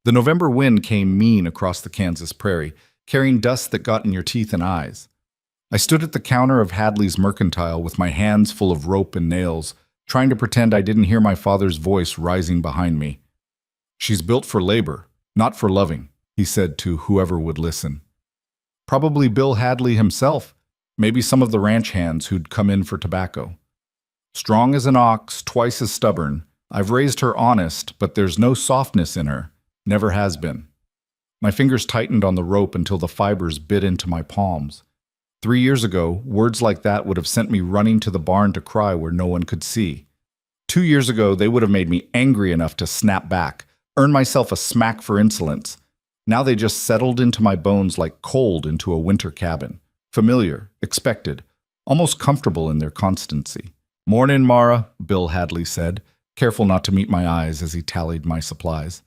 The November wind came mean across the Kansas prairie, carrying dust that got in your teeth and eyes. I stood at the counter of Hadley's Mercantile with my hands full of rope and nails, trying to pretend I didn't hear my father's voice rising behind me. "She's built for labor, not for loving," he said to whoever would listen. Probably Bill Hadley himself, maybe some of the ranch hands who'd come in for tobacco. Strong as an ox, twice as stubborn, I've raised her honest, but there's no softness in her, never has been. My fingers tightened on the rope until the fibers bit into my palms. 3 years ago, words like that would have sent me running to the barn to cry where no one could see. 2 years ago, they would have made me angry enough to snap back, earn myself a smack for insolence. Now they just settled into my bones like cold into a winter cabin. Familiar, expected, almost comfortable in their constancy. "Mornin', Mara," Bill Hadley said, careful not to meet my eyes as he tallied my supplies.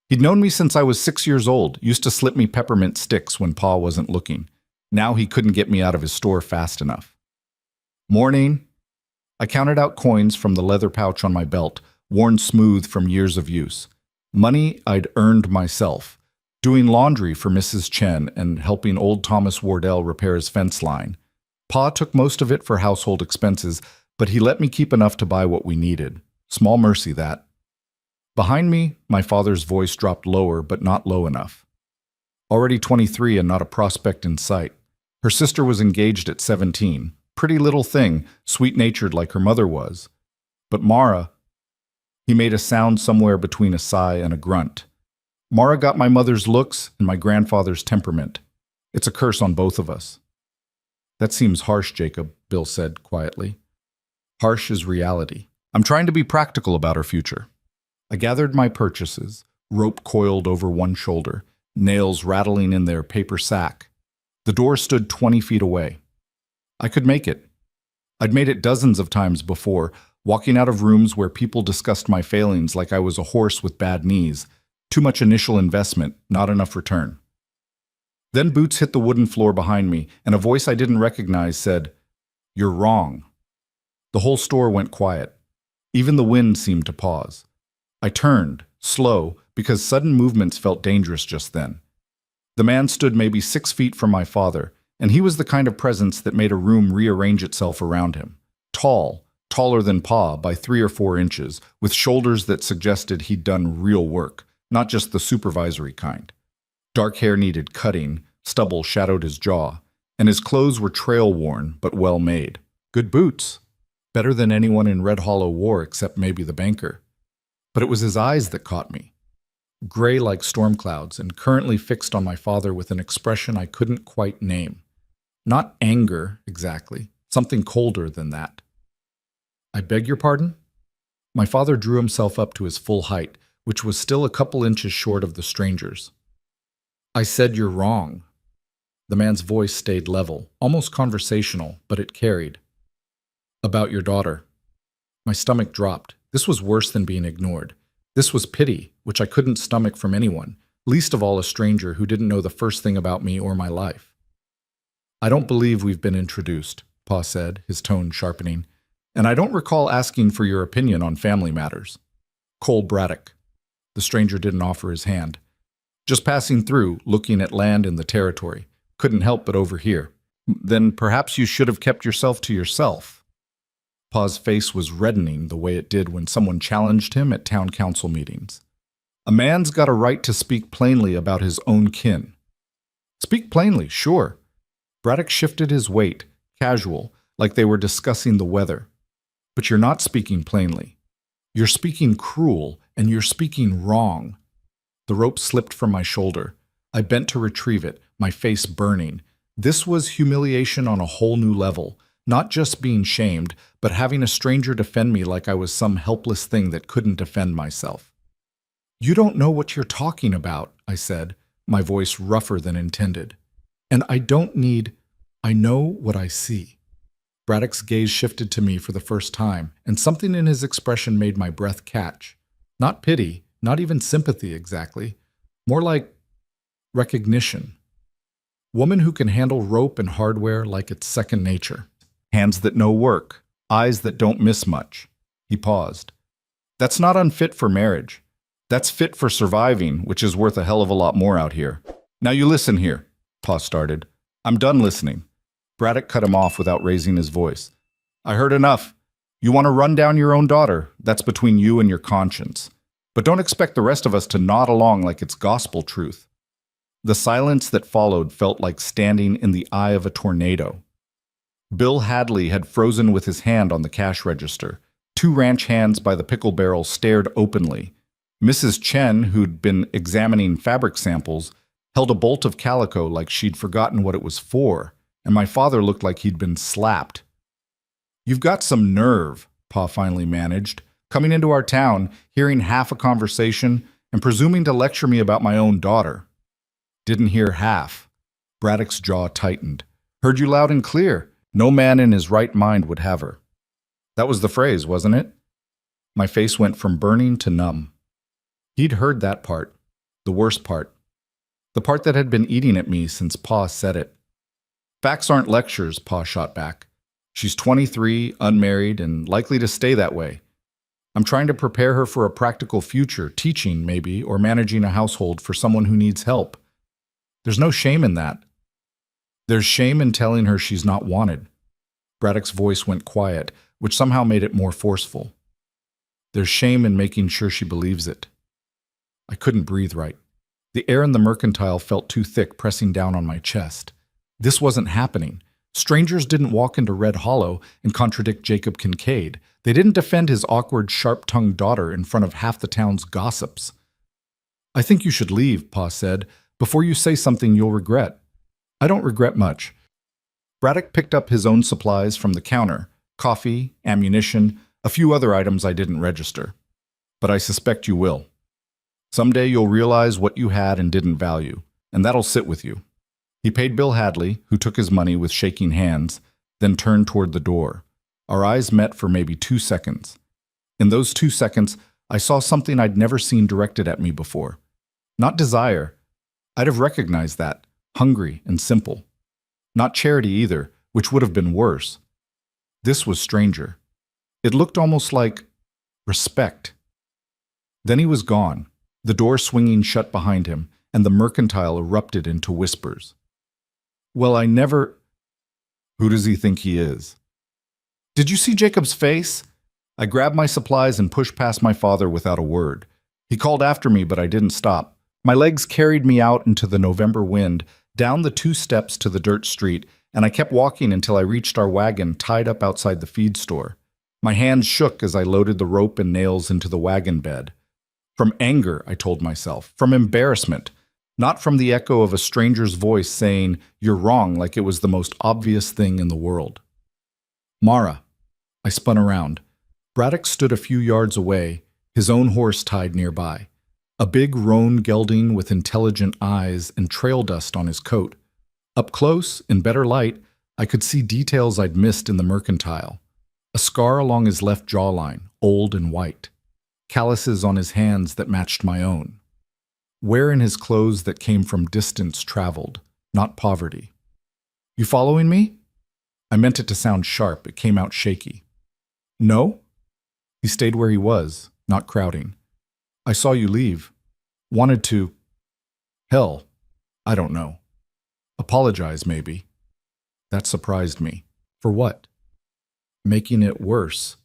He'd known me since I was 6 years old, used to slip me peppermint sticks when Pa wasn't looking. Now he couldn't get me out of his store fast enough. "Morning." I counted out coins from the leather pouch on my belt, worn smooth from years of use. Money I'd earned myself, doing laundry for Mrs. Chen and helping old Thomas Wardell repair his fence line. Pa took most of it for household expenses, but he let me keep enough to buy what we needed. Small mercy, that. Behind me, my father's voice dropped lower, but not low enough. Already 23 and not a prospect in sight. Her sister was engaged at 17. Pretty little thing, sweet-natured like her mother was. But Mara... He made a sound somewhere between a sigh and a grunt. Mara got my mother's looks and my grandfather's temperament. It's a curse on both of us. "That seems harsh, Jacob," Bill said quietly. "Harsh is reality. I'm trying to be practical about our future." I gathered my purchases, rope coiled over one shoulder, nails rattling in their paper sack. The door stood 20 feet away. I could make it. I'd made it dozens of times before, walking out of rooms where people discussed my failings like I was a horse with bad knees. Too much initial investment, not enough return. Then boots hit the wooden floor behind me, and a voice I didn't recognize said, "You're wrong." The whole store went quiet. Even the wind seemed to pause. I turned, slow, because sudden movements felt dangerous just then. The man stood maybe 6 feet from my father, and he was the kind of presence that made a room rearrange itself around him. Tall, taller than Pa by 3 or 4 inches, with shoulders that suggested he'd done real work, not just the supervisory kind. Dark hair needed cutting, stubble shadowed his jaw, and his clothes were trail-worn but well-made. Good boots. Better than anyone in Red Hollow wore except maybe the banker. But it was his eyes that caught me. Gray like storm clouds and currently fixed on my father with an expression I couldn't quite name. Not anger, exactly. Something colder than that. "I beg your pardon?" My father drew himself up to his full height, which was still a couple inches short of the stranger's. "I said you're wrong." The man's voice stayed level, almost conversational, but it carried. "About your daughter." My stomach dropped. This was worse than being ignored. This was pity, which I couldn't stomach from anyone, least of all a stranger who didn't know the first thing about me or my life. "I don't believe we've been introduced," Pa said, his tone sharpening, "and I don't recall asking for your opinion on family matters." "Cole Braddock." The stranger didn't offer his hand. "Just passing through, looking at land in the territory. Couldn't help but overhear." "Then perhaps you should have kept yourself to yourself." Pa's face was reddening the way it did when someone challenged him at town council meetings. "A man's got a right to speak plainly about his own kin." "Speak plainly, sure." Braddock shifted his weight, casual, like they were discussing the weather. "But you're not speaking plainly. You're speaking cruel, and you're speaking wrong." The rope slipped from my shoulder. I bent to retrieve it, my face burning. This was humiliation on a whole new level. Not just being shamed, but having a stranger defend me like I was some helpless thing that couldn't defend myself. "You don't know what you're talking about," I said, my voice rougher than intended. "And I know what I see." Braddock's gaze shifted to me for the first time, and something in his expression made my breath catch. Not pity, not even sympathy exactly. More like recognition. Woman who can handle rope and hardware like it's second nature. Hands that know work, eyes that don't miss much. He paused. "That's not unfit for marriage. That's fit for surviving, which is worth a hell of a lot more out here. Now you listen here, Pa started. I'm done listening. Braddock cut him off without raising his voice. I heard enough. You want to run down your own daughter. That's between you and your conscience. But don't expect the rest of us to nod along like it's gospel truth. The silence that followed felt like standing in the eye of a tornado. Bill Hadley had frozen with his hand on the cash register. Two ranch hands by the pickle barrel stared openly. Mrs. Chen, who'd been examining fabric samples, held a bolt of calico like she'd forgotten what it was for, and my father looked like he'd been slapped. You've got some nerve, Pa finally managed, coming into our town, hearing half a conversation, and presuming to lecture me about my own daughter. Didn't hear half. Braddock's jaw tightened. Heard you loud and clear. No man in his right mind would have her. That was the phrase, wasn't it? My face went from burning to numb. He'd heard that part, the worst part, the part that had been eating at me since Pa said it. Facts aren't lectures, Pa shot back. She's 23, unmarried, and likely to stay that way. I'm trying to prepare her for a practical future, teaching maybe, or managing a household for someone who needs help. There's no shame in that. There's shame in telling her she's not wanted. Braddock's voice went quiet, which somehow made it more forceful. There's shame in making sure she believes it. I couldn't breathe right. The air in the mercantile felt too thick, pressing down on my chest. This wasn't happening. Strangers didn't walk into Red Hollow and contradict Jacob Kincaid. They didn't defend his awkward, sharp-tongued daughter in front of half the town's gossips. I think you should leave, Pa said, before you say something you'll regret. I don't regret much. Braddock picked up his own supplies from the counter, coffee, ammunition, a few other items I didn't register. But I suspect you will. Someday you'll realize what you had and didn't value, and that'll sit with you. He paid Bill Hadley, who took his money with shaking hands, then turned toward the door. Our eyes met for maybe 2 seconds. In those 2 seconds, I saw something I'd never seen directed at me before. Not desire. I'd have recognized that, hungry and simple. Not charity either, which would have been worse. This was stranger. It looked almost like respect. Then he was gone, the door swinging shut behind him, and the mercantile erupted into whispers. Well, I never... Who does he think he is? Did you see Jacob's face? I grabbed my supplies and pushed past my father without a word. He called after me, but I didn't stop. My legs carried me out into the November wind, down the 2 steps to the dirt street, and I kept walking until I reached our wagon tied up outside the feed store. My hands shook as I loaded the rope and nails into the wagon bed. From anger, I told myself, from embarrassment, not from the echo of a stranger's voice saying, "You're wrong," like it was the most obvious thing in the world. Mara. I spun around. Braddock stood a few yards away, his own horse tied nearby. A big roan gelding with intelligent eyes and trail dust on his coat. Up close, in better light, I could see details I'd missed in the mercantile. A scar along his left jawline, old and white. Calluses on his hands that matched my own. Wear in his clothes that came from distance traveled, not poverty. You following me? I meant it to sound sharp. It came out shaky. No? He stayed where he was, not crowding. I saw you leave. Wanted to... Hell, I don't know. Apologize, maybe. That surprised me. For what? Making it worse.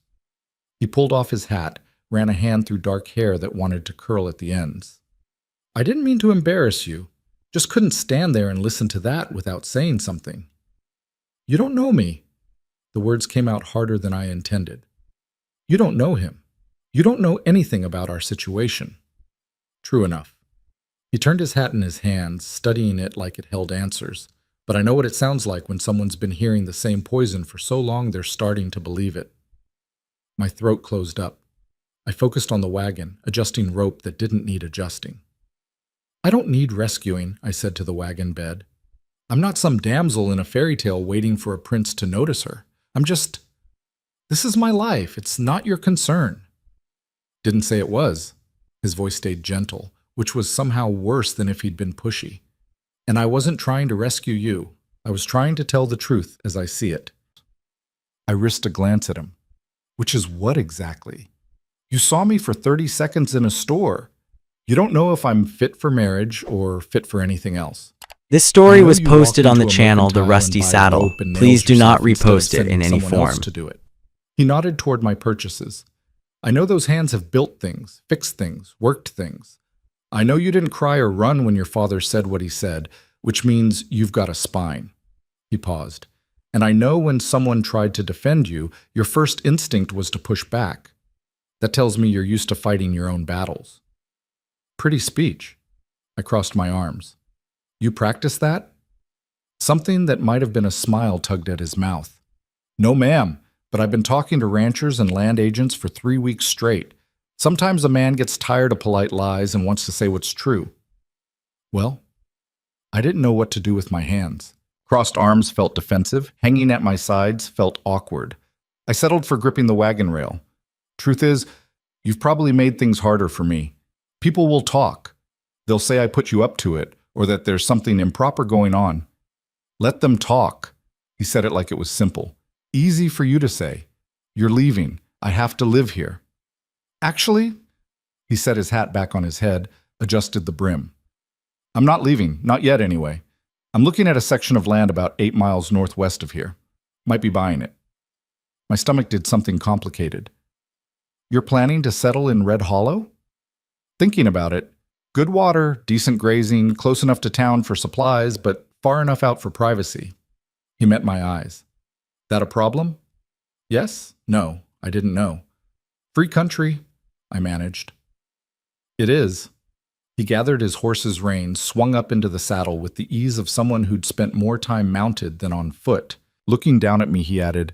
He pulled off his hat, ran a hand through dark hair that wanted to curl at the ends. I didn't mean to embarrass you. Just couldn't stand there and listen to that without saying something. You don't know me. The words came out harder than I intended. You don't know him. You don't know anything about our situation. True enough. He turned his hat in his hands, studying it like it held answers. But I know what it sounds like when someone's been hearing the same poison for so long they're starting to believe it. My throat closed up. I focused on the wagon, adjusting rope that didn't need adjusting. I don't need rescuing, I said to the wagon bed. I'm not some damsel in a fairy tale waiting for a prince to notice her. I'm just... This is my life. It's not your concern. Didn't say it was. His voice stayed gentle, which was somehow worse than if he'd been pushy. And I wasn't trying to rescue you. I was trying to tell the truth as I see it. I risked a glance at him. Which is what exactly? You saw me for 30 seconds in a store. You don't know if I'm fit for marriage or fit for anything else. This I story know was you walk posted on the into a channel The mercantile Rusty and buy Saddle. rope and Please nails do not yourself instead of repost it sending in any someone else form. to do it. He nodded toward my purchases. I know those hands have built things, fixed things, worked things. I know you didn't cry or run when your father said what he said, which means you've got a spine. He paused. And I know when someone tried to defend you, your first instinct was to push back. That tells me you're used to fighting your own battles. Pretty speech. I crossed my arms. You practice that? Something that might have been a smile tugged at his mouth. No, ma'am, but I've been talking to ranchers and land agents for 3 weeks straight. Sometimes a man gets tired of polite lies and wants to say what's true. Well, I didn't know what to do with my hands. Crossed arms felt defensive. Hanging at my sides felt awkward. I settled for gripping the wagon rail. Truth is, you've probably made things harder for me. People will talk. They'll say I put you up to it, or that there's something improper going on. Let them talk. He said it like it was simple. Easy for you to say. You're leaving. I have to live here. Actually, he set his hat back on his head, adjusted the brim. I'm not leaving, not yet anyway. I'm looking at a section of land about 8 miles northwest of here. Might be buying it. My stomach did something complicated. You're planning to settle in Red Hollow? Thinking about it. Good water, decent grazing, close enough to town for supplies, but far enough out for privacy. He met my eyes. That a problem? Yes? No, I didn't know. Free country, I managed. It is. He gathered his horse's reins, swung up into the saddle with the ease of someone who'd spent more time mounted than on foot. Looking down at me, he added,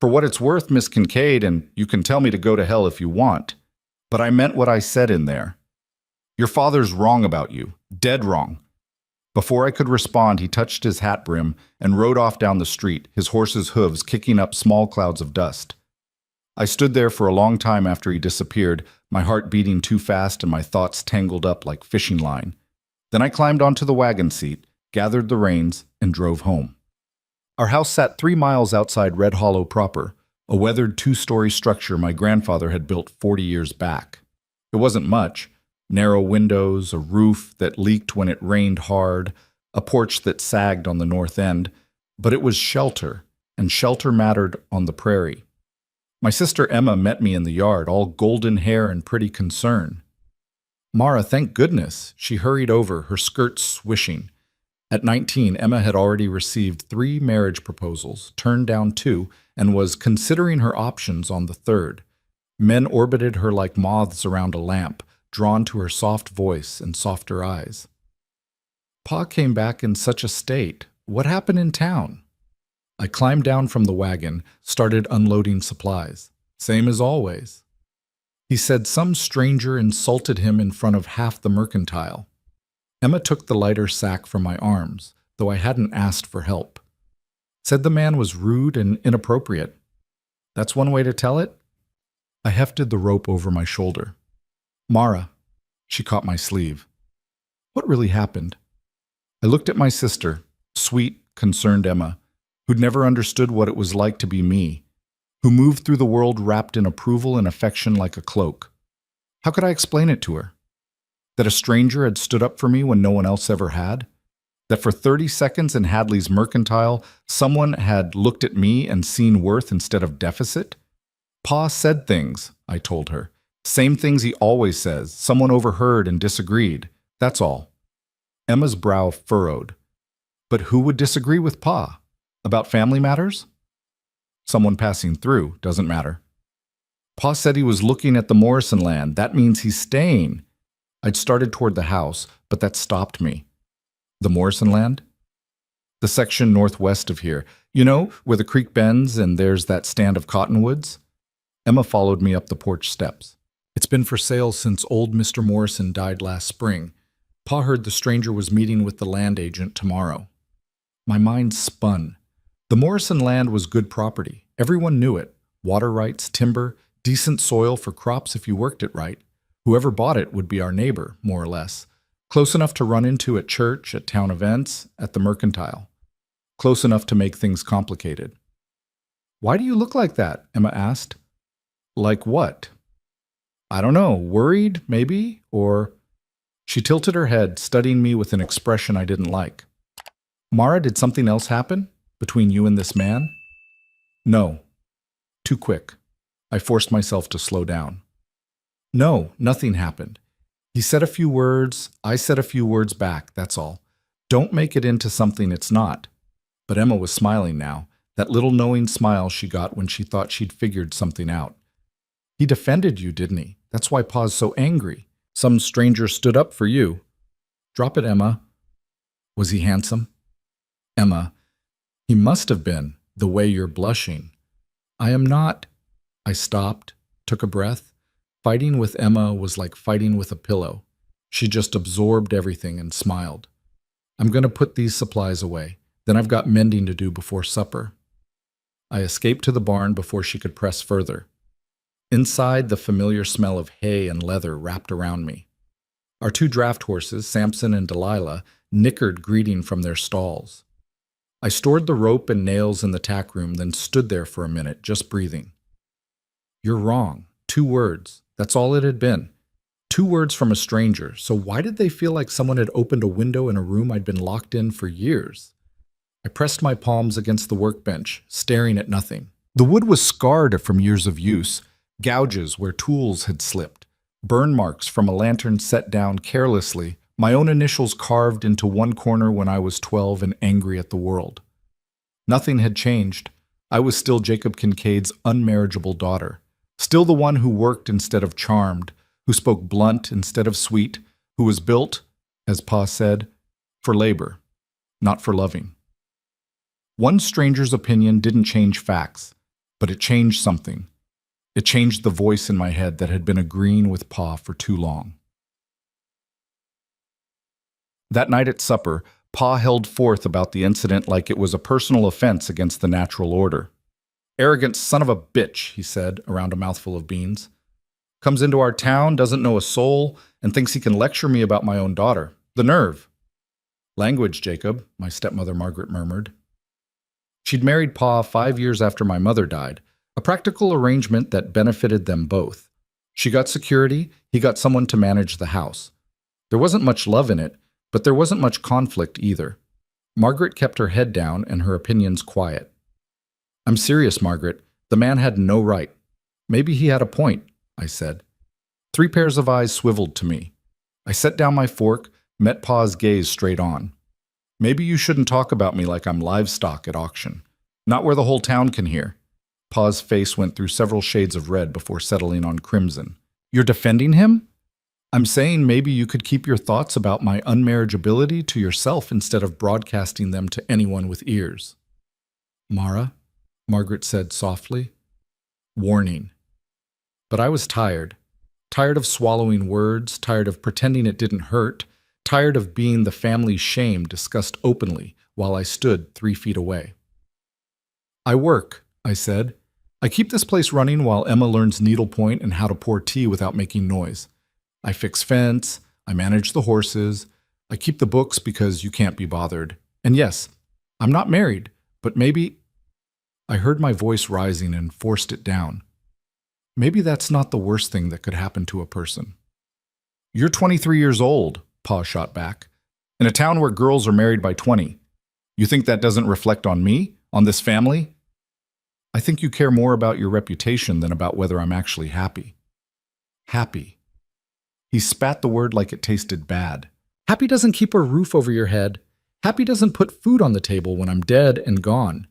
For what it's worth, Miss Kincaid, and you can tell me to go to hell if you want, but I meant what I said in there. Your father's wrong about you. Dead wrong. Before I could respond, he touched his hat brim and rode off down the street, his horse's hooves kicking up small clouds of dust. I stood there for a long time after he disappeared, my heart beating too fast and my thoughts tangled up like fishing line. Then I climbed onto the wagon seat, gathered the reins, and drove home. Our house sat 3 miles outside Red Hollow proper, a weathered 2-story structure my grandfather had built 40 years back. It wasn't much. Narrow windows, a roof that leaked when it rained hard, a porch that sagged on the north end, but it was shelter, and shelter mattered on the prairie. My sister Emma met me in the yard, all golden hair and pretty concern. Mara, thank goodness, she hurried over, her skirts swishing. At 19, Emma had already received 3 marriage proposals, turned down 2, and was considering her options on the 3rd. Men orbited her like moths around a lamp, drawn to her soft voice and softer eyes. Pa came back in such a state. What happened in town? I climbed down from the wagon, started unloading supplies. Same as always. He said some stranger insulted him in front of half the mercantile. Emma took the lighter sack from my arms, though I hadn't asked for help. Said the man was rude and inappropriate. That's one way to tell it? I hefted the rope over my shoulder. Mara, she caught my sleeve. What really happened? I looked at my sister, sweet, concerned Emma, who'd never understood what it was like to be me, who moved through the world wrapped in approval and affection like a cloak. How could I explain it to her? That a stranger had stood up for me when no one else ever had? That for 30 seconds in Hadley's mercantile, someone had looked at me and seen worth instead of deficit? Pa said things, I told her. Same things he always says. Someone overheard and disagreed. That's all. Emma's brow furrowed. But who would disagree with Pa? About family matters? Someone passing through, doesn't matter. Pa said he was looking at the Morrison land. That means he's staying. I'd started toward the house, but that stopped me. The Morrison land? The section northwest of here. You know, where the creek bends and there's that stand of cottonwoods? Emma followed me up the porch steps. It's been for sale since old Mr. Morrison died last spring. Pa heard the stranger was meeting with the land agent tomorrow. My mind spun. The Morrison land was good property. Everyone knew it. Water rights, timber, decent soil for crops if you worked it right. Whoever bought it would be our neighbor, more or less. Close enough to run into at church, at town events, at the mercantile. Close enough to make things complicated. Why do you look like that? Emma asked. Like what? I don't know. Worried, maybe? Or She tilted her head, studying me with an expression I didn't like. Mara, did something else happen? Between you and this man? No. Too quick. I forced myself to slow down. No, nothing happened. He said a few words, I said a few words back, that's all. Don't make it into something it's not. But Emma was smiling now, that little knowing smile she got when she thought she'd figured something out. He defended you, didn't he? That's why Pa's so angry. Some stranger stood up for you. Drop it, Emma. Was he handsome? Emma, he must have been, the way you're blushing. I am not. I stopped, took a breath. Fighting with Emma was like fighting with a pillow. She just absorbed everything and smiled. I'm going to put these supplies away. Then I've got mending to do before supper. I escaped to the barn before she could press further. Inside, the familiar smell of hay and leather wrapped around me. Our 2 draft horses, Samson and Delilah, nickered greeting from their stalls. I stored the rope and nails in the tack room, then stood there for a minute, just breathing. You're wrong. 2 words. That's all it had been. 2 words from a stranger, so why did they feel like someone had opened a window in a room I'd been locked in for years? I pressed my palms against the workbench, staring at nothing. The wood was scarred from years of use, gouges where tools had slipped, burn marks from a lantern set down carelessly, my own initials carved into one corner when I was 12 and angry at the world. Nothing had changed. I was still Jacob Kincaid's unmarriageable daughter, still the one who worked instead of charmed, who spoke blunt instead of sweet, who was built, as Pa said, for labor, not for loving. One stranger's opinion didn't change facts, but it changed something. It changed the voice in my head that had been agreeing with Pa for too long. That night at supper, Pa held forth about the incident like it was a personal offense against the natural order. Arrogant son of a bitch, he said, around a mouthful of beans. Comes into our town, doesn't know a soul, and thinks he can lecture me about my own daughter. The nerve. Language, Jacob, my stepmother Margaret murmured. She'd married Pa 5 years after my mother died, a practical arrangement that benefited them both. She got security, he got someone to manage the house. There wasn't much love in it, but there wasn't much conflict either. Margaret kept her head down and her opinions quiet. I'm serious, Margaret. The man had no right. Maybe he had a point, I said. 3 pairs of eyes swiveled to me. I set down my fork, met Pa's gaze straight on. Maybe you shouldn't talk about me like I'm livestock at auction. Not where the whole town can hear. Pa's face went through several shades of red before settling on crimson. You're defending him? I'm saying maybe you could keep your thoughts about my unmarriageability to yourself instead of broadcasting them to anyone with ears. Mara, Margaret said softly. Warning. But I was tired. Tired of swallowing words, tired of pretending it didn't hurt, tired of being the family shame discussed openly while I stood 3 feet away. I work, I said. I keep this place running while Emma learns needlepoint and how to pour tea without making noise. I fix fence, I manage the horses, I keep the books because you can't be bothered. And yes, I'm not married, but maybe... I heard my voice rising and forced it down. Maybe that's not the worst thing that could happen to a person. You're 23 years old, Pa shot back, in a town where girls are married by 20. You think that doesn't reflect on me, on this family? I think you care more about your reputation than about whether I'm actually happy. Happy. He spat the word like it tasted bad. Happy doesn't keep a roof over your head. Happy doesn't put food on the table when I'm dead and gone.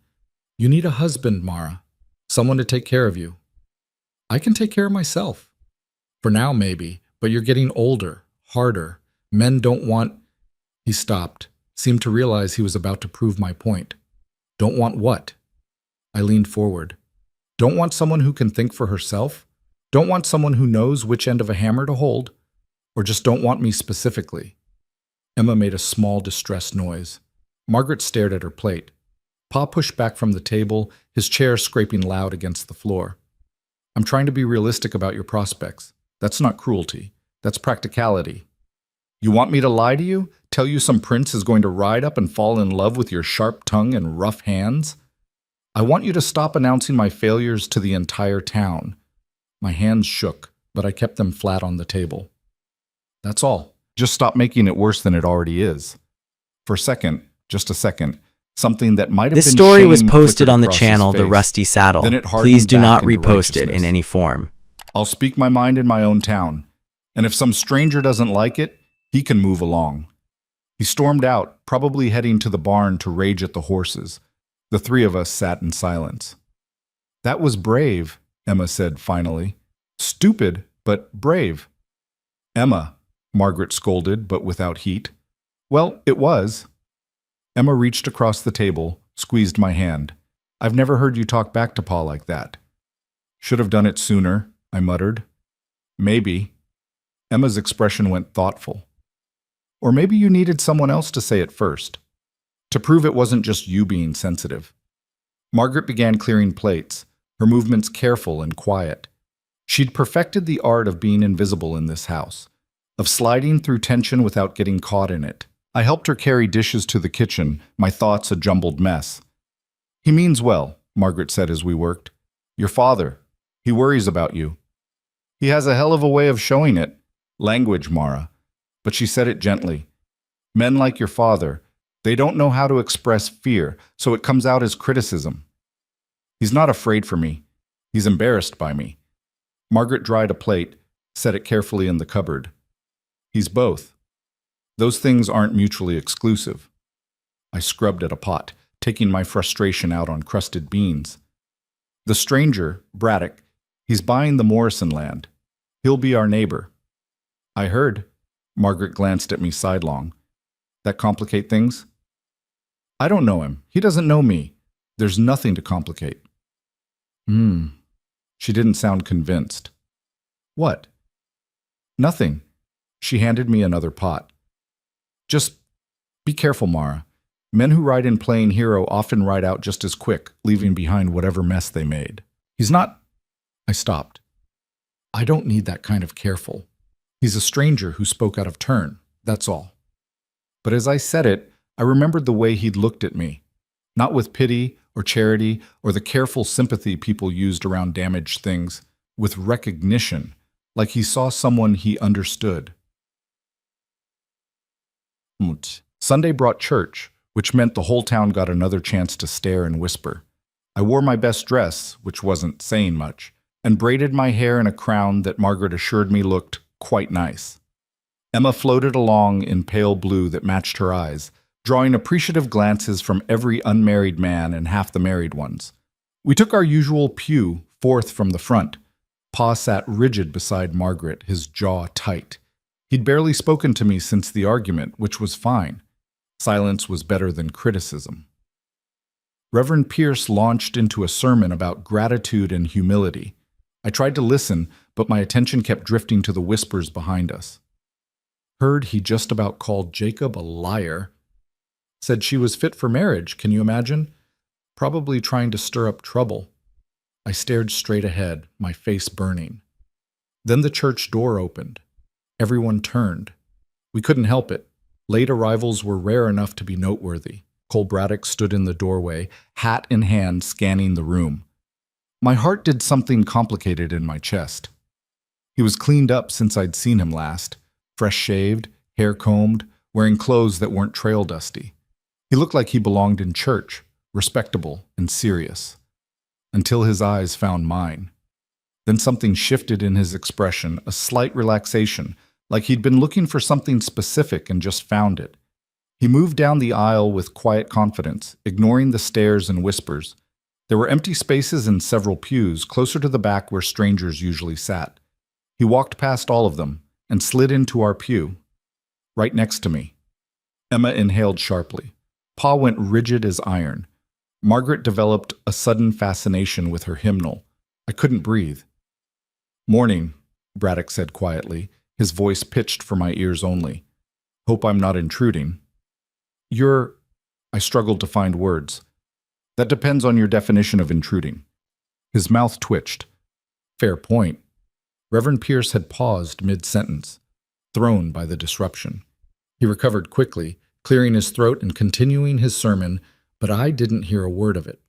You need a husband, Mara. Someone to take care of you. I can take care of myself. For now, maybe, but you're getting older, harder. Men don't want... He stopped, seemed to realize he was about to prove my point. Don't want what? I leaned forward. Don't want someone who can think for herself? Don't want someone who knows which end of a hammer to hold? Or just don't want me specifically? Emma made a small, distressed noise. Margaret stared at her plate. Pa pushed back from the table, his chair scraping loud against the floor. I'm trying to be realistic about your prospects. That's not cruelty. That's practicality. You want me to lie to you? Tell you some prince is going to ride up and fall in love with your sharp tongue and rough hands? I want you to stop announcing my failures to the entire town. My hands shook, but I kept them flat on the table. That's all. Just stop making it worse than it already is. For a second, just a second, something that might have This been story was shame posted flickered on the across channel his The face. Rusty Saddle. Then it hardened Please do back not into repost it in righteousness. any form. I'll speak my mind in my own town, and if some stranger doesn't like it, he can move along. He stormed out, probably heading to the barn to rage at the horses. The three of us sat in silence. That was brave, Emma said finally. Stupid, but brave. Emma, Margaret scolded, but without heat. Well, it was. Emma reached across the table, squeezed my hand. I've never heard you talk back to Pa like that. Should have done it sooner, I muttered. Maybe. Emma's expression went thoughtful. Or maybe you needed someone else to say it first, to prove it wasn't just you being sensitive. Margaret began clearing plates, her movements careful and quiet. She'd perfected the art of being invisible in this house, of sliding through tension without getting caught in it. I helped her carry dishes to the kitchen, my thoughts a jumbled mess. He means well, Margaret said as we worked. Your father. He worries about you. He has a hell of a way of showing it. Language, Mara. But she said it gently. Men like your father, they don't know how to express fear, so it comes out as criticism. He's not afraid for me. He's embarrassed by me. Margaret dried a plate, set it carefully in the cupboard. He's both. Those things aren't mutually exclusive. I scrubbed at a pot, taking my frustration out on crusted beans. The stranger, Braddock, he's buying the Morrison land. He'll be our neighbor. I heard. Margaret glanced at me sidelong. That complicate things? I don't know him. He doesn't know me. There's nothing to complicate. She didn't sound convinced. What? Nothing. She handed me another pot. Just be careful, Mara. Men who ride in playing hero often ride out just as quick, leaving behind whatever mess they made. He's not... I stopped. I don't need that kind of careful. He's a stranger who spoke out of turn, that's all. But as I said it, I remembered the way he'd looked at me. Not with pity or charity or the careful sympathy people used around damaged things, with recognition, like he saw someone he understood. Sunday brought church, which meant the whole town got another chance to stare and whisper. I wore my best dress, which wasn't saying much, and braided my hair in a crown that Margaret assured me looked quite nice. Emma floated along in pale blue that matched her eyes, drawing appreciative glances from every unmarried man and half the married ones. We took our usual pew, fourth from the front. Pa sat rigid beside Margaret, his jaw tight. He'd barely spoken to me since the argument, which was fine. Silence was better than criticism. Reverend Pierce launched into a sermon about gratitude and humility. I tried to listen, but my attention kept drifting to the whispers behind us. Heard he just about called Jacob a liar. Said she was fit for marriage, can you imagine? Probably trying to stir up trouble. I stared straight ahead, my face burning. Then the church door opened. Everyone turned. We couldn't help it. Late arrivals were rare enough to be noteworthy. Cole Braddock stood in the doorway, hat in hand, scanning the room. My heart did something complicated in my chest. He was cleaned up since I'd seen him last, fresh shaved, hair combed, wearing clothes that weren't trail dusty. He looked like he belonged in church, respectable and serious. Until his eyes found mine. Then something shifted in his expression, a slight relaxation, like he'd been looking for something specific and just found it. He moved down the aisle with quiet confidence, ignoring the stares and whispers. There were empty spaces in several pews, closer to the back where strangers usually sat. He walked past all of them and slid into our pew, right next to me. Emma inhaled sharply. Pa went rigid as iron. Margaret developed a sudden fascination with her hymnal. I couldn't breathe. "Morning," Braddock said quietly, his voice pitched for my ears only. "Hope I'm not intruding." "You're..." I struggled to find words. "That depends on your definition of intruding." His mouth twitched. Fair point. Reverend Pierce had paused mid-sentence, thrown by the disruption. He recovered quickly, clearing his throat and continuing his sermon, but I didn't hear a word of it.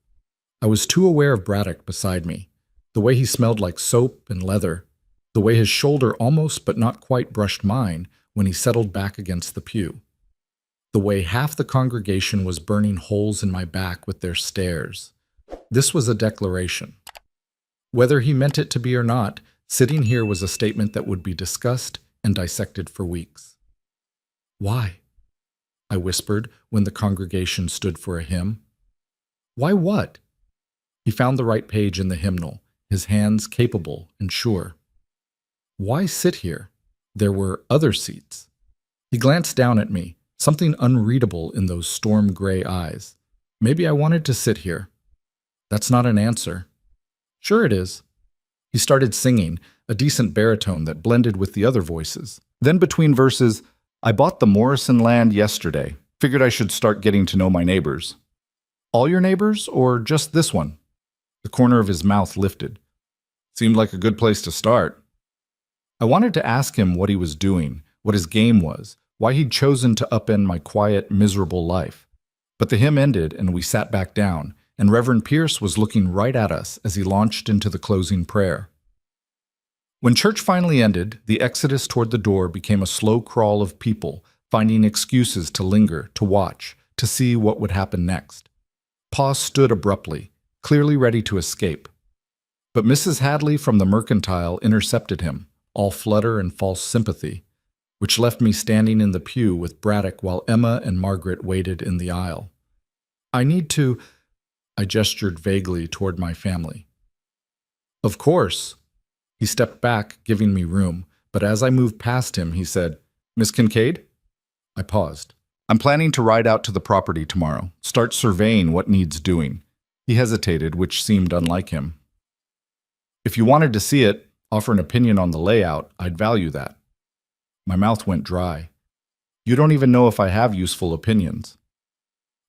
I was too aware of Braddock beside me, the way he smelled like soap and leather, the way his shoulder almost but not quite brushed mine, when he settled back against the pew. The way half the congregation was burning holes in my back with their stares. This was a declaration. Whether he meant it to be or not, sitting here was a statement that would be discussed and dissected for weeks. "Why?" I whispered when the congregation stood for a hymn. "Why what?" He found the right page in the hymnal, his hands capable and sure. "Why sit here? There were other seats." He glanced down at me, something unreadable in those storm-gray eyes. Maybe I wanted to sit here. That's not an answer. Sure it is. He started singing, a decent baritone that blended with the other voices. Then between verses, "I bought the Morrison land yesterday. Figured I should start getting to know my neighbors." "All your neighbors, or just this one?" The corner of his mouth lifted. Seemed like a good place to start. I wanted to ask him what he was doing, what his game was, why he'd chosen to upend my quiet, miserable life. But the hymn ended and we sat back down, and Reverend Pierce was looking right at us as he launched into the closing prayer. When church finally ended, the exodus toward the door became a slow crawl of people, finding excuses to linger, to watch, to see what would happen next. Pa stood abruptly, clearly ready to escape. But Mrs. Hadley from the Mercantile intercepted him, all flutter and false sympathy, which left me standing in the pew with Braddock while Emma and Margaret waited in the aisle. "I need to—" I gestured vaguely toward my family. "Of course." He stepped back, giving me room, but as I moved past him, he said, "Miss Kincaid?" I paused. "I'm planning to ride out to the property tomorrow, start surveying what needs doing." He hesitated, which seemed unlike him. "If you wanted to see it, offer an opinion on the layout, I'd value that." My mouth went dry. "You don't even know if I have useful opinions."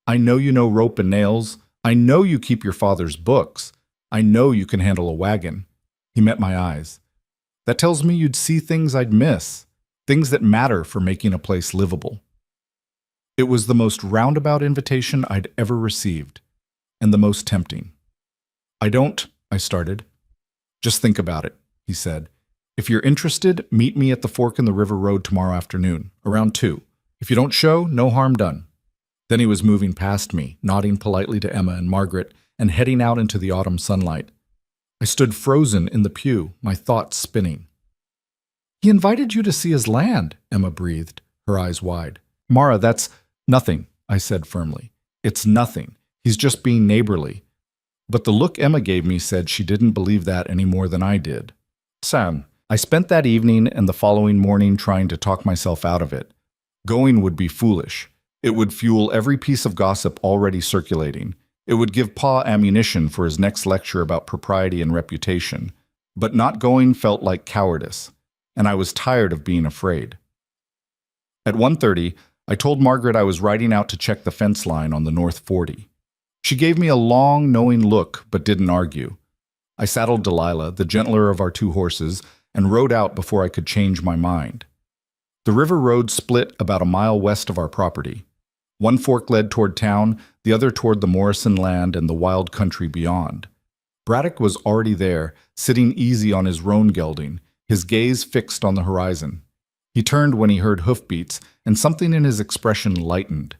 "I know you know rope and nails. I know you keep your father's books. I know you can handle a wagon." He met my eyes. "That tells me you'd see things I'd miss, things that matter for making a place livable." It was the most roundabout invitation I'd ever received, and the most tempting. I started. "Just think about it," he said. "If you're interested, meet me at the fork in the river road tomorrow afternoon, around 2. If you don't show, no harm done." Then he was moving past me, nodding politely to Emma and Margaret, and heading out into the autumn sunlight. I stood frozen in the pew, my thoughts spinning. "He invited you to see his land," Emma breathed, her eyes wide. "Mara, that's nothing," I said firmly. "It's nothing. He's just being neighborly." But the look Emma gave me said she didn't believe that any more than I did. Sam, I spent that evening and the following morning trying to talk myself out of it. Going would be foolish. It would fuel every piece of gossip already circulating. It would give Pa ammunition for his next lecture about propriety and reputation. But not going felt like cowardice, and I was tired of being afraid. At 1:30, I told Margaret I was riding out to check the fence line on the North 40. She gave me a long, knowing look, but didn't argue. I saddled Delilah, the gentler of our 2 horses, and rode out before I could change my mind. The river road split about a mile west of our property. One fork led toward town, the other toward the Morrison land and the wild country beyond. Braddock was already there, sitting easy on his roan gelding, his gaze fixed on the horizon. He turned when he heard hoofbeats, and something in his expression lightened.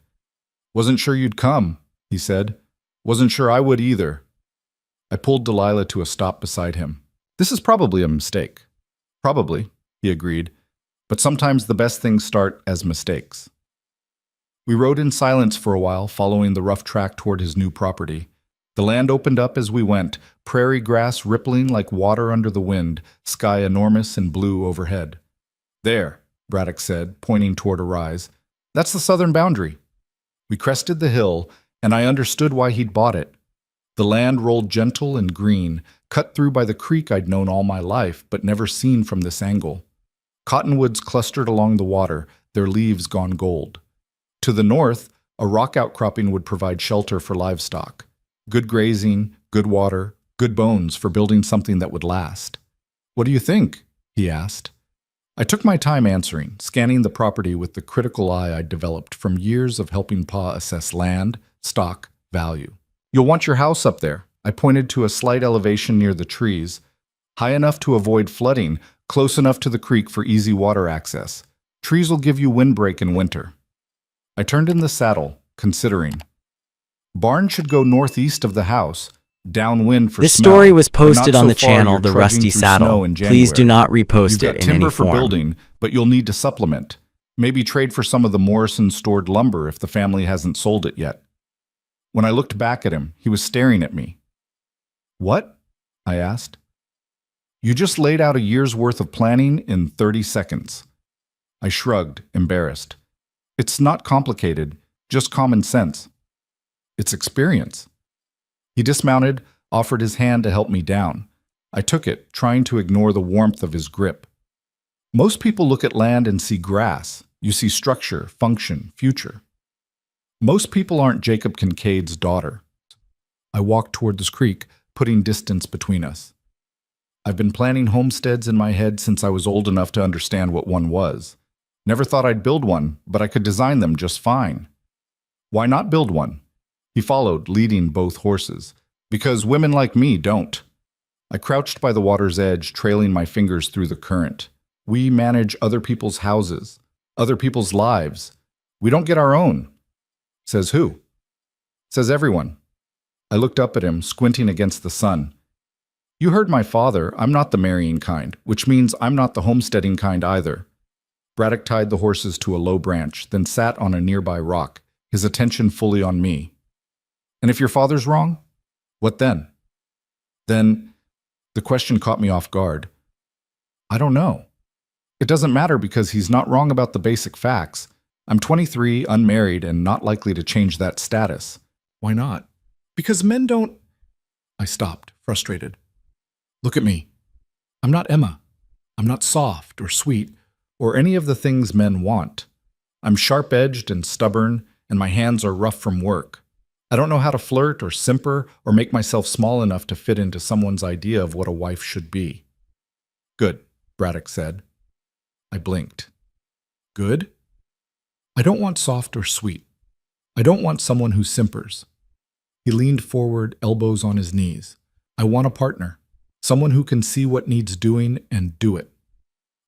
"Wasn't sure you'd come," he said. "Wasn't sure I would either." I pulled Delilah to a stop beside him. "This is probably a mistake." "Probably," he agreed, "but sometimes the best things start as mistakes." We rode in silence for a while, following the rough track toward his new property. The land opened up as we went, prairie grass rippling like water under the wind, sky enormous and blue overhead. "There," Braddock said, pointing toward a rise. "That's the southern boundary." We crested the hill, and I understood why he'd bought it. The land rolled gentle and green, cut through by the creek I'd known all my life, but never seen from this angle. Cottonwoods clustered along the water, their leaves gone gold. To the north, a rock outcropping would provide shelter for livestock. Good grazing, good water, good bones for building something that would last. "What do you think?" he asked. I took my time answering, scanning the property with the critical eye I'd developed from years of helping Pa assess land, stock, value. "You'll want your house up there." I pointed to a slight elevation near the trees, high enough to avoid flooding, close enough to the creek for easy water access. Trees will give you windbreak in winter. I turned in the saddle, considering. Barn should go northeast of the house, downwind for This smell, story was but not posted so on the far channel you're The trudging Rusty through Saddle. snow in Please do January. not repost You've got it in any timber for form. building, but you'll need to supplement. Maybe trade for some of the Morrison stored lumber if the family hasn't sold it yet. When I looked back at him, he was staring at me. What? I asked. You just laid out a year's worth of planning in 30 seconds. I shrugged, embarrassed. It's not complicated, just common sense. It's experience. He dismounted, offered his hand to help me down. I took it, trying to ignore the warmth of his grip. Most people look at land and see grass. You see structure, function, future. Most people aren't Jacob Kincaid's daughter. I walked toward this creek, putting distance between us. I've been planning homesteads in my head since I was old enough to understand what one was. Never thought I'd build one, but I could design them just fine. Why not build one? He followed, leading both horses. Because women like me don't. I crouched by the water's edge, trailing my fingers through the current. We manage other people's houses, other people's lives. We don't get our own. Says who? Says everyone. I looked up at him, squinting against the sun. You heard my father. I'm not the marrying kind, which means I'm not the homesteading kind either. Braddock tied the horses to a low branch, then sat on a nearby rock, his attention fully on me. And if your father's wrong? What then? Then, the question caught me off guard. I don't know. It doesn't matter because he's not wrong about the basic facts. I'm 23, unmarried, and not likely to change that status. Why not? Because men don't... I stopped, frustrated. Look at me. I'm not Emma. I'm not soft or sweet or any of the things men want. I'm sharp-edged and stubborn, and my hands are rough from work. I don't know how to flirt or simper or make myself small enough to fit into someone's idea of what a wife should be. Good, Braddock said. I blinked. Good? I don't want soft or sweet. I don't want someone who simpers. He leaned forward, elbows on his knees. I want a partner. Someone who can see what needs doing and do it.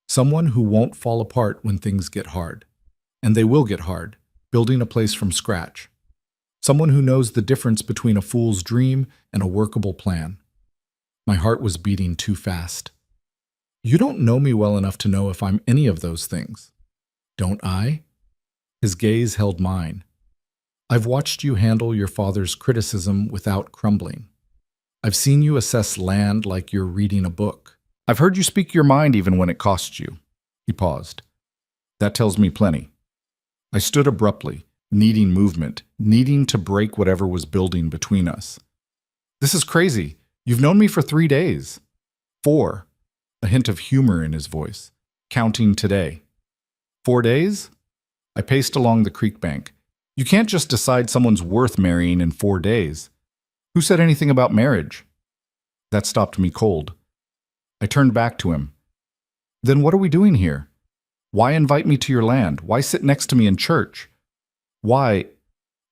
Someone who won't fall apart when things get hard. And they will get hard, building a place from scratch. Someone who knows the difference between a fool's dream and a workable plan. My heart was beating too fast. You don't know me well enough to know if I'm any of those things. Don't I? His gaze held mine. I've watched you handle your father's criticism without crumbling. I've seen you assess land like you're reading a book. I've heard you speak your mind even when it costs you. He paused. That tells me plenty. I stood abruptly, needing movement, needing to break whatever was building between us. This is crazy. You've known me for 3 days. 4. A hint of humor in his voice. Counting today. 4 days? I paced along the creek bank. You can't just decide someone's worth marrying in 4 days. Who said anything about marriage? That stopped me cold. I turned back to him. Then what are we doing here? Why invite me to your land? Why sit next to me in church? Why?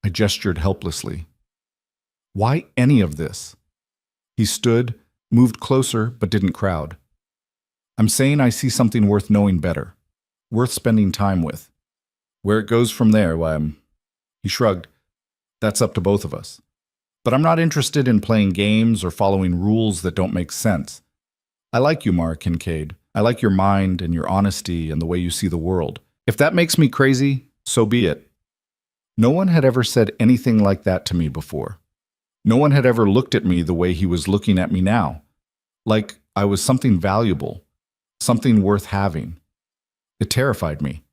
I gestured helplessly. Why any of this? He stood, moved closer, but didn't crowd. I'm saying I see something worth knowing better, worth spending time with. Where it goes from there, He shrugged. That's up to both of us. But I'm not interested in playing games or following rules that don't make sense. I like you, Mara Kincaid. I like your mind and your honesty and the way you see the world. If that makes me crazy, so be it. No one had ever said anything like that to me before. No one had ever looked at me the way he was looking at me now. Like I was something valuable, something worth having. It terrified me.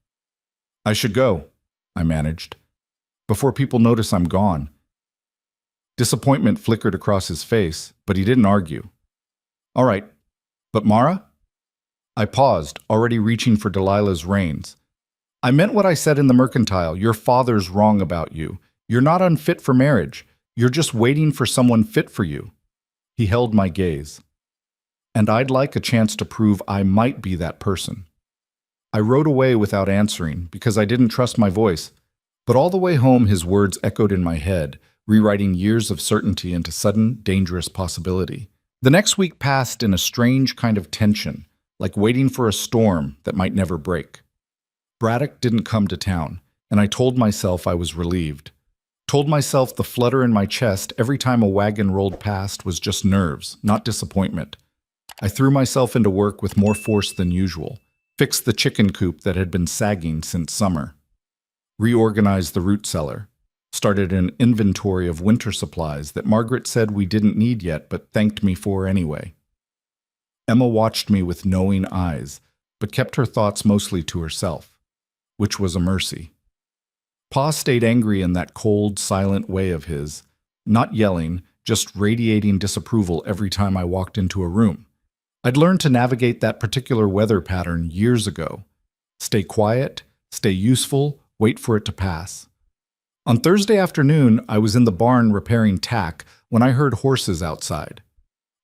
I should go, I managed, before people notice I'm gone. Disappointment flickered across his face, but he didn't argue. All right, but Mara? I paused, already reaching for Delilah's reins. I meant what I said in the mercantile. Your father's wrong about you. You're not unfit for marriage. You're just waiting for someone fit for you. He held my gaze. And I'd like a chance to prove I might be that person. I rode away without answering because I didn't trust my voice, but all the way home his words echoed in my head, rewriting years of certainty into sudden, dangerous possibility. The next week passed in a strange kind of tension, like waiting for a storm that might never break. Braddock didn't come to town, and I told myself I was relieved. Told myself the flutter in my chest every time a wagon rolled past was just nerves, not disappointment. I threw myself into work with more force than usual, fixed the chicken coop that had been sagging since summer, reorganized the root cellar, started an inventory of winter supplies that Margaret said we didn't need yet but thanked me for anyway. Emma watched me with knowing eyes, but kept her thoughts mostly to herself, which was a mercy. Pa stayed angry in that cold, silent way of his, not yelling, just radiating disapproval every time I walked into a room. I'd learned to navigate that particular weather pattern years ago. Stay quiet, stay useful, wait for it to pass. On Thursday afternoon, I was in the barn repairing tack when I heard horses outside.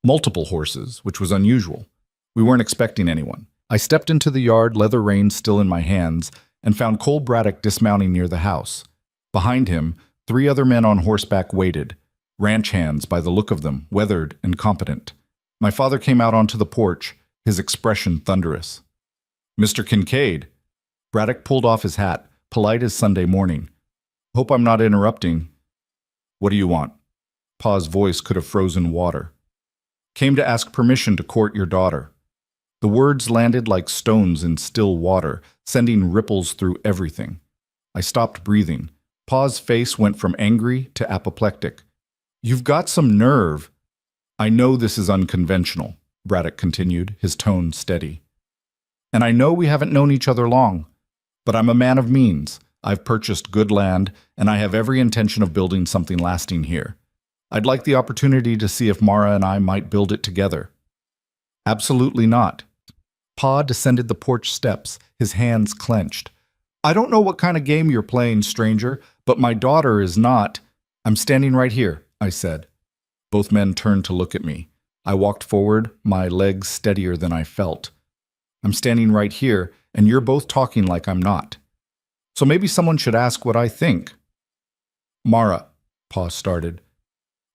Multiple horses, which was unusual. We weren't expecting anyone. I stepped into the yard, leather reins still in my hands, and found Cole Braddock dismounting near the house. Behind him, 3 other men on horseback waited, ranch hands by the look of them, weathered and competent. My father came out onto the porch, his expression thunderous. "Mr. Kincaid." Braddock pulled off his hat, polite as Sunday morning. "Hope I'm not interrupting." "What do you want?" Pa's voice could have frozen water. "Came to ask permission to court your daughter." The words landed like stones in still water, sending ripples through everything. I stopped breathing. Pa's face went from angry to apoplectic. "You've got some nerve." "I know this is unconventional," Braddock continued, his tone steady. "And I know we haven't known each other long. But I'm a man of means. I've purchased good land, and I have every intention of building something lasting here. I'd like the opportunity to see if Mara and I might build it together." "Absolutely not." Pa descended the porch steps, his hands clenched. "I don't know what kind of game you're playing, stranger, but my daughter is not—" "I'm standing right here," I said. Both men turned to look at me. I walked forward, my legs steadier than I felt. "I'm standing right here, and you're both talking like I'm not. So maybe someone should ask what I think." "Mara," Pa started.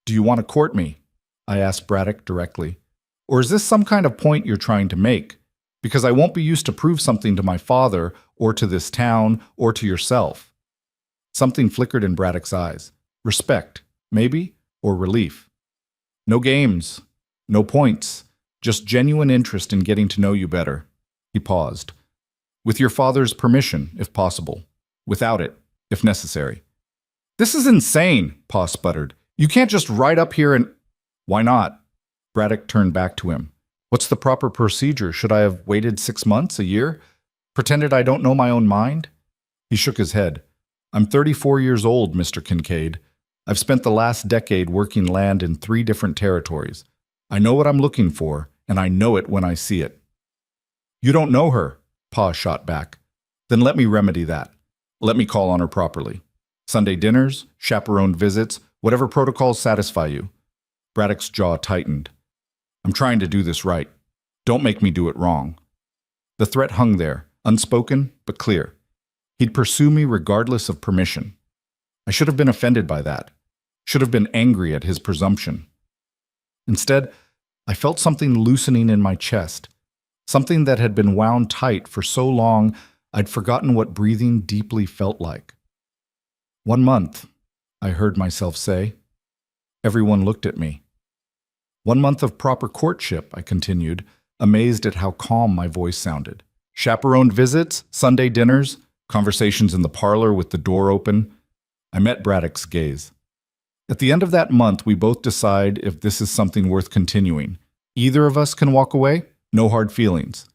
"Do you want to court me?" I asked Braddock directly. "Or is this some kind of point you're trying to make? Because I won't be used to prove something to my father, or to this town, or to yourself." Something flickered in Braddock's eyes. Respect, maybe, or relief. "No games, no points, just genuine interest in getting to know you better." He paused. "With your father's permission, if possible. Without it, if necessary." "This is insane," Pa sputtered. "You can't just ride up here and—" "Why not?" Braddock turned back to him. "What's the proper procedure? Should I have waited 6 months, a year? Pretended I don't know my own mind?" He shook his head. "I'm 34 years old, Mr. Kincaid. I've spent the last decade working land in 3 different territories. I know what I'm looking for, and I know it when I see it." "You don't know her," Pa shot back. "Then let me remedy that. Let me call on her properly. Sunday dinners, chaperoned visits, whatever protocols satisfy you." Braddock's jaw tightened. "I'm trying to do this right. Don't make me do it wrong." The threat hung there, unspoken but clear. He'd pursue me regardless of permission. I should have been offended by that. Should have been angry at his presumption. Instead, I felt something loosening in my chest, something that had been wound tight for so long I'd forgotten what breathing deeply felt like. "1 month," I heard myself say. Everyone looked at me. "1 month of proper courtship," I continued, amazed at how calm my voice sounded. "Chaperoned visits, Sunday dinners, conversations in the parlor with the door open." I met Braddock's gaze. "At the end of that month, we both decide if this is something worth continuing. Either of us can walk away, no hard feelings."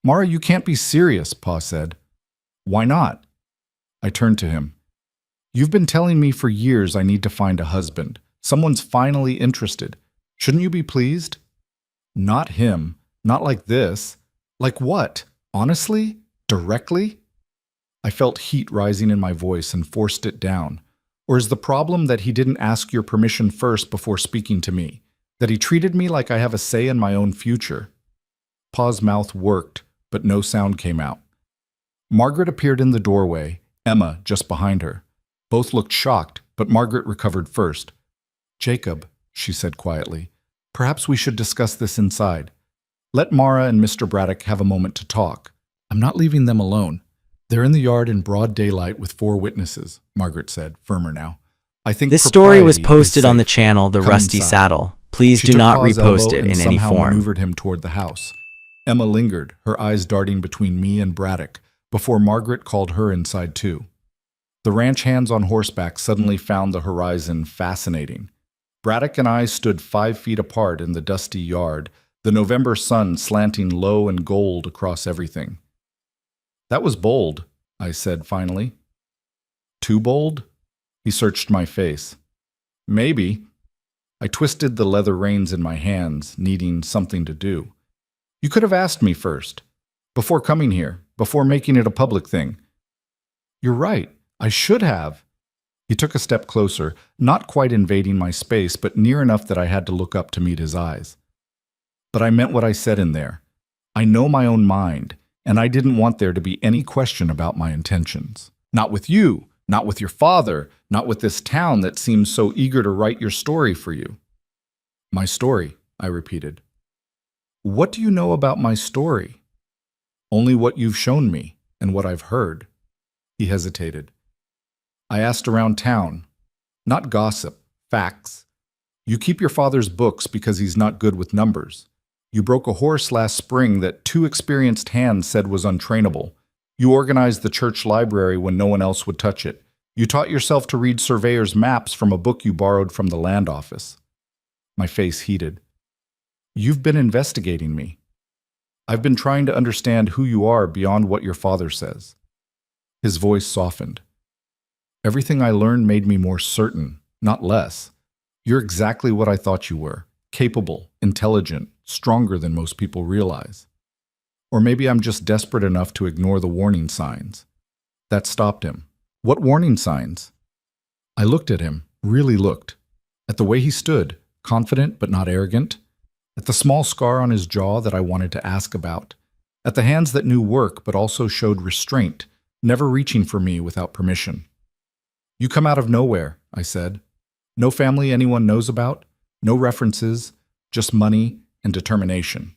"Mara, you can't be serious," Pa said. "Why not?" I turned to him. "You've been telling me for years I need to find a husband. Someone's finally interested. Shouldn't you be pleased?" "Not him. Not like this." "Like what? Honestly? Directly?" I felt heat rising in my voice and forced it down. "Or is the problem that he didn't ask your permission first before speaking to me? That he treated me like I have a say in my own future?" Pa's mouth worked, but no sound came out. Margaret appeared in the doorway, Emma just behind her. Both looked shocked, but Margaret recovered first. "Jacob," she said quietly, "perhaps we should discuss this inside. Let Mara and Mr. Braddock have a moment to talk. I'm not leaving them alone." They're in the yard in broad daylight with 4 witnesses, Margaret said, firmer now. I think This story was propriety is posted on the safe. channel The Come Rusty inside. Saddle. Please She do took not Pa's repost elbow it and in any somehow form. maneuvered him toward the house. Emma lingered, her eyes darting between me and Braddock, before Margaret called her inside too. The ranch hands on horseback suddenly found the horizon fascinating. Braddock and I stood 5 feet apart in the dusty yard, the November sun slanting low and gold across everything. That was bold, I said finally. Too bold? He searched my face. Maybe. I twisted the leather reins in my hands, needing something to do. You could have asked me first, before coming here, before making it a public thing. You're right, I should have. He took a step closer, not quite invading my space, but near enough that I had to look up to meet his eyes. But I meant what I said in there. I know my own mind, and I didn't want there to be any question about my intentions. Not with you, not with your father, not with this town that seems so eager to write your story for you. My story, I repeated. What do you know about my story? Only what you've shown me and what I've heard. He hesitated. I asked around town. Not gossip, facts. You keep your father's books because he's not good with numbers. You broke a horse last spring that 2 experienced hands said was untrainable. You organized the church library when no one else would touch it. You taught yourself to read surveyor's maps from a book you borrowed from the land office. My face heated. You've been investigating me. I've been trying to understand who you are beyond what your father says. His voice softened. Everything I learned made me more certain, not less. You're exactly what I thought you were. Capable, intelligent, stronger than most people realize. Or maybe I'm just desperate enough to ignore the warning signs. That stopped him. What warning signs? I looked at him, really looked. At the way he stood, confident but not arrogant. At the small scar on his jaw that I wanted to ask about. At the hands that knew work but also showed restraint, never reaching for me without permission. You come out of nowhere, I said. No family anyone knows about, no references, just money and determination.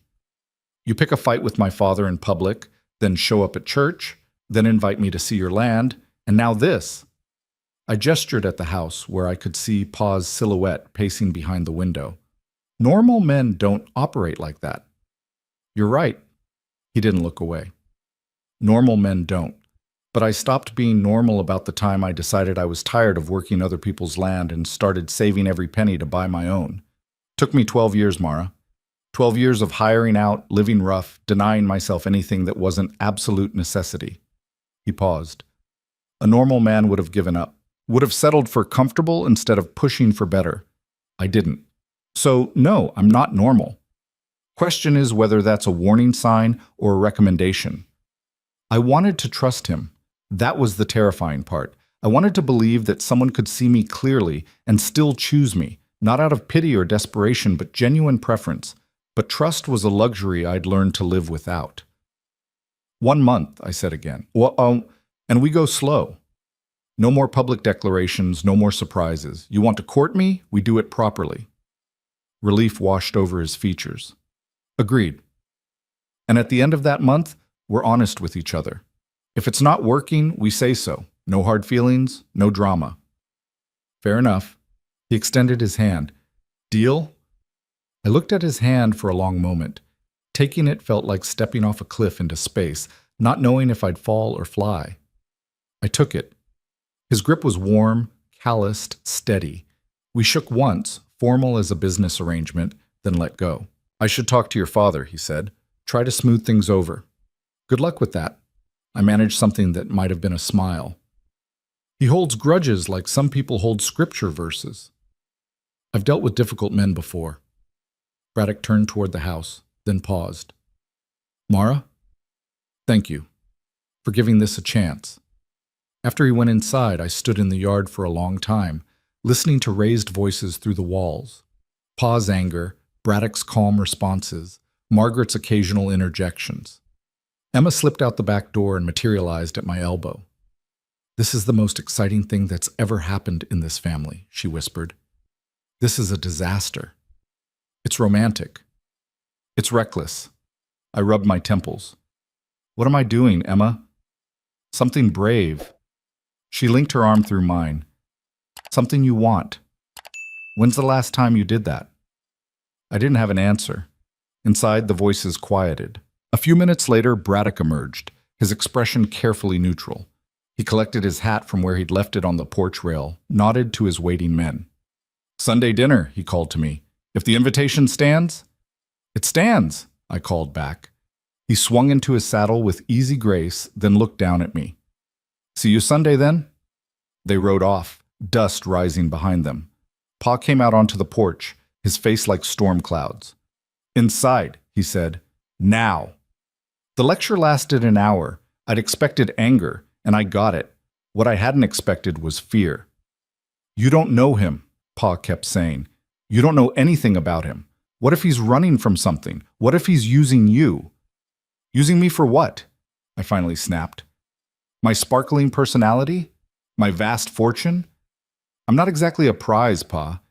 You pick a fight with my father in public, then show up at church, then invite me to see your land, and now this. I gestured at the house where I could see Pa's silhouette pacing behind the window. Normal men don't operate like that. You're right. He didn't look away. Normal men don't. But I stopped being normal about the time I decided I was tired of working other people's land and started saving every penny to buy my own. Took me 12 years, Mara. 12 years of hiring out, living rough, denying myself anything that wasn't absolute necessity. He paused. A normal man would have given up, would have settled for comfortable instead of pushing for better. I didn't. So, no, I'm not normal. Question is whether that's a warning sign or a recommendation. I wanted to trust him. That was the terrifying part. I wanted to believe that someone could see me clearly and still choose me, not out of pity or desperation, but genuine preference. But trust was a luxury I'd learned to live without. 1 month, I said again. And we go slow. No more public declarations, no more surprises. You want to court me? We do it properly. Relief washed over his features. Agreed. And at the end of that month, we're honest with each other. If it's not working, we say so. No hard feelings, no drama. Fair enough. He extended his hand. Deal? I looked at his hand for a long moment. Taking it felt like stepping off a cliff into space, not knowing if I'd fall or fly. I took it. His grip was warm, calloused, steady. We shook once, formal as a business arrangement, then let go. I should talk to your father, he said. Try to smooth things over. Good luck with that. I managed something that might have been a smile. He holds grudges like some people hold scripture verses. I've dealt with difficult men before. Braddock turned toward the house, then paused. Mara? Thank you for giving this a chance. After he went inside, I stood in the yard for a long time, listening to raised voices through the walls. Pa's anger, Braddock's calm responses, Margaret's occasional interjections. Emma slipped out the back door and materialized at my elbow. This is the most exciting thing that's ever happened in this family, she whispered. This is a disaster. It's romantic. It's reckless. I rubbed my temples. What am I doing, Emma? Something brave. She linked her arm through mine. Something you want. When's the last time you did that? I didn't have an answer. Inside, the voices quieted. A few minutes later, Braddock emerged, his expression carefully neutral. He collected his hat from where he'd left it on the porch rail, nodded to his waiting men. "Sunday dinner," he called to me. "If the invitation stands?" "It stands," I called back. He swung into his saddle with easy grace, then looked down at me. "See you Sunday, then?" They rode off, dust rising behind them. Pa came out onto the porch, his face like storm clouds. "Inside," he said. "Now." The lecture lasted an hour. I'd expected anger, and I got it. What I hadn't expected was fear. "You don't know him," Pa kept saying. "You don't know anything about him. What if he's running from something? What if he's using you?" "Using me for what?" I finally snapped. "My sparkling personality? My vast fortune? I'm not exactly a prize, Pa.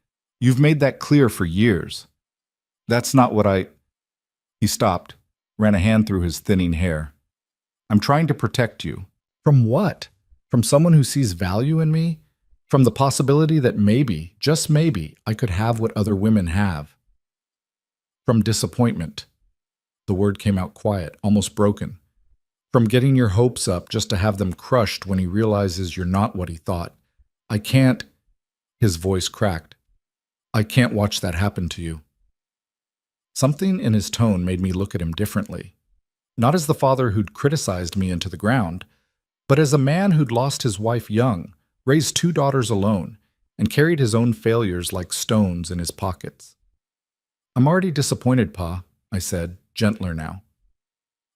You've made that clear for years." "That's not what I—" He stopped, ran a hand through his thinning hair. "I'm trying to protect you." "From what? From someone who sees value in me? From the possibility that maybe, just maybe, I could have what other women have?" "From disappointment." The word came out quiet, almost broken. "From getting your hopes up just to have them crushed when he realizes you're not what he thought. I can't—" His voice cracked. "I can't watch that happen to you." Something in his tone made me look at him differently. Not as the father who'd criticized me into the ground, but as a man who'd lost his wife young, raised 2 daughters alone, and carried his own failures like stones in his pockets. "I'm already disappointed, Pa," I said, gentler now.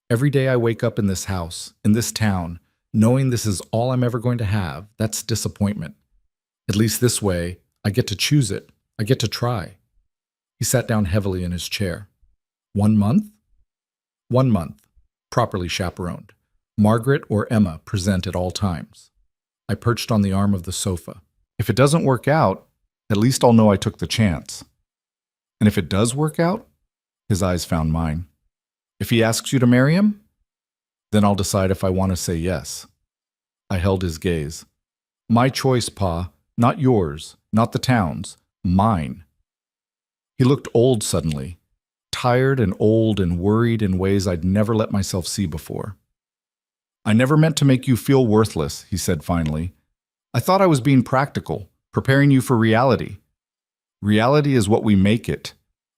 "Every day I wake up in this house, in this town, knowing this is all I'm ever going to have, that's disappointment. At least this way, I get to choose it. I get to try." He sat down heavily in his chair. 1 month? 1 month, properly chaperoned. Margaret or Emma present at all times. I perched on the arm of the sofa. "If it doesn't work out, at least I'll know I took the chance." "And if it does work out?" His eyes found mine. "If he asks you to marry him?" "Then I'll decide if I want to say yes." I held his gaze. "My choice, Pa, not yours, not the town's, mine." He looked old suddenly, tired and old and worried in ways I'd never let myself see before. "I never meant to make you feel worthless," he said finally. "I thought I was being practical, preparing you for reality. Reality is what we make it."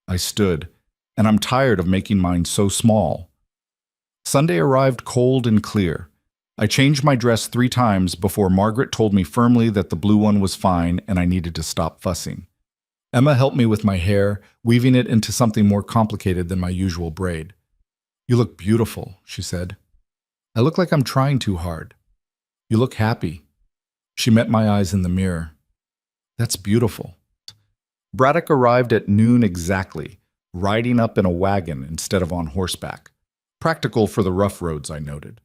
I stood, and I'm tired of making mine so small. Sunday arrived cold and clear. I changed my dress 3 times before Margaret told me firmly that the blue one was fine and I needed to stop fussing. Emma helped me with my hair, weaving it into something more complicated than my usual braid. "You look beautiful," she said. "I look like I'm trying too hard." "You look happy." She met my eyes in the mirror. "That's beautiful." Braddock arrived at noon exactly, riding up in a wagon instead of on horseback. Practical for the rough roads, I noted.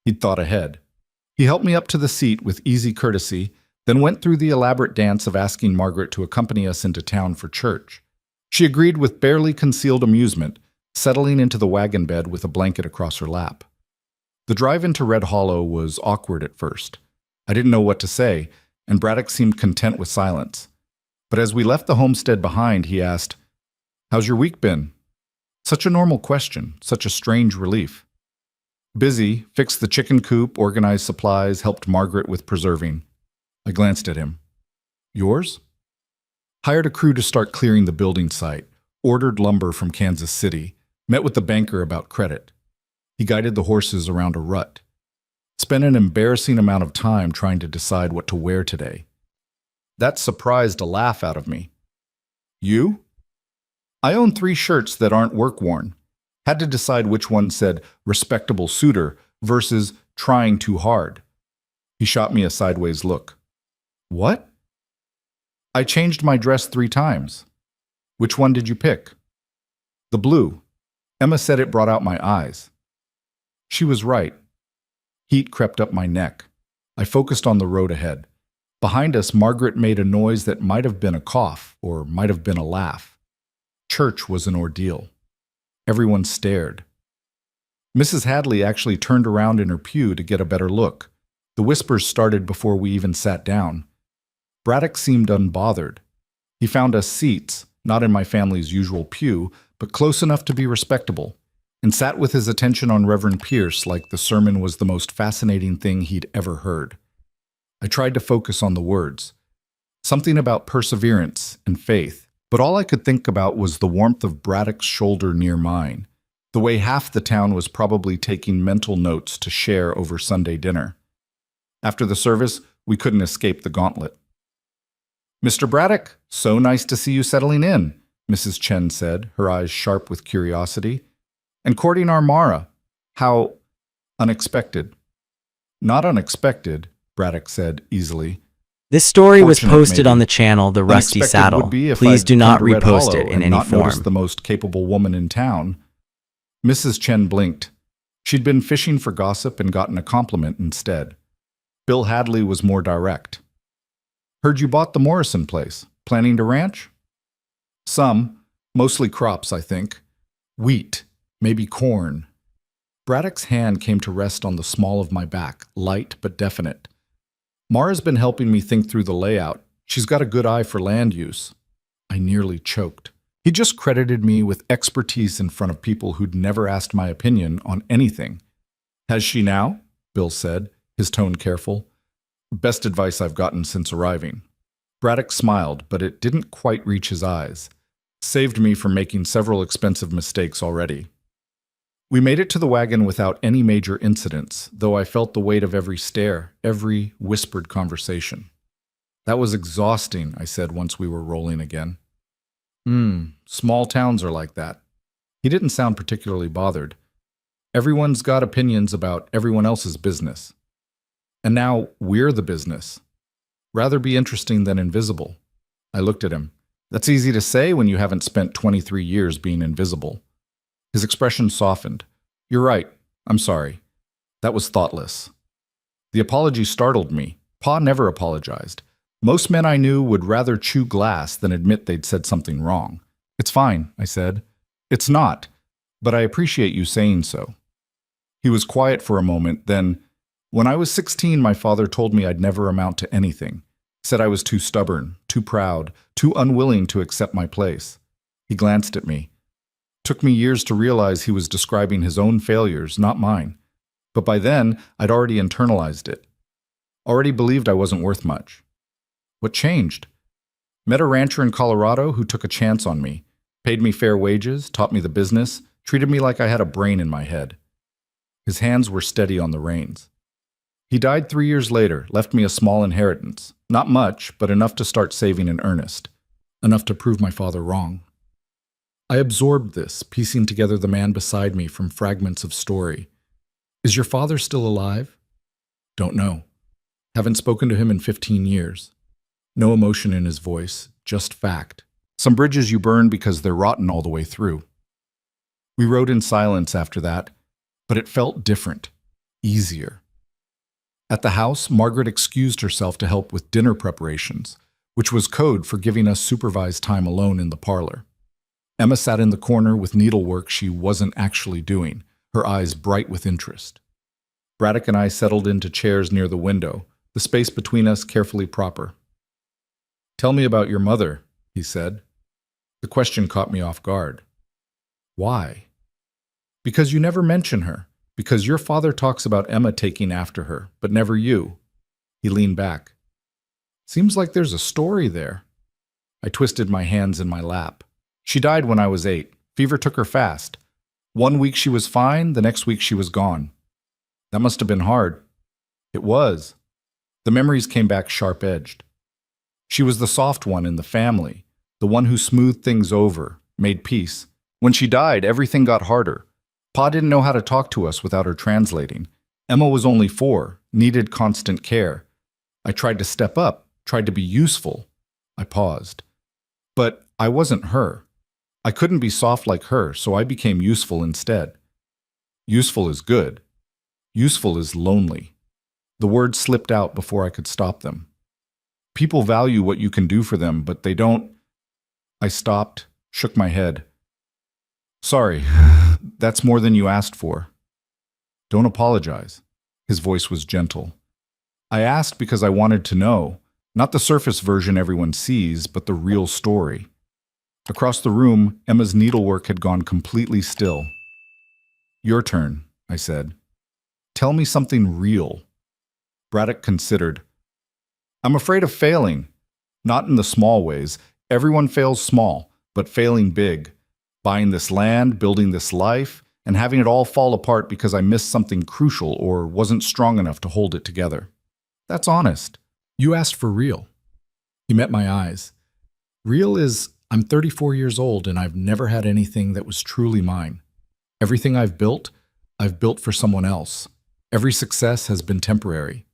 He'd thought ahead. He helped me up to the seat with easy courtesy, then went through the elaborate dance of asking Margaret to accompany us into town for church. She agreed with barely concealed amusement, settling into the wagon bed with a blanket across her lap. The drive into Red Hollow was awkward at first. I didn't know what to say, and Braddock seemed content with silence. But as we left the homestead behind, he asked, "How's your week been?" Such a normal question, such a strange relief. "Busy, fixed the chicken coop, organized supplies, helped Margaret with preserving." I glanced at him. "Yours?" "Hired a crew to start clearing the building site, ordered lumber from Kansas City, met with the banker about credit." He guided the horses around a rut. "Spent an embarrassing amount of time trying to decide what to wear today." That surprised a laugh out of me. "You?" "I own 3 shirts that aren't work-worn. Had to decide which one said respectable suitor versus trying too hard." He shot me a sideways look. "What?" "I changed my dress 3 times. "Which one did you pick?" "The blue. Emma said it brought out my eyes." She was right. Heat crept up my neck. I focused on the road ahead. Behind us, Margaret made a noise that might have been a cough or might have been a laugh. Church was an ordeal. Everyone stared. Mrs. Hadley actually turned around in her pew to get a better look. The whispers started before we even sat down. Braddock seemed unbothered. He found us seats, not in my family's usual pew, but close enough to be respectable, and sat with his attention on Reverend Pierce like the sermon was the most fascinating thing he'd ever heard. I tried to focus on the words. Something about perseverance and faith, but all I could think about was the warmth of Braddock's shoulder near mine, the way half the town was probably taking mental notes to share over Sunday dinner. After the service, we couldn't escape the gauntlet. "Mr. Braddock, so nice to see you settling in," Mrs. Chen said, her eyes sharp with curiosity. "And courting our Mara. How unexpected." "Not unexpected," Braddock said easily. This story was Fortunate, posted maybe. on the channel The Rusty Unexpected Saddle. would be if Please I'd do not come to Red repost Hollow it in and any not form. notice the most capable woman in town. Mrs. Chen blinked. She'd been fishing for gossip and gotten a compliment instead. Bill Hadley was more direct. "Heard you bought the Morrison place. Planning to ranch?" "Some. Mostly crops, I think. Wheat. Maybe corn." Braddock's hand came to rest on the small of my back, light but definite. "Mara's been helping me think through the layout. She's got a good eye for land use." I nearly choked. He just credited me with expertise in front of people who'd never asked my opinion on anything. "Has she now?" Bill said, his tone careful. "Best advice I've gotten since arriving." Braddock smiled, but it didn't quite reach his eyes. Saved me from making several expensive mistakes already. We made it to the wagon without any major incidents, though I felt the weight of every stare, every whispered conversation. "That was exhausting," I said once we were rolling again. Small towns are like that." He didn't sound particularly bothered. "Everyone's got opinions about everyone else's business. And now we're the business. Rather be interesting than invisible." I looked at him. That's easy to say when you haven't spent 23 years being invisible. His expression softened. "You're right. I'm sorry. That was thoughtless." The apology startled me. Pa never apologized. Most men I knew would rather chew glass than admit they'd said something wrong. "It's fine," I said. "It's not, but I appreciate you saying so." He was quiet for a moment, then, "When I was 16, my father told me I'd never amount to anything. Said I was too stubborn, too proud, too unwilling to accept my place." He glanced at me. Took me years to realize he was describing his own failures, not mine. But by then, I'd already internalized it. Already believed I wasn't worth much. What changed? Met a rancher in Colorado who took a chance on me, paid me fair wages, taught me the business, treated me like I had a brain in my head. His hands were steady on the reins. He died 3 years later, left me a small inheritance. Not much, but enough to start saving in earnest. Enough to prove my father wrong. I absorbed this, piecing together the man beside me from fragments of story. "Is your father still alive?" "Don't know. Haven't spoken to him in 15 years. No emotion in his voice, just fact. Some bridges you burn because they're rotten all the way through." We rode in silence after that, but it felt different, easier. At the house, Margaret excused herself to help with dinner preparations, which was code for giving us supervised time alone in the parlor. Emma sat in the corner with needlework she wasn't actually doing, her eyes bright with interest. Braddock and I settled into chairs near the window, the space between us carefully proper. "Tell me about your mother," he said. The question caught me off guard. "Why?" "Because you never mention her. Because your father talks about Emma taking after her, but never you." He leaned back. "Seems like there's a story there." I twisted my hands in my lap. "She died when I was 8. Fever took her fast. 1 week she was fine, the next week she was gone. That must have been hard." It was. The memories came back sharp-edged. She was the soft one in the family, the one who smoothed things over, made peace. When she died, everything got harder. Pa didn't know how to talk to us without her translating. Emma was only 4, needed constant care. I tried to step up, tried to be useful. I paused. But I wasn't her. I couldn't be soft like her, so I became useful instead. Useful is good. Useful is lonely. The words slipped out before I could stop them. People value what you can do for them, but they don't. I stopped, shook my head. "Sorry, that's more than you asked for." Don't apologize. His voice was gentle. I asked because I wanted to know, not the surface version everyone sees, but the real story. Across the room, Emma's needlework had gone completely still. Your turn, I said. Tell me something real. Braddock considered. I'm afraid of failing. Not in the small ways. Everyone fails small, but failing big. Buying this land, building this life, and having it all fall apart because I missed something crucial or wasn't strong enough to hold it together. That's honest. You asked for real. He met my eyes. Real is, I'm 34 years old and I've never had anything that was truly mine. Everything I've built for someone else. Every success has been temporary.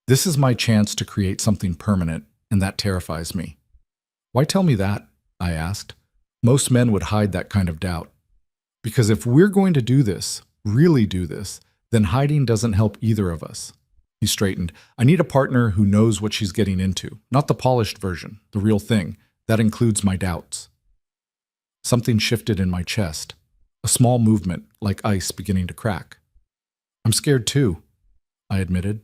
This is my chance to create something permanent, and that terrifies me. Why tell me that? I asked. Most men would hide that kind of doubt. Because if we're going to do this, really do this, then hiding doesn't help either of us. He straightened. I need a partner who knows what she's getting into, not the polished version, the real thing. That includes my doubts. Something shifted in my chest, a small movement like ice beginning to crack. I'm scared too, I admitted.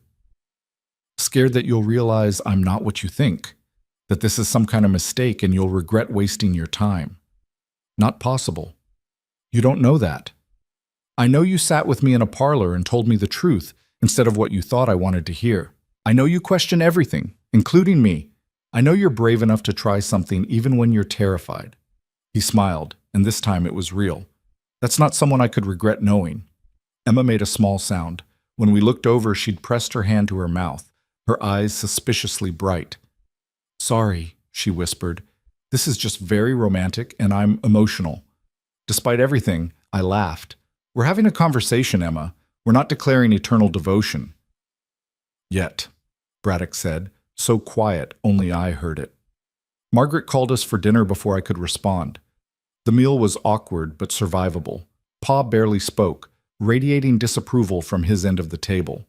Scared that you'll realize I'm not what you think, that this is some kind of mistake and you'll regret wasting your time. Not possible. You don't know that. I know you sat with me in a parlor and told me the truth instead of what you thought I wanted to hear. I know you question everything, including me. I know you're brave enough to try something even when you're terrified. He smiled, and this time it was real. That's not someone I could regret knowing. Emma made a small sound. When we looked over, she'd pressed her hand to her mouth, her eyes suspiciously bright. Sorry, she whispered. This is just very romantic, and I'm emotional. Despite everything, I laughed. We're having a conversation, Emma. We're not declaring eternal devotion. Yet, Braddock said, so quiet, only I heard it. Margaret called us for dinner before I could respond. The meal was awkward but survivable. Pa barely spoke, radiating disapproval from his end of the table.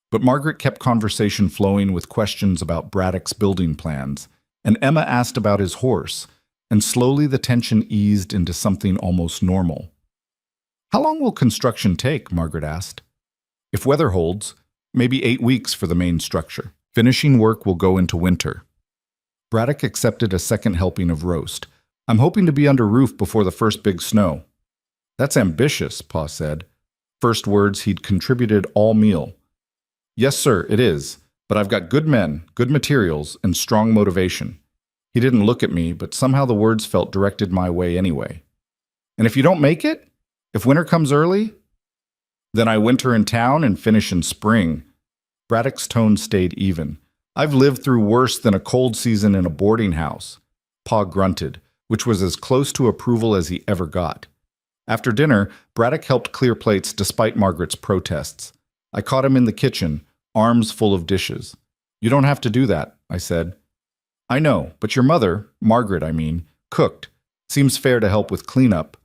But Margaret kept conversation flowing with questions about Braddock's building plans, and Emma asked about his horse, and slowly the tension eased into something almost normal. How long will construction take? Margaret asked. If weather holds, maybe 8 weeks for the main structure. Finishing work will go into winter. Braddock accepted a second helping of roast. I'm hoping to be under roof before the first big snow. That's ambitious, Pa said. First words he'd contributed all meal. Yes, sir, it is, but I've got good men, good materials, and strong motivation. He didn't look at me, but somehow the words felt directed my way anyway. And if you don't make it? If winter comes early? Then I winter in town and finish in spring. Braddock's tone stayed even. I've lived through worse than a cold season in a boarding house. Pa grunted, which was as close to approval as he ever got. After dinner, Braddock helped clear plates despite Margaret's protests. I caught him in the kitchen, arms full of dishes. You don't have to do that, I said. I know, but your mother, Margaret I mean, cooked. Seems fair to help with cleanup.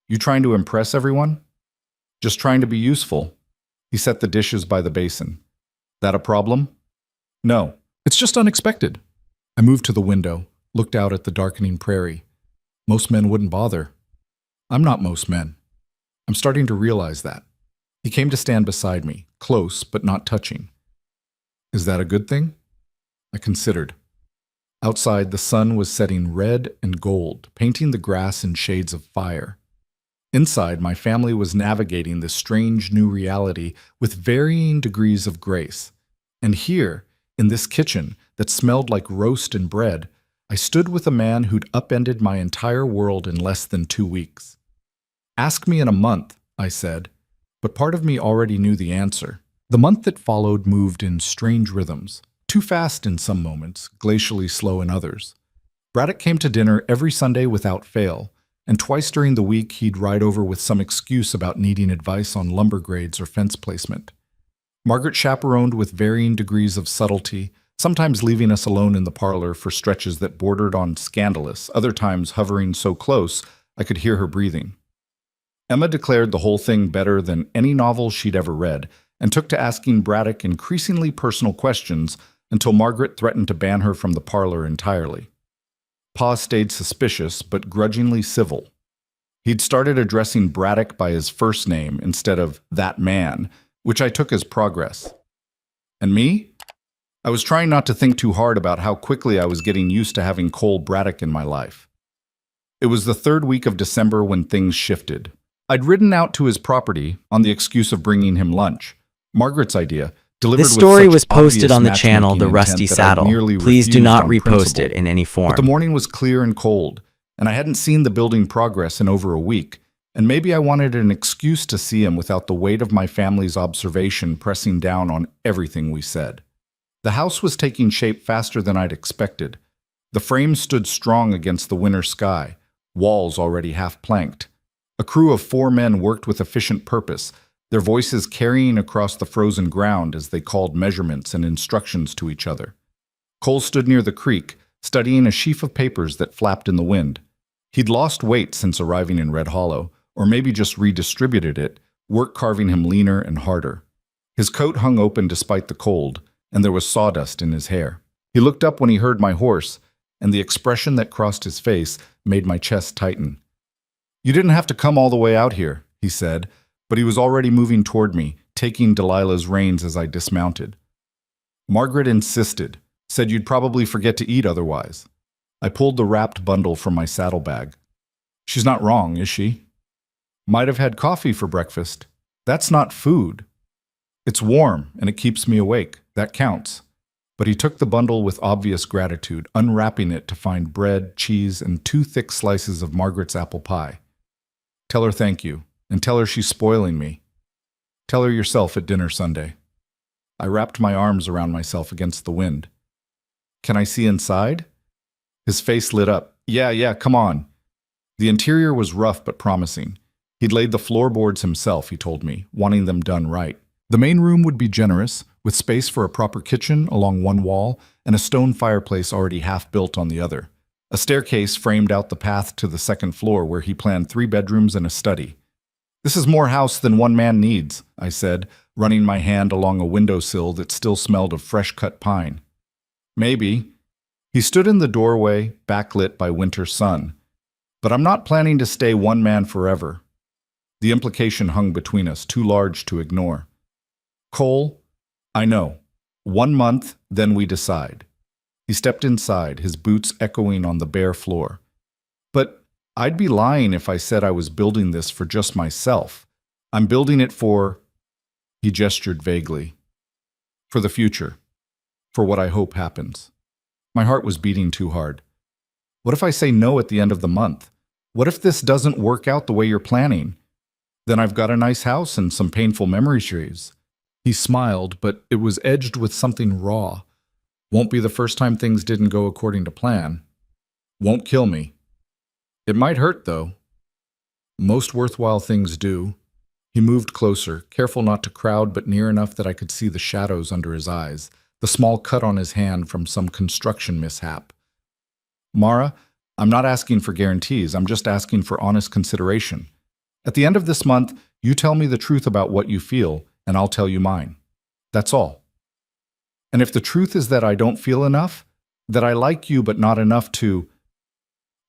You trying to impress everyone? Just trying to be useful. He set the dishes by the basin. That a problem? No, it's just unexpected. I moved to the window, looked out at the darkening prairie. Most men wouldn't bother. I'm not most men. I'm starting to realize that. He came to stand beside me, close but not touching. Is that a good thing? I considered. Outside, the sun was setting red and gold, painting the grass in shades of fire. Inside, my family was navigating this strange new reality with varying degrees of grace. And here, in this kitchen that smelled like roast and bread, I stood with a man who'd upended my entire world in less than 2 weeks. Ask me in a month, I said, but part of me already knew the answer. The month that followed moved in strange rhythms, too fast in some moments, glacially slow in others. Braddock came to dinner every Sunday without fail, and twice during the week he'd ride over with some excuse about needing advice on lumber grades or fence placement. Margaret chaperoned with varying degrees of subtlety, sometimes leaving us alone in the parlor for stretches that bordered on scandalous, other times hovering so close I could hear her breathing. Emma declared the whole thing better than any novel she'd ever read, and took to asking Braddock increasingly personal questions until Margaret threatened to ban her from the parlor entirely. Pa stayed suspicious, but grudgingly civil. He'd started addressing Braddock by his first name instead of that man, which I took as progress. And me? I was trying not to think too hard about how quickly I was getting used to having Cole Braddock in my life. It was the third week of December when things shifted. I'd ridden out to his property on the excuse of bringing him lunch. Margaret's idea, delivered This story with was such posted on the obvious channel The matchmaking Rusty intent that I'd Saddle. nearly Please do refused not on repost principle. it in any form. But the morning was clear and cold, and I hadn't seen the building progress in over a week, and maybe I wanted an excuse to see him without the weight of my family's observation pressing down on everything we said. The house was taking shape faster than I'd expected. The frame stood strong against the winter sky, walls already half-planked. A crew of 4 men worked with efficient purpose, their voices carrying across the frozen ground as they called measurements and instructions to each other. Cole stood near the creek, studying a sheaf of papers that flapped in the wind. He'd lost weight since arriving in Red Hollow, or maybe just redistributed it, work carving him leaner and harder. His coat hung open despite the cold, and there was sawdust in his hair. He looked up when he heard my horse, and the expression that crossed his face made my chest tighten. "You didn't have to come all the way out here," he said, but he was already moving toward me, taking Delilah's reins as I dismounted. "Margaret insisted, said you'd probably forget to eat otherwise." I pulled the wrapped bundle from my saddlebag. "She's not wrong, is she? Might have had coffee for breakfast. That's not food. It's warm, and it keeps me awake. That counts." But he took the bundle with obvious gratitude, unwrapping it to find bread, cheese, and 2 thick slices of Margaret's apple pie. "Tell her thank you, and tell her she's spoiling me. Tell her yourself at dinner Sunday." I wrapped my arms around myself against the wind. "Can I see inside?" His face lit up. Yeah, come on." The interior was rough but promising. He'd laid the floorboards himself, he told me, wanting them done right. The main room would be generous, with space for a proper kitchen along one wall and a stone fireplace already half built on the other. A staircase framed out the path to the second floor where he planned 3 bedrooms and a study. "This is more house than one man needs," I said, running my hand along a windowsill that still smelled of fresh-cut pine. "Maybe." He stood in the doorway, backlit by winter sun. "But I'm not planning to stay one man forever." The implication hung between us, too large to ignore. "Cole, I know. 1 month, then we decide." He stepped inside, his boots echoing on the bare floor. "But I'd be lying if I said I was building this for just myself. I'm building it for—" He gestured vaguely. "For the future. For what I hope happens." My heart was beating too hard. What if I say no at the end of the month? What if this doesn't work out the way you're planning? Then I've got a nice house and some painful memory trees. He smiled, but it was edged with something raw. "Won't be the first time things didn't go according to plan. Won't kill me. It might hurt, though. Most worthwhile things do." He moved closer, careful not to crowd but near enough that I could see the shadows under his eyes, the small cut on his hand from some construction mishap. "Mara, I'm not asking for guarantees. I'm just asking for honest consideration. At the end of this month, you tell me the truth about what you feel, and I'll tell you mine. That's all. And if the truth is that I don't feel enough, that I like you but not enough to—"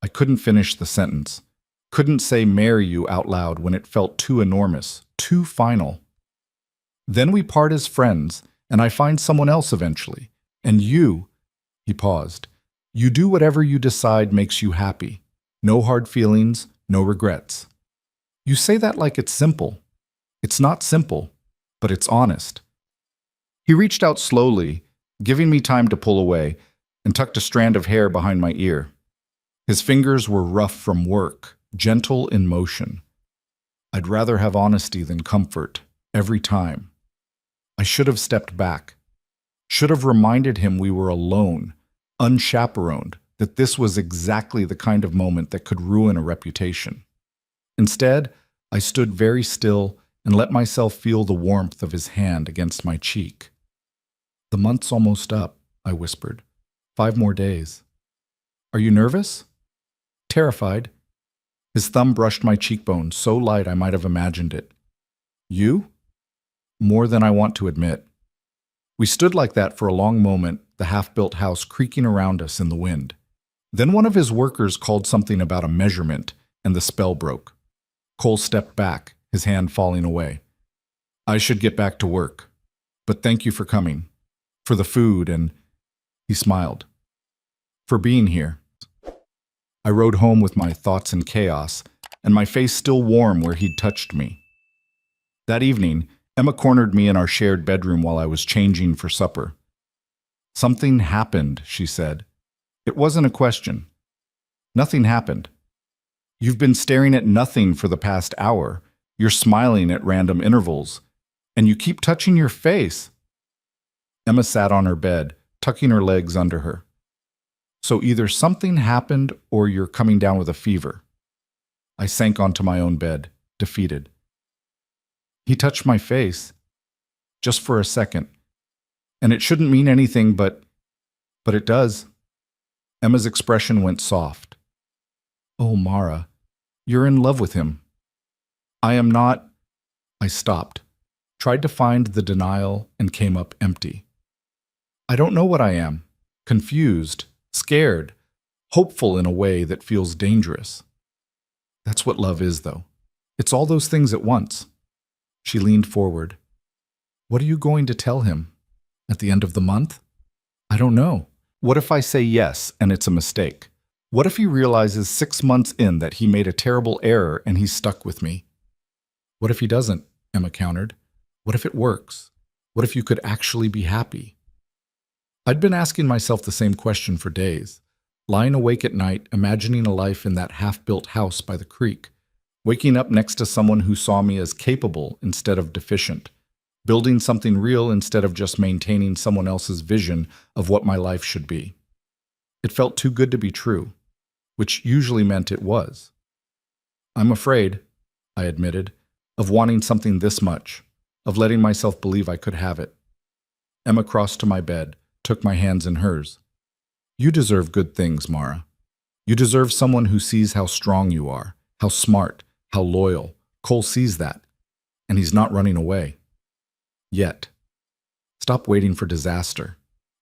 I couldn't finish the sentence. Couldn't say marry you out loud when it felt too enormous, too final. "Then we part as friends, and I find someone else eventually. And you—" He paused. "You do whatever you decide makes you happy. No hard feelings, no regrets." You say that like it's simple. It's not simple, but it's honest. He reached out slowly, giving me time to pull away, and tucked a strand of hair behind my ear. His fingers were rough from work, gentle in motion. I'd rather have honesty than comfort, every time. I should have stepped back. Should have reminded him we were alone, unchaperoned, that this was exactly the kind of moment that could ruin a reputation. Instead, I stood very still and let myself feel the warmth of his hand against my cheek. "The month's almost up," I whispered. 5 more days. "Are you nervous?" "Terrified." His thumb brushed my cheekbone, so light I might have imagined it. "You?" "More than I want to admit." We stood like that for a long moment, the half-built house creaking around us in the wind. Then one of his workers called something about a measurement, and the spell broke. Cole stepped back, his hand falling away. I should get back to work. But thank you for coming. For the food and, he smiled, for being here. I rode home with my thoughts in chaos, and my face still warm where he'd touched me. That evening, Emma cornered me in our shared bedroom while I was changing for supper. Something happened, she said. It wasn't a question. Nothing happened. You've been staring at nothing for the past hour. You're smiling at random intervals, and you keep touching your face. Emma sat on her bed, tucking her legs under her. So either something happened or you're coming down with a fever. I sank onto my own bed, defeated. He touched my face, just for a second. And it shouldn't mean anything, but it does. Emma's expression went soft. Oh, Mara, you're in love with him. I am not. I stopped, tried to find the denial, and came up empty. I don't know what I am. Confused, scared, hopeful in a way that feels dangerous. That's what love is, though. It's all those things at once. She leaned forward. What are you going to tell him? At the end of the month? I don't know. What if I say yes and it's a mistake? What if he realizes 6 months in that he made a terrible error and he's stuck with me? What if he doesn't? Emma countered. What if it works? What if you could actually be happy? I'd been asking myself the same question for days, lying awake at night, imagining a life in that half-built house by the creek, waking up next to someone who saw me as capable instead of deficient, building something real instead of just maintaining someone else's vision of what my life should be. It felt too good to be true, which usually meant it was. I'm afraid, I admitted, of wanting something this much, of letting myself believe I could have it. Emma crossed to my bed, took my hands in hers. You deserve good things, Mara. You deserve someone who sees how strong you are, how smart, how loyal. Cole sees that, and he's not running away. Yet. Stop waiting for disaster.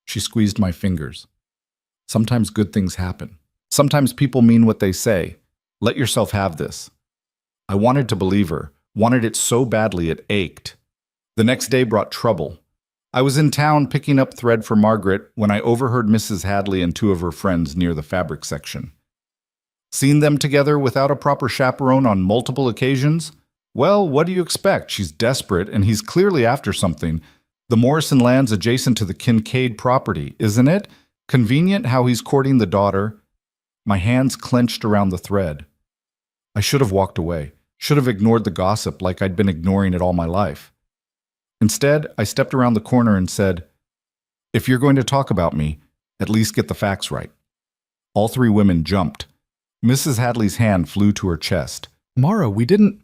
She squeezed my fingers. Sometimes good things happen. Sometimes people mean what they say. Let yourself have this. I wanted to believe her, wanted it so badly it ached. The next day brought trouble. I was in town picking up thread for Margaret when I overheard Mrs. Hadley and 2 of her friends near the fabric section. Seen them together without a proper chaperone on multiple occasions? Well, what do you expect? She's desperate, and he's clearly after something. The Morrison land's adjacent to the Kincaid property, isn't it? Convenient how he's courting the daughter. My hands clenched around the thread. I should have walked away, should have ignored the gossip like I'd been ignoring it all my life. Instead, I stepped around the corner and said, if you're going to talk about me, at least get the facts right. All 3 women jumped. Mrs. Hadley's hand flew to her chest. Mara, we didn't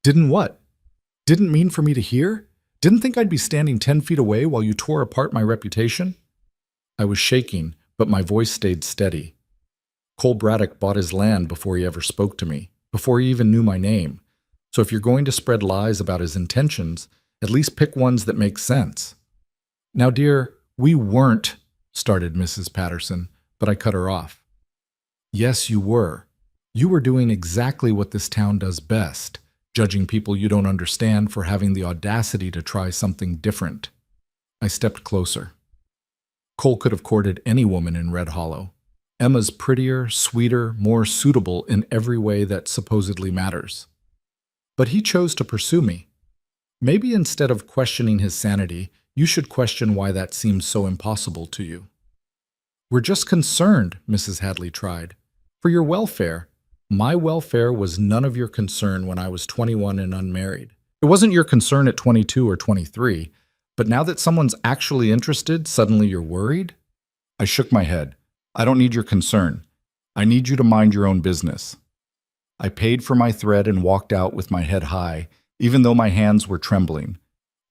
what? Didn't mean for me to hear? Didn't think I'd be standing 10 feet away while you tore apart my reputation? I was shaking, but my voice stayed steady. Cole Braddock bought his land before he ever spoke to me, before he even knew my name. So if you're going to spread lies about his intentions, at least pick ones that make sense. Now, dear, we weren't, started Mrs. Patterson, but I cut her off. Yes, you were. You were doing exactly what this town does best, judging people you don't understand for having the audacity to try something different. I stepped closer. Cole could have courted any woman in Red Hollow. Emma's prettier, sweeter, more suitable in every way that supposedly matters. But he chose to pursue me. Maybe instead of questioning his sanity, you should question why that seems so impossible to you. We're just concerned, Mrs. Hadley tried. For your welfare. My welfare was none of your concern when I was 21 and unmarried. It wasn't your concern at 22 or 23, but now that someone's actually interested, suddenly you're worried? I shook my head. I don't need your concern. I need you to mind your own business. I paid for my thread and walked out with my head high, even though my hands were trembling.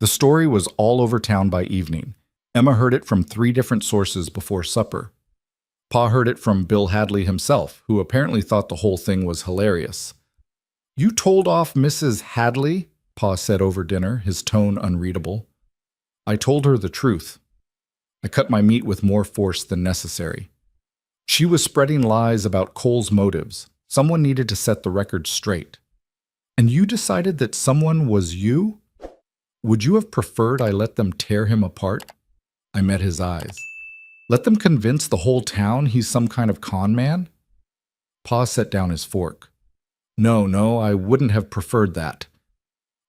The story was all over town by evening. Emma heard it from 3 different sources before supper. Pa heard it from Bill Hadley himself, who apparently thought the whole thing was hilarious. You told off Mrs. Hadley? Pa said over dinner, his tone unreadable. I told her the truth. I cut my meat with more force than necessary. She was spreading lies about Cole's motives. Someone needed to set the record straight. And you decided that someone was you? Would you have preferred I let them tear him apart? I met his eyes. Let them convince the whole town he's some kind of con man? Pa set down his fork. No, I wouldn't have preferred that.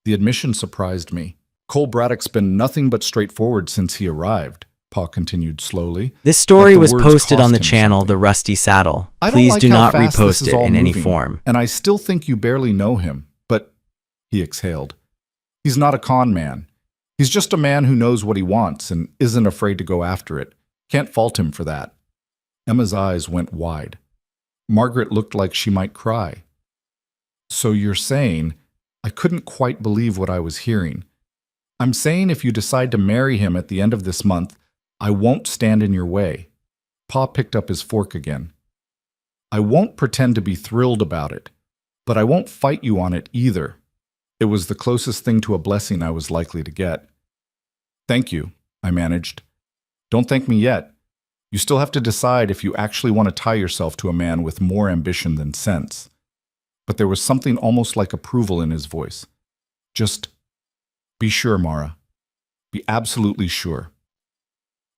The admission surprised me. Cole Braddock's been nothing but straightforward since he arrived, Pa continued slowly. This story Like the was words posted on cost the him channel something. The Rusty Saddle. I don't Please like do how not fast this repost is it all in any moving, form. And I still think you barely know him, but he exhaled. He's not a con man. He's just a man who knows what he wants and isn't afraid to go after it. Can't fault him for that. Emma's eyes went wide. Margaret looked like she might cry. So you're saying, I couldn't quite believe what I was hearing. I'm saying if you decide to marry him at the end of this month, I won't stand in your way. Pa picked up his fork again. I won't pretend to be thrilled about it, but I won't fight you on it either. It was the closest thing to a blessing I was likely to get. Thank you, I managed. Don't thank me yet. You still have to decide if you actually want to tie yourself to a man with more ambition than sense. But there was something almost like approval in his voice. Just be sure, Mara. Be absolutely sure.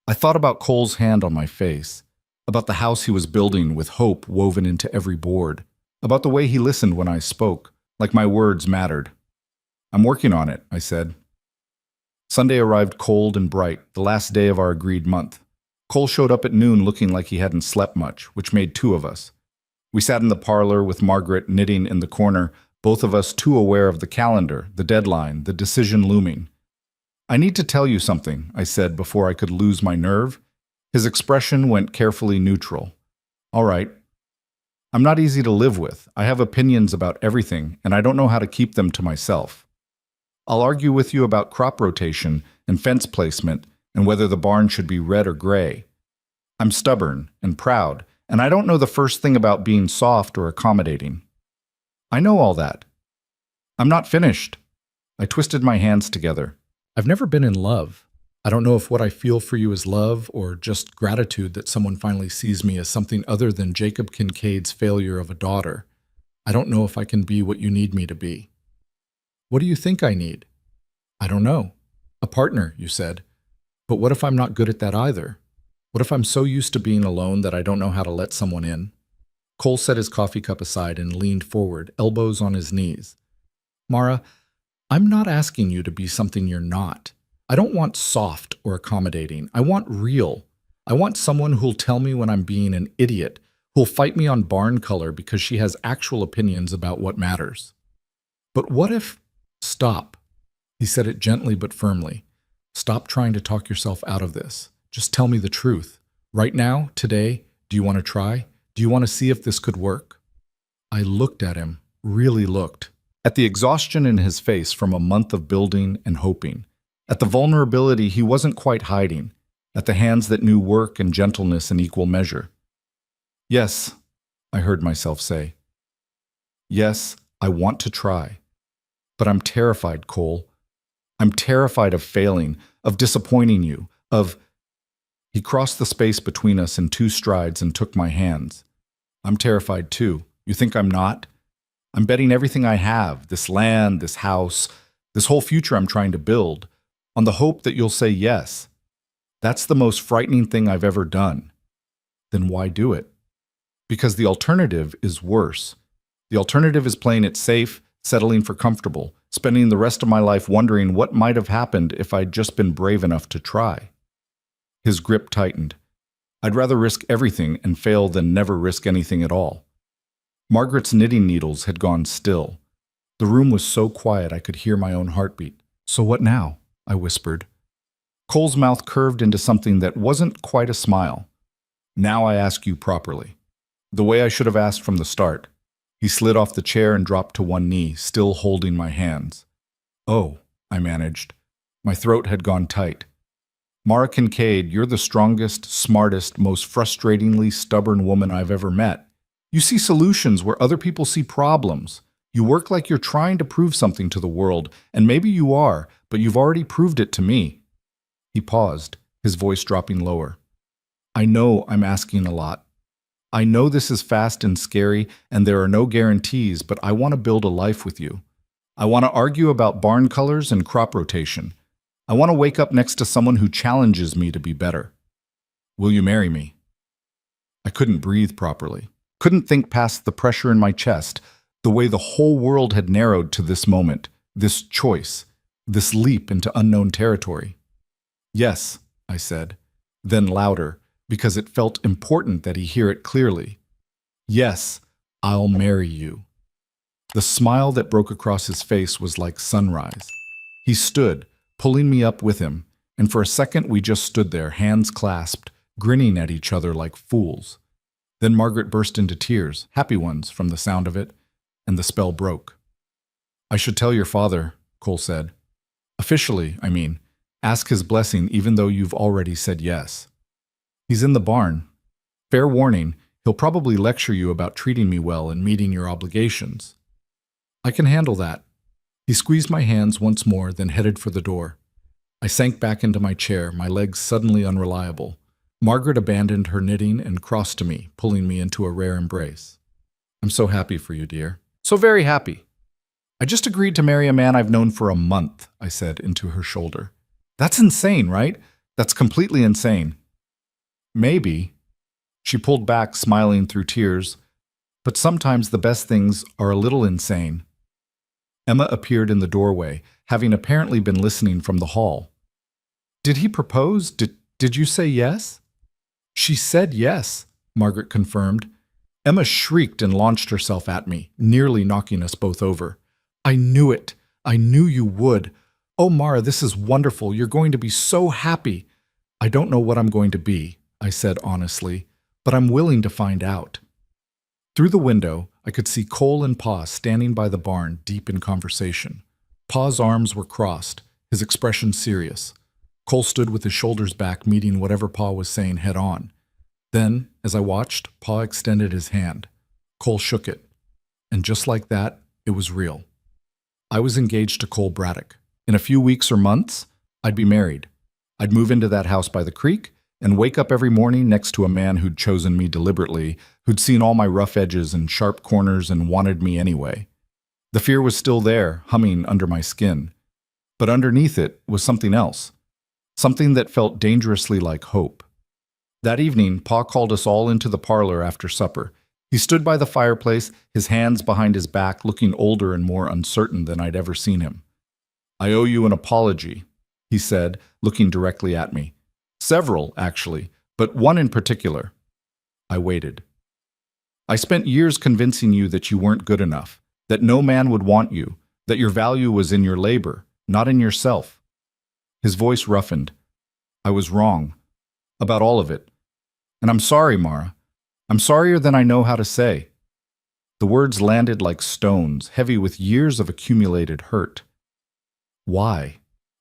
I thought about Cole's hand on my face, about the house he was building with hope woven into every board, about the way he listened when I spoke, like my words mattered. I'm working on it, I said. Sunday arrived cold and bright, the last day of our agreed month. Cole showed up at noon looking like he hadn't slept much, which made two of us. We sat in the parlor with Margaret knitting in the corner, both of us too aware of the calendar, the deadline, the decision looming. I need to tell you something, I said before I could lose my nerve. His expression went carefully neutral. All right. I'm not easy to live with. I have opinions about everything, and I don't know how to keep them to myself. I'll argue with you about crop rotation and fence placement and whether the barn should be red or gray. I'm stubborn and proud, and I don't know the first thing about being soft or accommodating. I know all that. I'm not finished. I twisted my hands together. I've never been in love. I don't know if what I feel for you is love or just gratitude that someone finally sees me as something other than Jacob Kincaid's failure of a daughter. I don't know if I can be what you need me to be. What do you think I need? I don't know. A partner, you said. But what if I'm not good at that either? What if I'm so used to being alone that I don't know how to let someone in? Cole set his coffee cup aside and leaned forward, elbows on his knees. Mara, I'm not asking you to be something you're not. I don't want soft or accommodating. I want real. I want someone who'll tell me when I'm being an idiot, who'll fight me on barn color because she has actual opinions about what matters. But what if... Stop. He said it gently but firmly. Stop trying to talk yourself out of this. Just tell me the truth. Right now, today, do you want to try? Do you want to see if this could work? I looked at him, really looked. At the exhaustion in his face from a month of building and hoping. At the vulnerability he wasn't quite hiding. At the hands that knew work and gentleness in equal measure. Yes, I heard myself say. Yes, I want to try. But I'm terrified, Cole. I'm terrified of failing, of disappointing you, of... He crossed the space between us in 2 strides and took my hands. I'm terrified too. You think I'm not? I'm betting everything I have, this land, this house, this whole future I'm trying to build, on the hope that you'll say yes. That's the most frightening thing I've ever done. Then why do it? Because the alternative is worse. The alternative is playing it safe, settling for comfortable, spending the rest of my life wondering what might have happened if I'd just been brave enough to try. His grip tightened. I'd rather risk everything and fail than never risk anything at all. Margaret's knitting needles had gone still. The room was so quiet I could hear my own heartbeat. So what now? I whispered. Cole's mouth curved into something that wasn't quite a smile. Now I ask you properly. The way I should have asked from the start. He slid off the chair and dropped to one knee, still holding my hands. Oh, I managed. My throat had gone tight. Mara Kincaid, you're the strongest, smartest, most frustratingly stubborn woman I've ever met. You see solutions where other people see problems. You work like you're trying to prove something to the world, and maybe you are, but you've already proved it to me. He paused, his voice dropping lower. I know I'm asking a lot. I know this is fast and scary, and there are no guarantees, but I want to build a life with you. I want to argue about barn colors and crop rotation. I want to wake up next to someone who challenges me to be better. Will you marry me? I couldn't breathe properly. Couldn't think past the pressure in my chest, the way the whole world had narrowed to this moment, this choice, this leap into unknown territory. Yes, I said, then louder, because it felt important that he hear it clearly. Yes, I'll marry you. The smile that broke across his face was like sunrise. He stood, pulling me up with him, and for a second we just stood there, hands clasped, grinning at each other like fools. Then Margaret burst into tears, happy ones from the sound of it, and the spell broke. I should tell your father, Cole said. Officially, I mean. Ask his blessing even though you've already said yes. He's in the barn. Fair warning, he'll probably lecture you about treating me well and meeting your obligations. I can handle that. He squeezed my hands once more, then headed for the door. I sank back into my chair, my legs suddenly unreliable. Margaret abandoned her knitting and crossed to me, pulling me into a rare embrace. I'm so happy for you, dear. So very happy. I just agreed to marry a man I've known for a month, I said into her shoulder. That's insane, right? That's completely insane. Maybe. She pulled back, smiling through tears. But sometimes the best things are a little insane. Emma appeared in the doorway, having apparently been listening from the hall. Did he propose? Did you say yes? She said yes, Margaret confirmed. Emma shrieked and launched herself at me, nearly knocking us both over. I knew it. I knew you would. Oh, Mara, this is wonderful. You're going to be so happy. I don't know what I'm going to be, I said honestly, but I'm willing to find out. Through the window, I could see Cole and Pa standing by the barn, deep in conversation. Pa's arms were crossed, his expression serious. Cole stood with his shoulders back, meeting whatever Pa was saying head on. Then, as I watched, Pa extended his hand. Cole shook it. And just like that, it was real. I was engaged to Cole Braddock. In a few weeks or months, I'd be married. I'd move into that house by the creek and wake up every morning next to a man who'd chosen me deliberately, who'd seen all my rough edges and sharp corners and wanted me anyway. The fear was still there, humming under my skin. But underneath it was something else. Something that felt dangerously like hope. That evening, Pa called us all into the parlor after supper. He stood by the fireplace, his hands behind his back, looking older and more uncertain than I'd ever seen him. I owe you an apology, he said, looking directly at me. Several, actually, but one in particular. I waited. I spent years convincing you that you weren't good enough, that no man would want you, that your value was in your labor, not in yourself. His voice roughened. I was wrong. About all of it. And I'm sorry, Mara. I'm sorrier than I know how to say. The words landed like stones, heavy with years of accumulated hurt. Why?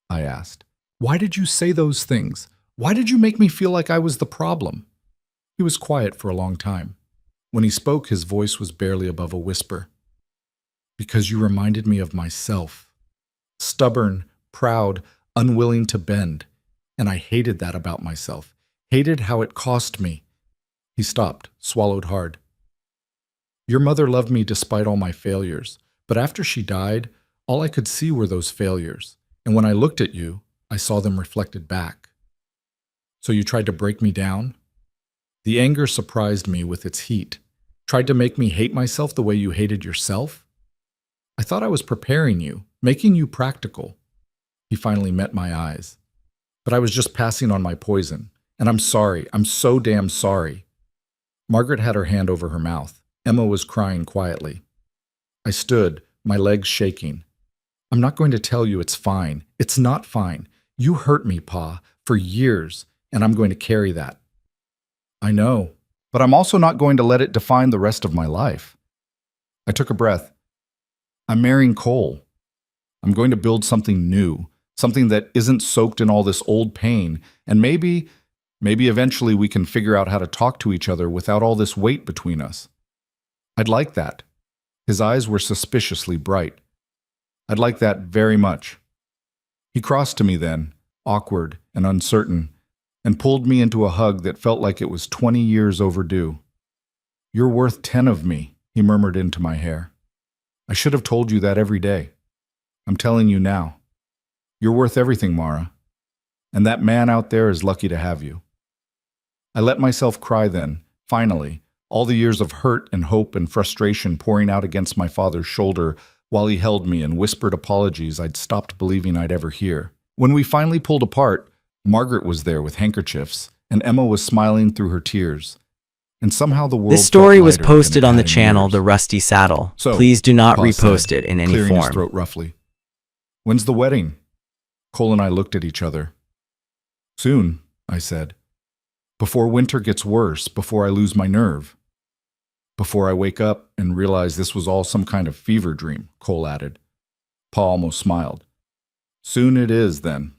I asked. Why did you say those things? Why did you make me feel like I was the problem? He was quiet for a long time. When he spoke, his voice was barely above a whisper. Because you reminded me of myself. Stubborn, proud, unwilling to bend. And I hated that about myself. Hated how it cost me. He stopped, swallowed hard. Your mother loved me despite all my failures, but after she died, all I could see were those failures, and when I looked at you, I saw them reflected back. So you tried to break me down? The anger surprised me with its heat. Tried to make me hate myself the way you hated yourself? I thought I was preparing you, making you practical. He finally met my eyes. But I was just passing on my poison, and I'm sorry, I'm so damn sorry. Margaret had her hand over her mouth. Emma was crying quietly. I stood, my legs shaking. I'm not going to tell you it's fine. It's not fine. You hurt me, Pa, for years, and I'm going to carry that. I know, but I'm also not going to let it define the rest of my life. I took a breath. I'm marrying Cole. I'm going to build something new, something that isn't soaked in all this old pain, and maybe eventually we can figure out how to talk to each other without all this weight between us. I'd like that. His eyes were suspiciously bright. I'd like that very much. He crossed to me then, awkward and uncertain, and pulled me into a hug that felt like it was 20 years overdue. You're worth 10 of me, he murmured into my hair. I should have told you that every day. I'm telling you now. You're worth everything, Mara. And that man out there is lucky to have you. I let myself cry then, finally, all the years of hurt and hope and frustration pouring out against my father's shoulder while he held me and whispered apologies I'd stopped believing I'd ever hear. When we finally pulled apart, Margaret was there with handkerchiefs, and Emma was smiling through her tears. And somehow the world This story felt was lighter than posted it on the had in channel years. The Rusty Saddle. So, Please do not Pa repost said, it in any clearing his form. throat roughly. When's the wedding? Cole and I looked at each other. Soon, I said. Before winter gets worse, before I lose my nerve. Before I wake up and realize this was all some kind of fever dream, Cole added. Pa almost smiled. Soon it is, then.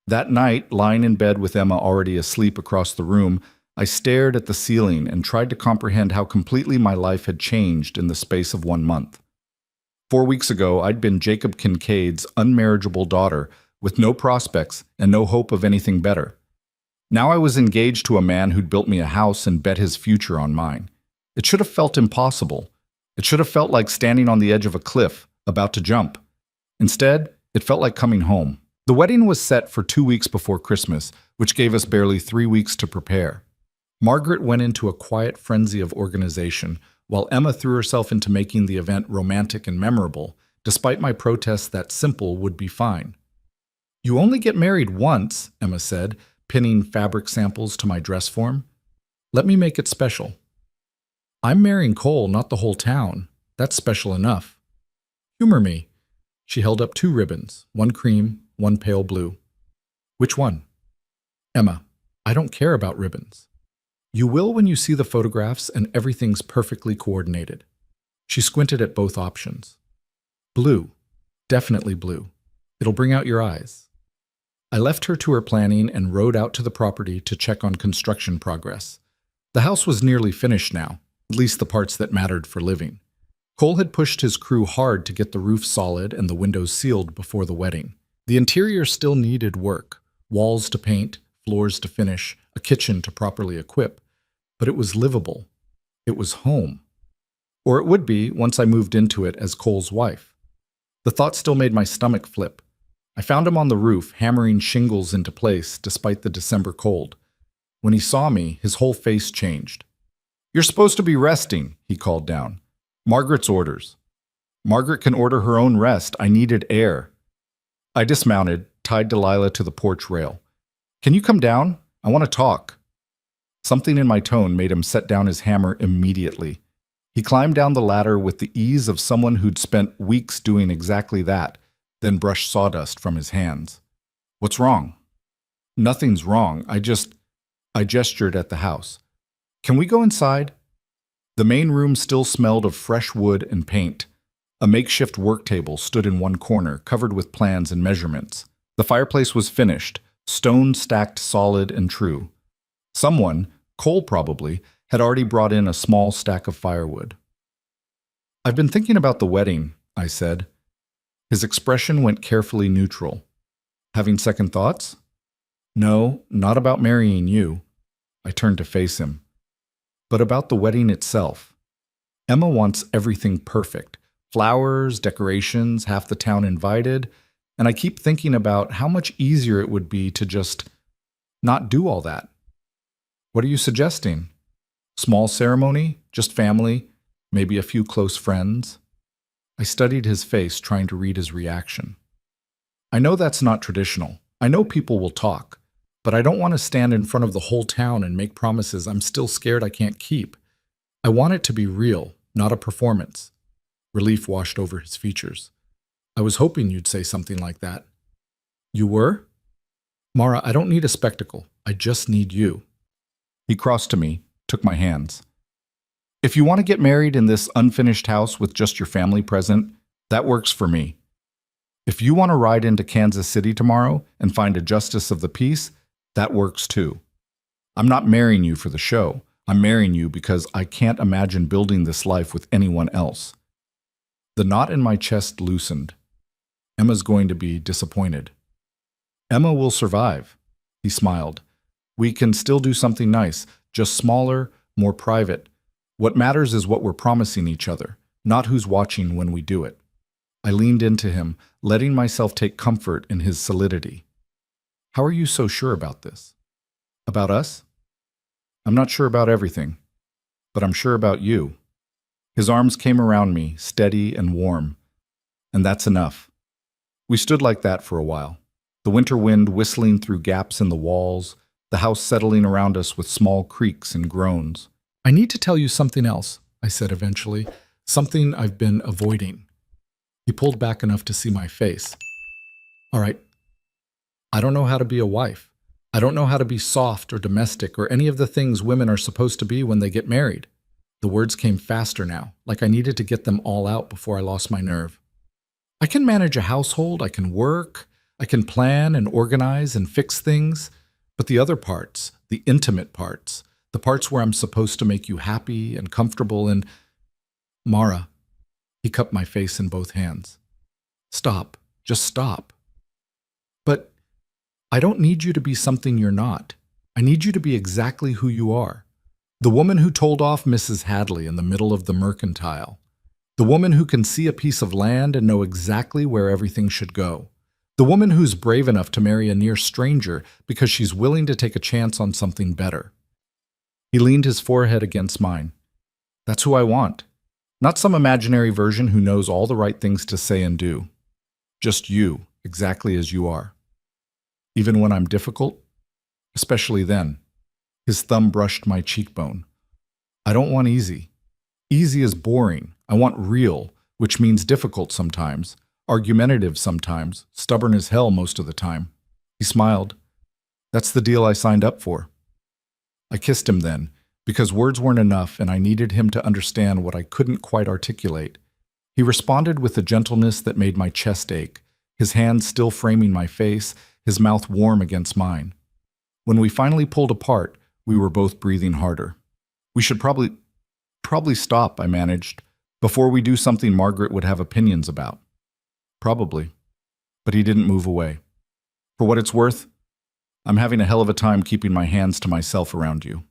That night, lying in bed with Emma already asleep across the room, I stared at the ceiling and tried to comprehend how completely my life had changed in the space of 1 month. 4 weeks ago, I'd been Jacob Kincaid's unmarriageable daughter with no prospects and no hope of anything better. Now I was engaged to a man who'd built me a house and bet his future on mine. It should have felt impossible. It should have felt like standing on the edge of a cliff, about to jump. Instead, it felt like coming home. The wedding was set for 2 weeks before Christmas, which gave us barely 3 weeks to prepare. Margaret went into a quiet frenzy of organization, while Emma threw herself into making the event romantic and memorable, despite my protests that simple would be fine. You only get married once, Emma said, pinning fabric samples to my dress form. Let me make it special. I'm marrying Cole, not the whole town. That's special enough. Humor me. She held up 2 ribbons, one cream, one pale blue. Which one? Emma, I don't care about ribbons. You will when you see the photographs and everything's perfectly coordinated. She squinted at both options. Blue. Definitely blue. It'll bring out your eyes. I left her to her planning and rode out to the property to check on construction progress. The house was nearly finished now, at least the parts that mattered for living. Cole had pushed his crew hard to get the roof solid and the windows sealed before the wedding. The interior still needed work, walls to paint, floors to finish, a kitchen to properly equip, but it was livable. It was home. Or it would be once I moved into it as Cole's wife. The thought still made my stomach flip. I found him on the roof, hammering shingles into place despite the December cold. When he saw me, his whole face changed. You're supposed to be resting, he called down. Margaret's orders. Margaret can order her own rest. I needed air. I dismounted, tied Delilah to the porch rail. Can you come down? I want to talk. Something in my tone made him set down his hammer immediately. He climbed down the ladder with the ease of someone who'd spent weeks doing exactly that, then brushed sawdust from his hands. What's wrong? Nothing's wrong. I gestured at the house. Can we go inside? The main room still smelled of fresh wood and paint. A makeshift work table stood in one corner, covered with plans and measurements. The fireplace was finished, stone stacked solid and true. Someone, Cole probably, had already brought in a small stack of firewood. I've been thinking about the wedding, I said. His expression went carefully neutral. Having second thoughts? No, not about marrying you. I turned to face him. But about the wedding itself. Emma wants everything perfect. Flowers, decorations, half the town invited, and I keep thinking about how much easier it would be to just not do all that. What are you suggesting? Small ceremony, just family, maybe a few close friends? I studied his face, trying to read his reaction. I know that's not traditional. I know people will talk, but I don't want to stand in front of the whole town and make promises I'm still scared I can't keep. I want it to be real, not a performance. Relief washed over his features. I was hoping you'd say something like that. You were? Mara, I don't need a spectacle. I just need you. He crossed to me, took my hands. If you want to get married in this unfinished house with just your family present, that works for me. If you want to ride into Kansas City tomorrow and find a justice of the peace, that works too. I'm not marrying you for the show. I'm marrying you because I can't imagine building this life with anyone else. The knot in my chest loosened. Emma's going to be disappointed. Emma will survive, he smiled. We can still do something nice, just smaller, more private. What matters is what we're promising each other, not who's watching when we do it. I leaned into him, letting myself take comfort in his solidity. How are you so sure about this? About us? I'm not sure about everything, but I'm sure about you. His arms came around me, steady and warm, and that's enough. We stood like that for a while, the winter wind whistling through gaps in the walls, the house settling around us with small creaks and groans. I need to tell you something else, I said eventually, something I've been avoiding. He pulled back enough to see my face. All right, I don't know how to be a wife. I don't know how to be soft or domestic or any of the things women are supposed to be when they get married. The words came faster now, like I needed to get them all out before I lost my nerve. I can manage a household, I can work, I can plan and organize and fix things, but the other parts, the intimate parts, the parts where I'm supposed to make you happy and comfortable and… Mara, he cupped my face in both hands. Stop, just stop. But I don't need you to be something you're not. I need you to be exactly who you are. The woman who told off Mrs. Hadley in the middle of the mercantile. The woman who can see a piece of land and know exactly where everything should go. The woman who's brave enough to marry a near stranger because she's willing to take a chance on something better. He leaned his forehead against mine. That's who I want. Not some imaginary version who knows all the right things to say and do. Just you, exactly as you are. Even when I'm difficult, especially then. His thumb brushed my cheekbone. I don't want easy. Easy is boring. I want real, which means difficult sometimes, argumentative sometimes, stubborn as hell most of the time. He smiled. That's the deal I signed up for. I kissed him then, because words weren't enough and I needed him to understand what I couldn't quite articulate. He responded with a gentleness that made my chest ache, his hands still framing my face, his mouth warm against mine. When we finally pulled apart, we were both breathing harder. We should probably stop, I managed, before we do something Margaret would have opinions about. Probably. But he didn't move away. For what it's worth, I'm having a hell of a time keeping my hands to myself around you.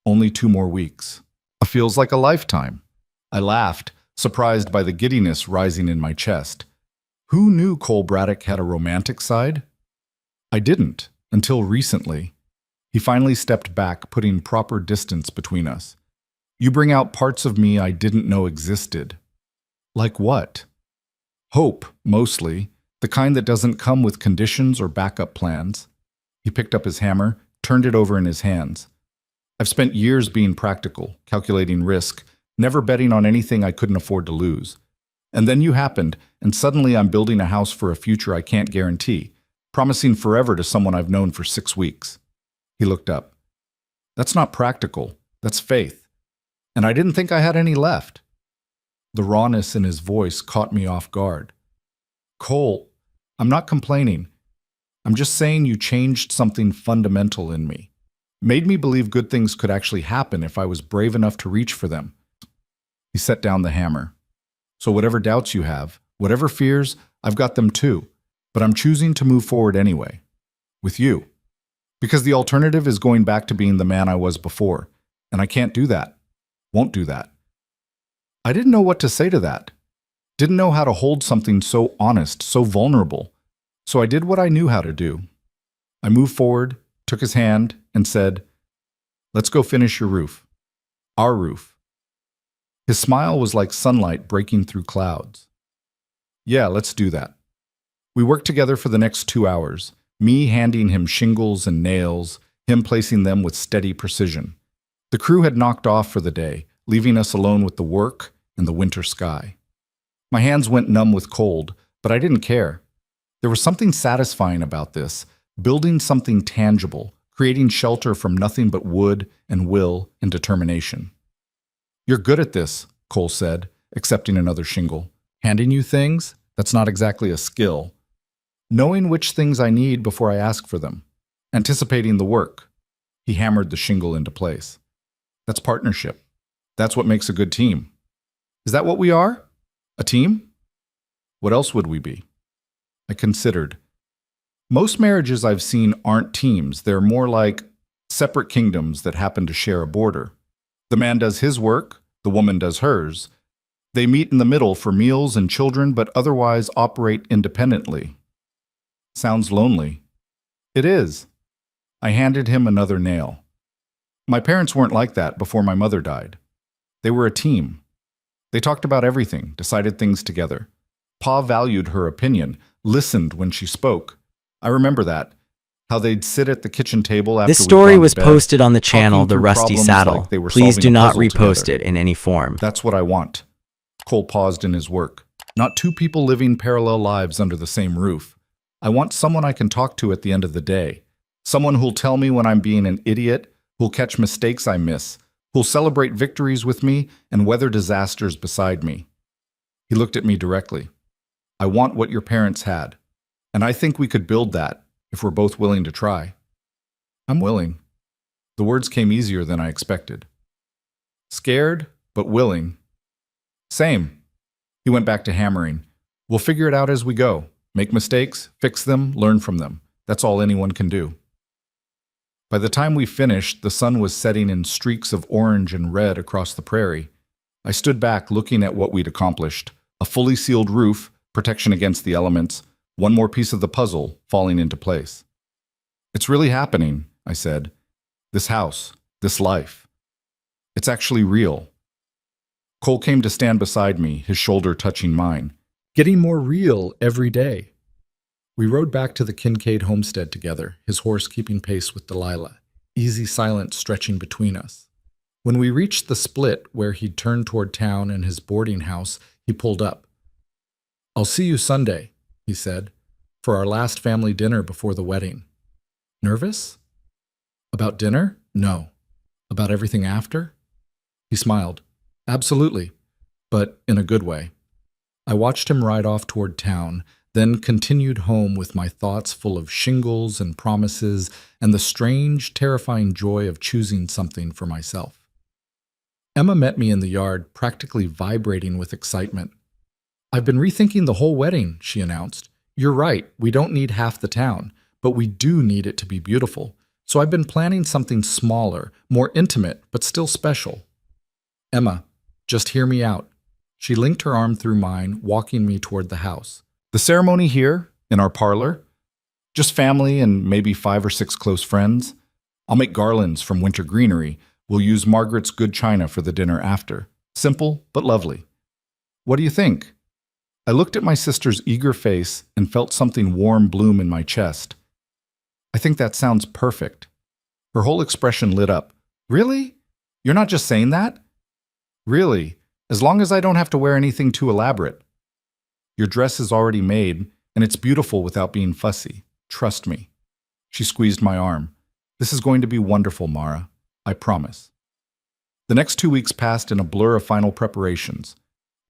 Only 2 more weeks. It feels like a lifetime. I laughed, surprised by the giddiness rising in my chest. Who knew Cole Braddock had a romantic side? I didn't, until recently. He finally stepped back, putting proper distance between us. You bring out parts of me I didn't know existed. Like what? Hope, mostly, the kind that doesn't come with conditions or backup plans. He picked up his hammer, turned it over in his hands. I've spent years being practical, calculating risk, never betting on anything I couldn't afford to lose. And then you happened, and suddenly I'm building a house for a future I can't guarantee, promising forever to someone I've known for 6 weeks. He looked up. That's not practical. That's faith. And I didn't think I had any left. The rawness in his voice caught me off guard. Cole, I'm not complaining. I'm just saying you changed something fundamental in me. Made me believe good things could actually happen if I was brave enough to reach for them. He set down the hammer. So whatever doubts you have, whatever fears, I've got them too. But I'm choosing to move forward anyway. With you. Because the alternative is going back to being the man I was before. And I can't do that. Won't do that. I didn't know what to say to that. Didn't know how to hold something so honest, so vulnerable. So I did what I knew how to do. I moved forward, took his hand, and said, "Let's go finish your roof. Our roof." His smile was like sunlight breaking through clouds. Yeah, let's do that. We worked together for the next 2 hours, me handing him shingles and nails, him placing them with steady precision. The crew had knocked off for the day, leaving us alone with the work and the winter sky. My hands went numb with cold, but I didn't care. There was something satisfying about this, building something tangible, creating shelter from nothing but wood and will and determination. You're good at this, Cole said, accepting another shingle. Handing you things? That's not exactly a skill. Knowing which things I need before I ask for them. Anticipating the work. He hammered the shingle into place. That's partnership. That's what makes a good team. Is that what we are? A team? What else would we be? I considered. Most marriages I've seen aren't teams. They're more like separate kingdoms that happen to share a border. The man does his work, the woman does hers. They meet in the middle for meals and children, but otherwise operate independently. Sounds lonely. It is. I handed him another nail. My parents weren't like that before my mother died. They were a team. They talked about everything, decided things together. Pa valued her opinion, listened when she spoke. I remember that. How they'd sit at the kitchen table after This we'd story gone was to bed, posted on the channel talking The through Rusty problems Saddle. like they were Please solving do a not puzzle repost together. it in any form. That's what I want. Cole paused in his work. Not two people living parallel lives under the same roof. I want someone I can talk to at the end of the day. Someone who'll tell me when I'm being an idiot, who'll catch mistakes I miss, who'll celebrate victories with me and weather disasters beside me. He looked at me directly. I want what your parents had, and I think we could build that if we're both willing to try. I'm willing. The words came easier than I expected. Scared, but willing. Same. He went back to hammering. We'll figure it out as we go. Make mistakes, fix them, learn from them. That's all anyone can do. By the time we finished, the sun was setting in streaks of orange and red across the prairie. I stood back looking at what we'd accomplished. A fully sealed roof, protection against the elements, one more piece of the puzzle falling into place. It's really happening, I said. This house, this life. It's actually real. Cole came to stand beside me, his shoulder touching mine. Getting more real every day. We rode back to the Kincaid homestead together, his horse keeping pace with Delilah, easy silence stretching between us. When we reached the split where he'd turned toward town and his boarding house, he pulled up. I'll see you Sunday, he said, for our last family dinner before the wedding. Nervous? About dinner? No. About everything after? He smiled. Absolutely, but in a good way. I watched him ride off toward town, then continued home with my thoughts full of shingles and promises and the strange, terrifying joy of choosing something for myself. Emma met me in the yard, practically vibrating with excitement. I've been rethinking the whole wedding, she announced. You're right, we don't need half the town, but we do need it to be beautiful. So I've been planning something smaller, more intimate, but still special. Emma, just hear me out. She linked her arm through mine, walking me toward the house. The ceremony here, in our parlor, just family and maybe 5 or 6 close friends. I'll make garlands from winter greenery. We'll use Margaret's good china for the dinner after. Simple, but lovely. What do you think? I looked at my sister's eager face and felt something warm bloom in my chest. I think that sounds perfect. Her whole expression lit up. Really? You're not just saying that? Really, as long as I don't have to wear anything too elaborate. Your dress is already made, and it's beautiful without being fussy. Trust me. She squeezed my arm. This is going to be wonderful, Mara. I promise. The next 2 weeks passed in a blur of final preparations.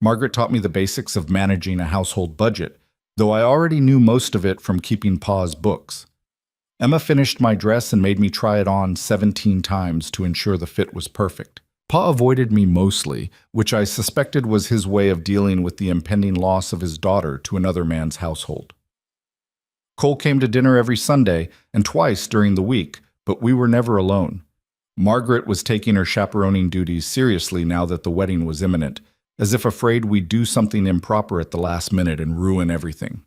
Margaret taught me the basics of managing a household budget, though I already knew most of it from keeping Pa's books. Emma finished my dress and made me try it on 17 times to ensure the fit was perfect. Pa avoided me mostly, which I suspected was his way of dealing with the impending loss of his daughter to another man's household. Cole came to dinner every Sunday and twice during the week, but we were never alone. Margaret was taking her chaperoning duties seriously now that the wedding was imminent, as if afraid we'd do something improper at the last minute and ruin everything.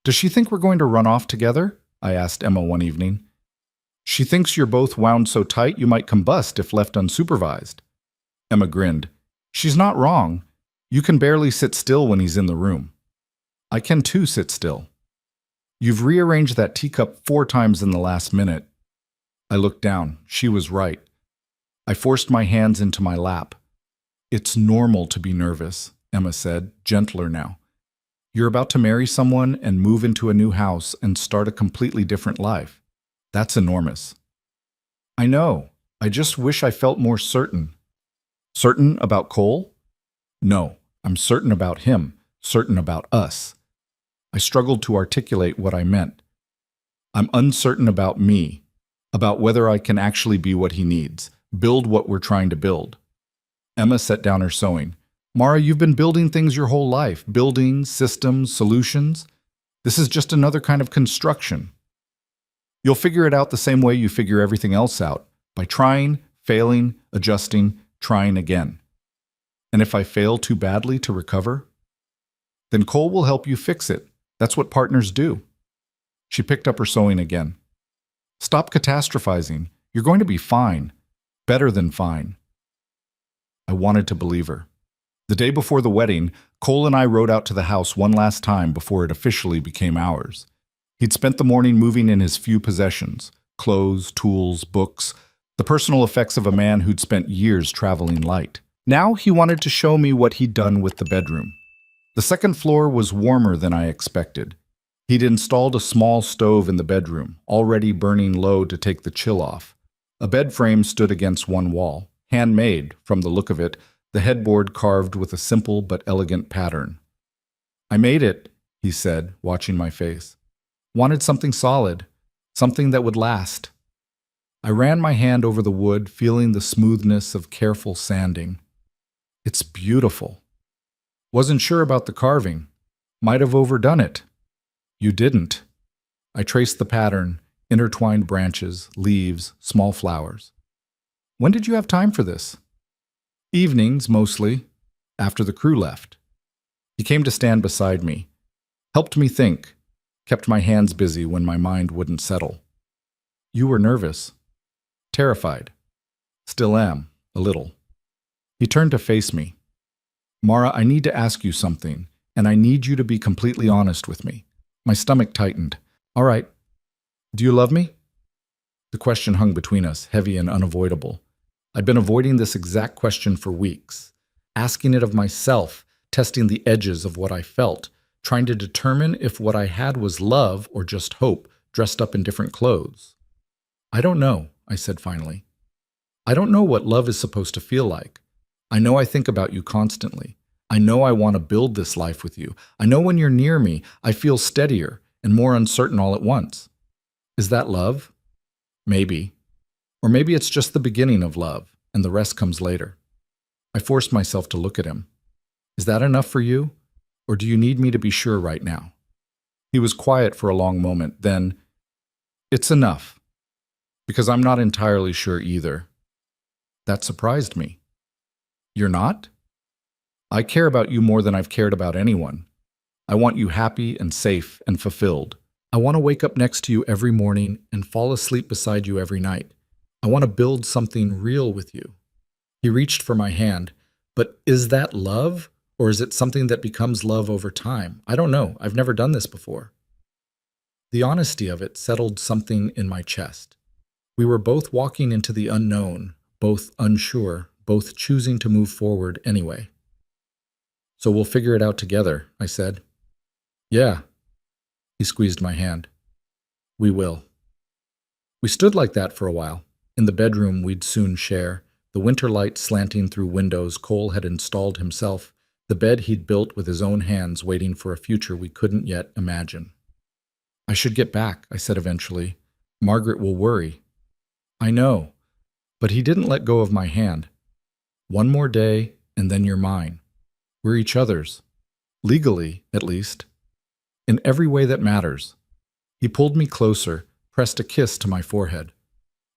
Does she think we're going to run off together? I asked Emma one evening. She thinks you're both wound so tight you might combust if left unsupervised. Emma grinned. She's not wrong. You can barely sit still when he's in the room. I can too sit still. You've rearranged that teacup 4 times in the last minute. I looked down. She was right. I forced my hands into my lap. It's normal to be nervous, Emma said, gentler now. You're about to marry someone and move into a new house and start a completely different life. That's enormous. I know. I just wish I felt more certain. Certain about Cole? No, I'm certain about him, certain about us. I struggled to articulate what I meant. I'm uncertain about me, about whether I can actually be what he needs, build what we're trying to build. Emma set down her sewing. Mara, you've been building things your whole life, building, systems, solutions. This is just another kind of construction. You'll figure it out the same way you figure everything else out, by trying, failing, adjusting, trying again. And if I fail too badly to recover? Then Cole will help you fix it. That's what partners do. She picked up her sewing again. Stop catastrophizing. You're going to be fine. Better than fine. I wanted to believe her. The day before the wedding, Cole and I rode out to the house one last time before it officially became ours. He'd spent the morning moving in his few possessions: clothes, tools, books, the personal effects of a man who'd spent years traveling light. Now he wanted to show me what he'd done with the bedroom. The second floor was warmer than I expected. He'd installed a small stove in the bedroom, already burning low to take the chill off. A bed frame stood against one wall, handmade, from the look of it, the headboard carved with a simple but elegant pattern. I made it, he said, watching my face. Wanted something solid, something that would last. I ran my hand over the wood, feeling the smoothness of careful sanding. It's beautiful. Wasn't sure about the carving. Might have overdone it. You didn't. I traced the pattern, intertwined branches, leaves, small flowers. When did you have time for this? Evenings, mostly, after the crew left. He came to stand beside me, helped me think, kept my hands busy when my mind wouldn't settle. You were nervous. Terrified. Still am, a little. He turned to face me. Mara, I need to ask you something, and I need you to be completely honest with me. My stomach tightened. All right. Do you love me? The question hung between us, heavy and unavoidable. I'd been avoiding this exact question for weeks, asking it of myself, testing the edges of what I felt, trying to determine if what I had was love or just hope, dressed up in different clothes. I don't know, I said finally. I don't know what love is supposed to feel like. I know I think about you constantly. I know I want to build this life with you. I know when you're near me, I feel steadier and more uncertain all at once. Is that love? Maybe. Or maybe it's just the beginning of love, and the rest comes later. I forced myself to look at him. Is that enough for you? Or do you need me to be sure right now? He was quiet for a long moment, then, it's enough. Because I'm not entirely sure either. That surprised me. You're not? I care about you more than I've cared about anyone. I want you happy and safe and fulfilled. I want to wake up next to you every morning and fall asleep beside you every night. I want to build something real with you. He reached for my hand. But is that love? Or is it something that becomes love over time? I don't know. I've never done this before. The honesty of it settled something in my chest. We were both walking into the unknown, both unsure, both choosing to move forward anyway. So we'll figure it out together, I said. Yeah. He squeezed my hand. We will. We stood like that for a while. In the bedroom we'd soon share, the winter light slanting through windows Cole had installed himself, the bed he'd built with his own hands waiting for a future we couldn't yet imagine. I should get back, I said eventually. Margaret will worry. I know, but he didn't let go of my hand. One more day, and then you're mine. We're each other's. Legally, at least. In every way that matters. He pulled me closer, pressed a kiss to my forehead.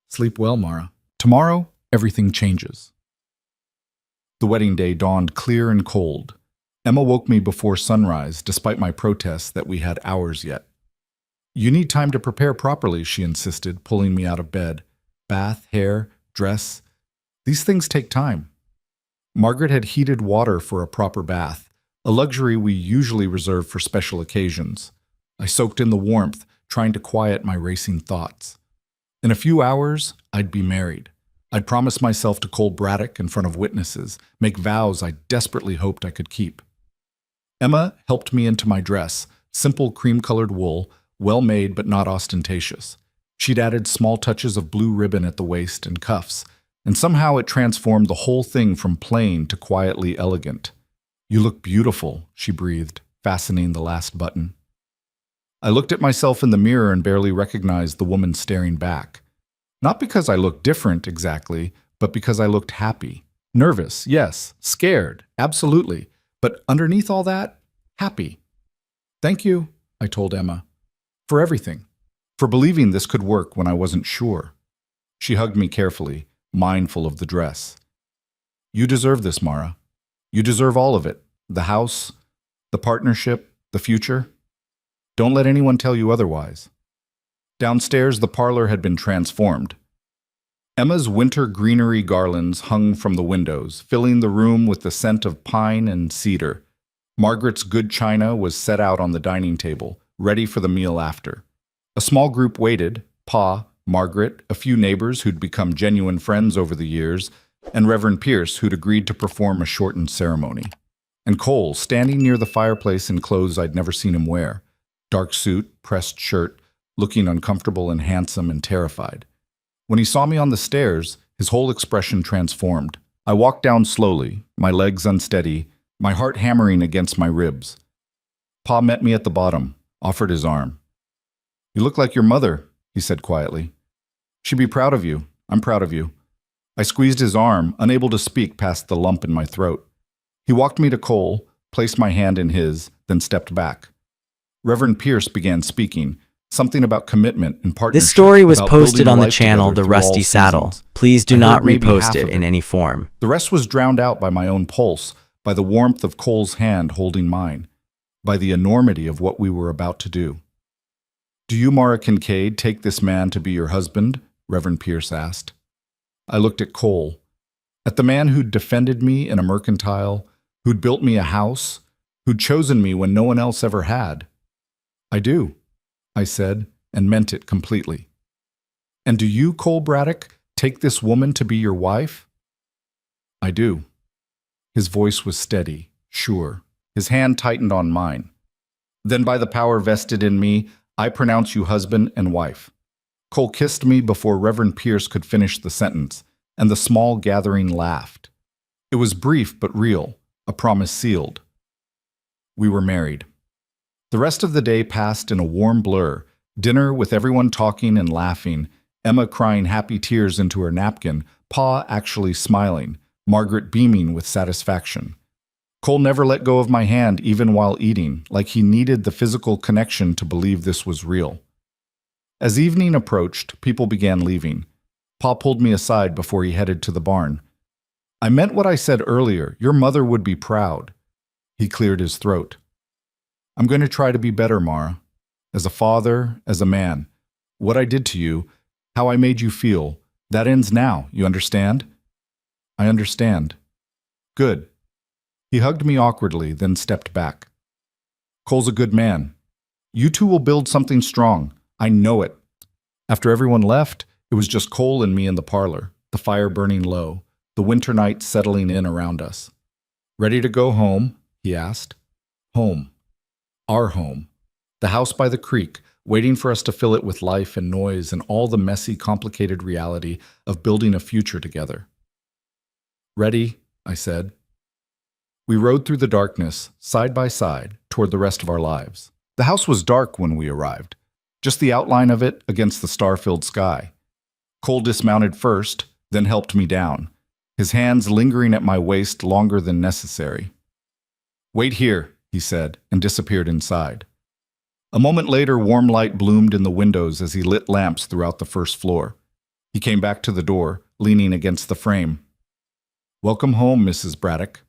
Sleep well, Mara. Tomorrow, everything changes. The wedding day dawned clear and cold. Emma woke me before sunrise, despite my protests that we had hours yet. You need time to prepare properly, she insisted, pulling me out of bed. Bath, hair, dress. These things take time. Margaret had heated water for a proper bath, a luxury we usually reserve for special occasions. I soaked in the warmth, trying to quiet my racing thoughts. In a few hours, I'd be married. I'd promise myself to Cole Braddock in front of witnesses, make vows I desperately hoped I could keep. Emma helped me into my dress, simple cream-colored wool, well-made but not ostentatious. She'd added small touches of blue ribbon at the waist and cuffs, and somehow it transformed the whole thing from plain to quietly elegant. You look beautiful, she breathed, fastening the last button. I looked at myself in the mirror and barely recognized the woman staring back. Not because I looked different exactly, but because I looked happy. Nervous, yes. Scared, absolutely. But underneath all that, happy. Thank you, I told Emma, for everything. For believing this could work when I wasn't sure. She hugged me carefully, mindful of the dress. You deserve this, Mara. You deserve all of it. The house, the partnership, the future. Don't let anyone tell you otherwise. Downstairs, the parlor had been transformed. Emma's winter greenery garlands hung from the windows, filling the room with the scent of pine and cedar. Margaret's good china was set out on the dining table, ready for the meal after. A small group waited: Pa, Margaret, a few neighbors who'd become genuine friends over the years, and Reverend Pierce, who'd agreed to perform a shortened ceremony. And Cole, standing near the fireplace in clothes I'd never seen him wear. Dark suit, pressed shirt, looking uncomfortable and handsome and terrified. When he saw me on the stairs, his whole expression transformed. I walked down slowly, my legs unsteady, my heart hammering against my ribs. Pa met me at the bottom, offered his arm. "You look like your mother," he said quietly. "She'd be proud of you. I'm proud of you." I squeezed his arm, unable to speak past the lump in my throat. He walked me to Cole, placed my hand in his, then stepped back. Reverend Pierce began speaking, something about commitment and partnership. This story was about posted building on the life channel together The through all Rusty Saddle. seasons. Please do I not heard maybe repost half it of in any form. The rest was drowned out by my own pulse, by the warmth of Cole's hand holding mine, by the enormity of what we were about to do. "Do you, Mara Kincaid, take this man to be your husband?" Reverend Pierce asked. I looked at Cole, at the man who'd defended me in a mercantile, who'd built me a house, who'd chosen me when no one else ever had. "I do," I said, and meant it completely. "And do you, Cole Braddock, take this woman to be your wife?" "I do." His voice was steady, sure. His hand tightened on mine. "Then by the power vested in me, I pronounce you husband and wife." Cole kissed me before Reverend Pierce could finish the sentence, and the small gathering laughed. It was brief but real, a promise sealed. We were married. The rest of the day passed in a warm blur, dinner with everyone talking and laughing, Emma crying happy tears into her napkin, Pa actually smiling, Margaret beaming with satisfaction. Cole never let go of my hand even while eating, like he needed the physical connection to believe this was real. As evening approached, people began leaving. Pa pulled me aside before he headed to the barn. "I meant what I said earlier. Your mother would be proud." He cleared his throat. "I'm going to try to be better, Mara. As a father, as a man. What I did to you, how I made you feel, that ends now, you understand?" "I understand." "Good." He hugged me awkwardly, then stepped back. "Cole's a good man. You two will build something strong. I know it." After everyone left, it was just Cole and me in the parlor, the fire burning low, the winter night settling in around us. "Ready to go home?" he asked. Home. Our home. The house by the creek, waiting for us to fill it with life and noise and all the messy, complicated reality of building a future together. "Ready," I said. We rode through the darkness, side by side, toward the rest of our lives. The house was dark when we arrived, just the outline of it against the star-filled sky. Cole dismounted first, then helped me down, his hands lingering at my waist longer than necessary. "Wait here," he said, and disappeared inside. A moment later, warm light bloomed in the windows as he lit lamps throughout the first floor. He came back to the door, leaning against the frame. "Welcome home, Mrs. Braddock."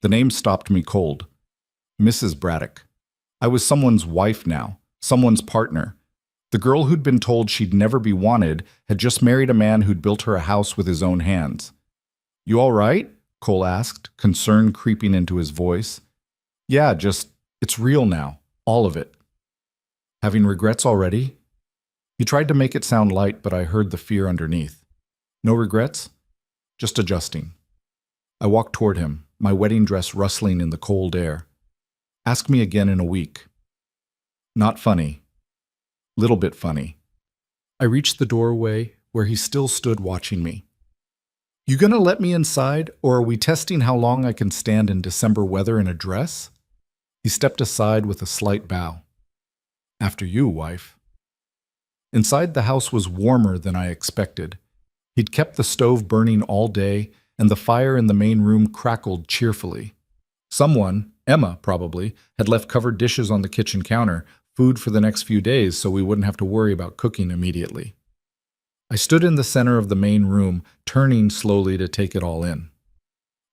The name stopped me cold. Mrs. Braddock. I was someone's wife now, someone's partner. The girl who'd been told she'd never be wanted had just married a man who'd built her a house with his own hands. "You all right?" Cole asked, concern creeping into his voice. "Yeah, it's real now, all of it." "Having regrets already?" He tried to make it sound light, but I heard the fear underneath. "No regrets? Just adjusting." I walked toward him, my wedding dress rustling in the cold air. "Ask me again in a week." Not funny. Little bit funny. I reached the doorway where he still stood watching me. "You gonna let me inside, or are we testing how long I can stand in December weather in a dress?" He stepped aside with a slight bow. "After you, wife." Inside, the house was warmer than I expected. He'd kept the stove burning all day, and the fire in the main room crackled cheerfully. Someone, Emma probably, had left covered dishes on the kitchen counter, food for the next few days so we wouldn't have to worry about cooking immediately. I stood in the center of the main room, turning slowly to take it all in.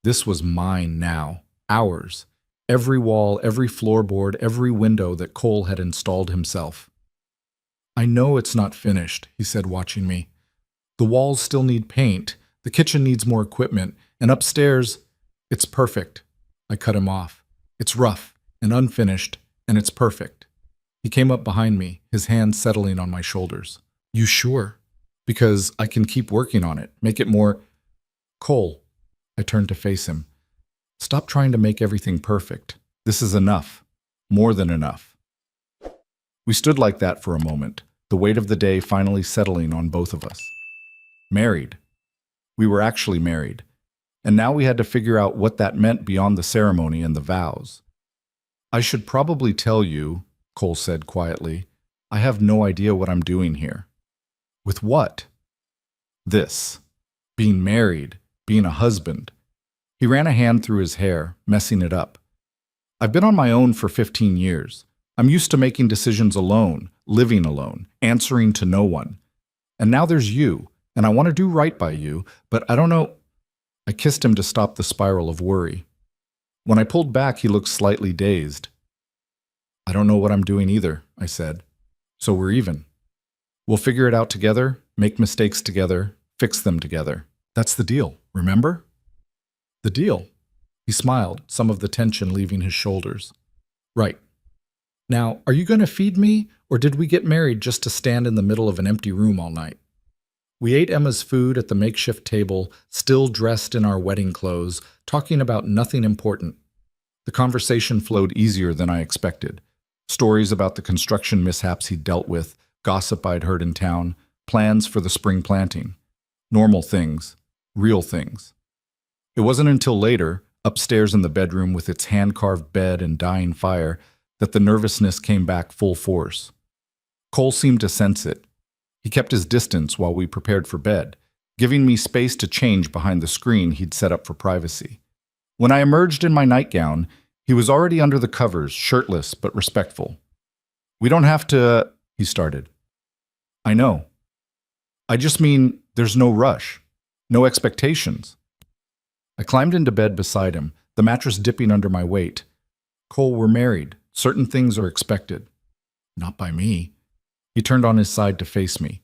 This was mine now, ours. Every wall, every floorboard, every window that Cole had installed himself. I know it's not finished, he said, watching me. The walls still need paint, the kitchen needs more equipment, and upstairs, it's perfect. I cut him off. It's rough and unfinished, and it's perfect. He came up behind me, his hands settling on my shoulders. You sure? Because I can keep working on it, make it more... Cole. I turned to face him. Stop trying to make everything perfect. This is enough. More than enough. We stood like that for a moment, the weight of the day finally settling on both of us. Married. We were actually married. And now we had to figure out what that meant beyond the ceremony and the vows. I should probably tell you, Cole said quietly, I have no idea what I'm doing here. With what? This. Being married. Being a husband. He ran a hand through his hair, messing it up. I've been on my own for 15 years. I'm used to making decisions alone, living alone, answering to no one. And now there's you, and I want to do right by you, but I don't know... I kissed him to stop the spiral of worry. When I pulled back, he looked slightly dazed. I don't know what I'm doing either, I said. So we're even. We'll figure it out together, make mistakes together, fix them together. That's the deal, remember? The deal. He smiled, some of the tension leaving his shoulders. Right. Now, are you going to feed me, or did we get married just to stand in the middle of an empty room all night? We ate Emma's food at the makeshift table, still dressed in our wedding clothes, talking about nothing important. The conversation flowed easier than I expected. Stories about the construction mishaps he'd dealt with, gossip I'd heard in town, plans for the spring planting. Normal things. Real things. It wasn't until later, upstairs in the bedroom with its hand-carved bed and dying fire, that the nervousness came back full force. Cole seemed to sense it. He kept his distance while we prepared for bed, giving me space to change behind the screen he'd set up for privacy. When I emerged in my nightgown, he was already under the covers, shirtless but respectful. We don't have to... he started. I know. I just mean there's no rush. No expectations. I climbed into bed beside him, the mattress dipping under my weight. Cole, we're married. Certain things are expected. Not by me. He turned on his side to face me.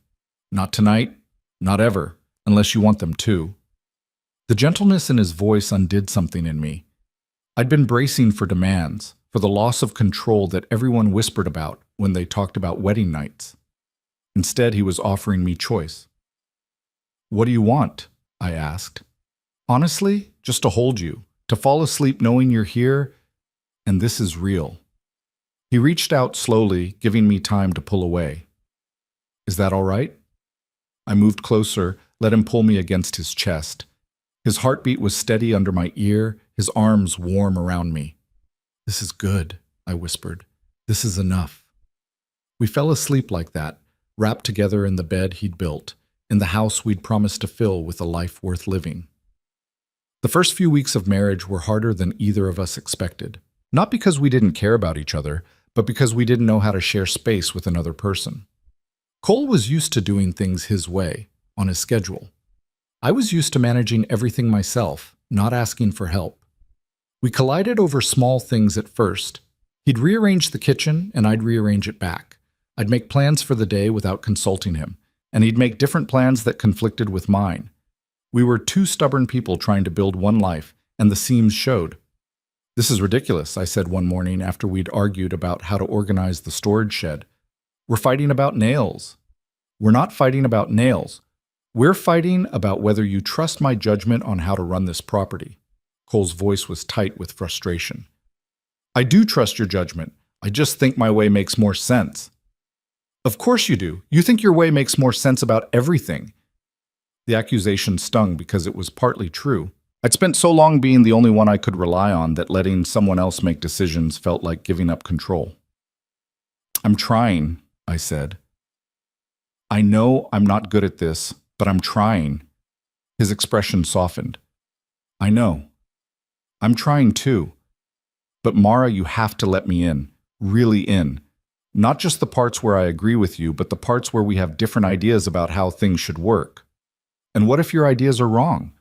Not tonight, not ever, unless you want them to. The gentleness in his voice undid something in me. I'd been bracing for demands, for the loss of control that everyone whispered about when they talked about wedding nights. Instead, he was offering me choice. What do you want? I asked. Honestly, just to hold you, to fall asleep knowing you're here, and this is real. He reached out slowly, giving me time to pull away. Is that all right? I moved closer, let him pull me against his chest. His heartbeat was steady under my ear, his arms warm around me. This is good, I whispered. This is enough. We fell asleep like that, wrapped together in the bed he'd built, in the house we'd promised to fill with a life worth living. The first few weeks of marriage were harder than either of us expected. Not because we didn't care about each other, but because we didn't know how to share space with another person. Cole was used to doing things his way, on his schedule. I was used to managing everything myself, not asking for help. We collided over small things at first. He'd rearrange the kitchen, and I'd rearrange it back. I'd make plans for the day without consulting him, and he'd make different plans that conflicted with mine. We were two stubborn people trying to build one life, and the seams showed. This is ridiculous, I said one morning after we'd argued about how to organize the storage shed. We're fighting about nails. We're not fighting about nails. We're fighting about whether you trust my judgment on how to run this property. Cole's voice was tight with frustration. I do trust your judgment. I just think my way makes more sense. Of course you do. You think your way makes more sense about everything. The accusation stung because it was partly true. I'd spent so long being the only one I could rely on that letting someone else make decisions felt like giving up control. I'm trying, I said. I know I'm not good at this, but I'm trying. His expression softened. I know. I'm trying too. But Mara, you have to let me in. Really in. Not just the parts where I agree with you, but the parts where we have different ideas about how things should work. And what if your ideas are wrong?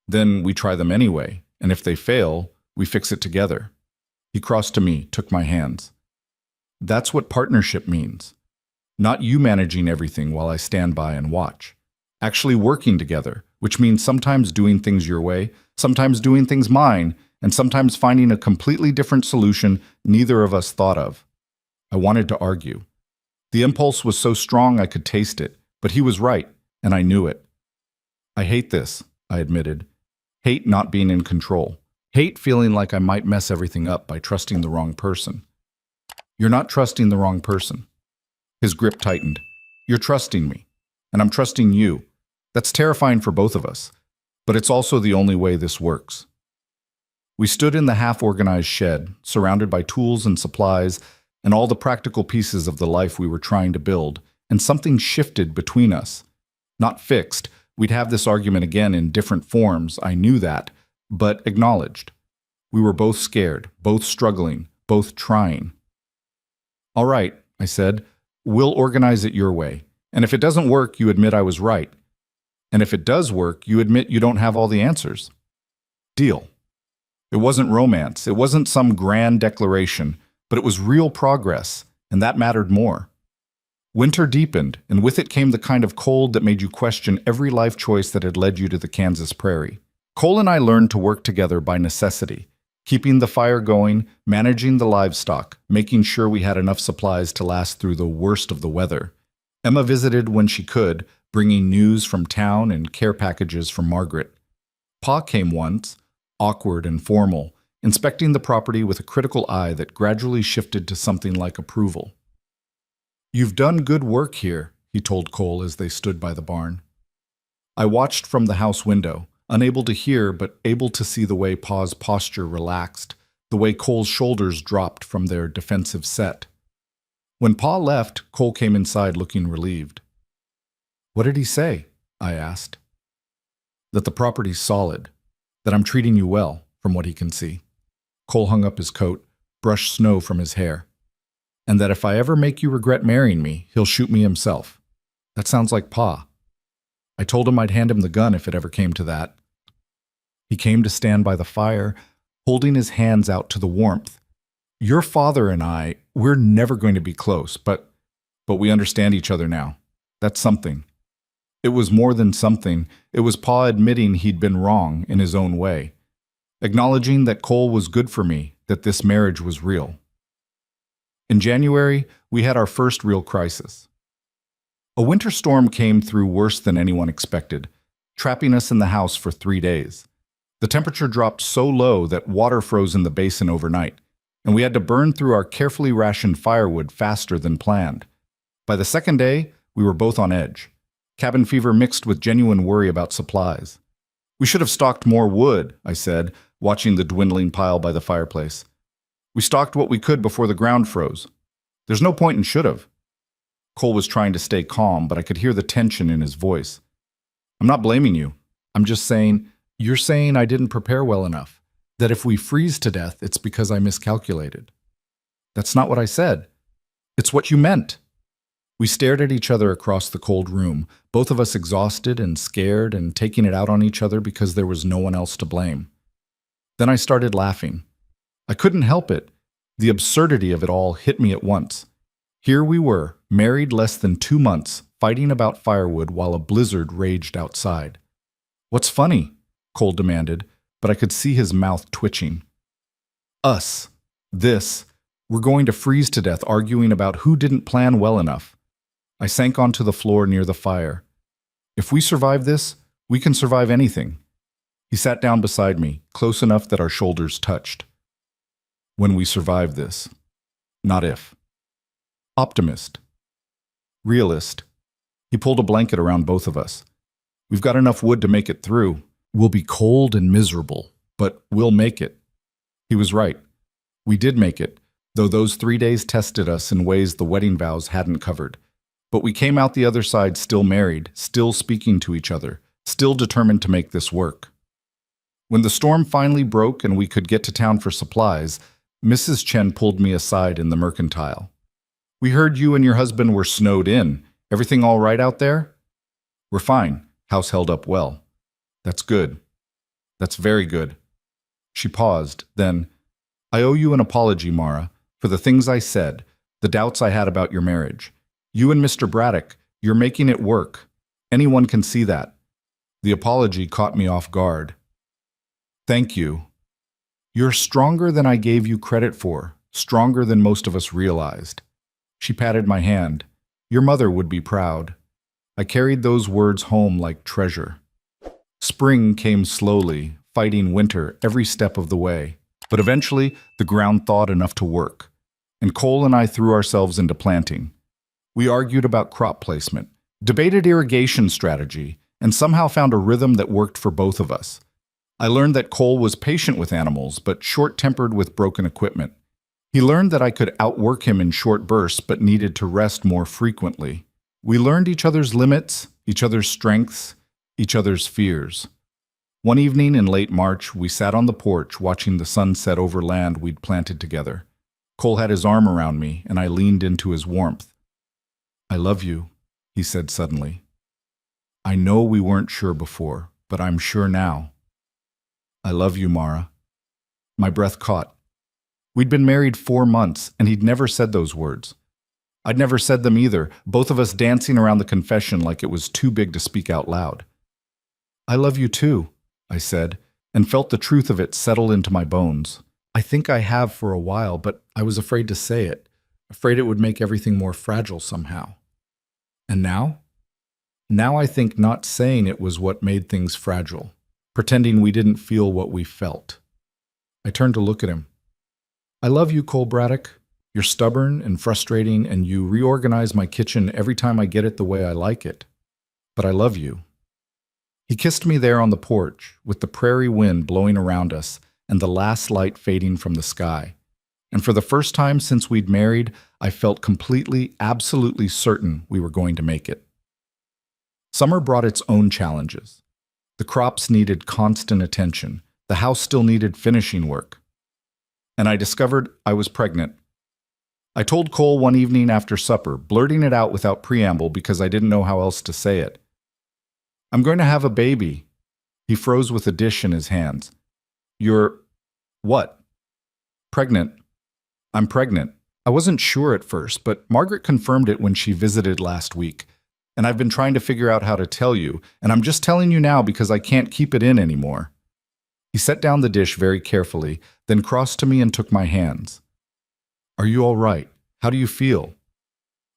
Then we try them anyway, and if they fail, we fix it together. He crossed to me, took my hands. That's what partnership means. Not you managing everything while I stand by and watch. Actually working together, which means sometimes doing things your way, sometimes doing things mine, and sometimes finding a completely different solution neither of us thought of. I wanted to argue. The impulse was so strong I could taste it, but he was right, and I knew it. I hate this, I admitted. Hate not being in control. Hate feeling like I might mess everything up by trusting the wrong person. You're not trusting the wrong person. His grip tightened. You're trusting me, and I'm trusting you. That's terrifying for both of us, but it's also the only way this works. We stood in the half-organized shed, surrounded by tools and supplies, and all the practical pieces of the life we were trying to build, and something shifted between us. Not fixed. We'd have this argument again in different forms, I knew that, but acknowledged. We were both scared, both struggling, both trying. All right, I said, we'll organize it your way. And if it doesn't work, you admit I was right. And if it does work, you admit you don't have all the answers. Deal. It wasn't romance, it wasn't some grand declaration, but it was real progress, and that mattered more. Winter deepened, and with it came the kind of cold that made you question every life choice that had led you to the Kansas prairie. Cole and I learned to work together by necessity, keeping the fire going, managing the livestock, making sure we had enough supplies to last through the worst of the weather. Emma visited when she could, bringing news from town and care packages from Margaret. Pa came once, awkward and formal, inspecting the property with a critical eye that gradually shifted to something like approval. "You've done good work here," he told Cole as they stood by the barn. I watched from the house window, unable to hear but able to see the way Pa's posture relaxed, the way Cole's shoulders dropped from their defensive set. When Pa left, Cole came inside looking relieved. "What did he say?" I asked. "That the property's solid, that I'm treating you well, from what he can see." Cole hung up his coat, brushed snow from his hair. "And that if I ever make you regret marrying me, he'll shoot me himself. That sounds like Pa." I told him I'd hand him the gun if it ever came to that. He came to stand by the fire, holding his hands out to the warmth. "Your father and I, we're never going to be close, but we understand each other now. That's something." It was more than something. It was Pa admitting he'd been wrong in his own way, acknowledging that Cole was good for me, that this marriage was real. In January, we had our first real crisis. A winter storm came through worse than anyone expected, trapping us in the house for 3 days. The temperature dropped so low that water froze in the basin overnight, and we had to burn through our carefully rationed firewood faster than planned. By the second day, we were both on edge. Cabin fever mixed with genuine worry about supplies. "We should have stocked more wood," I said, watching the dwindling pile by the fireplace. "We stocked what we could before the ground froze. There's no point in should have." Cole was trying to stay calm, but I could hear the tension in his voice. "I'm not blaming you. I'm just saying, you're saying I didn't prepare well enough, that if we freeze to death, it's because I miscalculated." "That's not what I said. It's what you meant." We stared at each other across the cold room, both of us exhausted and scared and taking it out on each other because there was no one else to blame. Then I started laughing. I couldn't help it. The absurdity of it all hit me at once. Here we were, married less than 2 months, fighting about firewood while a blizzard raged outside. "What's funny?" Cole demanded, but I could see his mouth twitching. "Us. This. We're going to freeze to death arguing about who didn't plan well enough." I sank onto the floor near the fire. "If we survive this, we can survive anything." He sat down beside me, close enough that our shoulders touched. "When we survive this. Not if." Optimist. Realist. He pulled a blanket around both of us. "We've got enough wood to make it through. We'll be cold and miserable, but we'll make it." He was right. We did make it, though those 3 days tested us in ways the wedding vows hadn't covered. But we came out the other side still married, still speaking to each other, still determined to make this work. When the storm finally broke and we could get to town for supplies, Mrs. Chen pulled me aside in the mercantile. "We heard you and your husband were snowed in. Everything all right out there?" "We're fine. House held up well." "That's good. That's very good." She paused, then, I owe you an apology, Mara, for the things I said, the doubts I had about your marriage. You and Mr. Braddock, you're making it work. Anyone can see that. The apology caught me off guard. Thank you. You're stronger than I gave you credit for, stronger than most of us realized. She patted my hand. Your mother would be proud. I carried those words home like treasure. Spring came slowly, fighting winter every step of the way. But eventually, the ground thawed enough to work. And Cole and I threw ourselves into planting. We argued about crop placement, debated irrigation strategy, and somehow found a rhythm that worked for both of us. I learned that Cole was patient with animals, but short-tempered with broken equipment. He learned that I could outwork him in short bursts, but needed to rest more frequently. We learned each other's limits, each other's strengths, each other's fears. One evening in late March, we sat on the porch watching the sun set over land we'd planted together. Cole had his arm around me, and I leaned into his warmth. I love you, he said suddenly. I know we weren't sure before, but I'm sure now. I love you, Mara. My breath caught. We'd been married 4 months, and he'd never said those words. I'd never said them either, both of us dancing around the confession like it was too big to speak out loud. I love you too, I said, and felt the truth of it settle into my bones. I think I have for a while, but I was afraid to say it, afraid it would make everything more fragile somehow. And now? Now I think not saying it was what made things fragile, pretending we didn't feel what we felt. I turned to look at him. I love you, Cole Braddock. You're stubborn and frustrating, and you reorganize my kitchen every time I get it the way I like it. But I love you. He kissed me there on the porch, with the prairie wind blowing around us and the last light fading from the sky. And for the first time since we'd married, I felt completely, absolutely certain we were going to make it. Summer brought its own challenges. The crops needed constant attention. The house still needed finishing work. And I discovered I was pregnant. I told Cole one evening after supper, blurting it out without preamble because I didn't know how else to say it. I'm going to have a baby. He froze with a dish in his hands. You're... what? Pregnant. I'm pregnant. I wasn't sure at first, but Margaret confirmed it when she visited last week. And I've been trying to figure out how to tell you, and I'm just telling you now because I can't keep it in anymore. He set down the dish very carefully, then crossed to me and took my hands. Are you all right? How do you feel?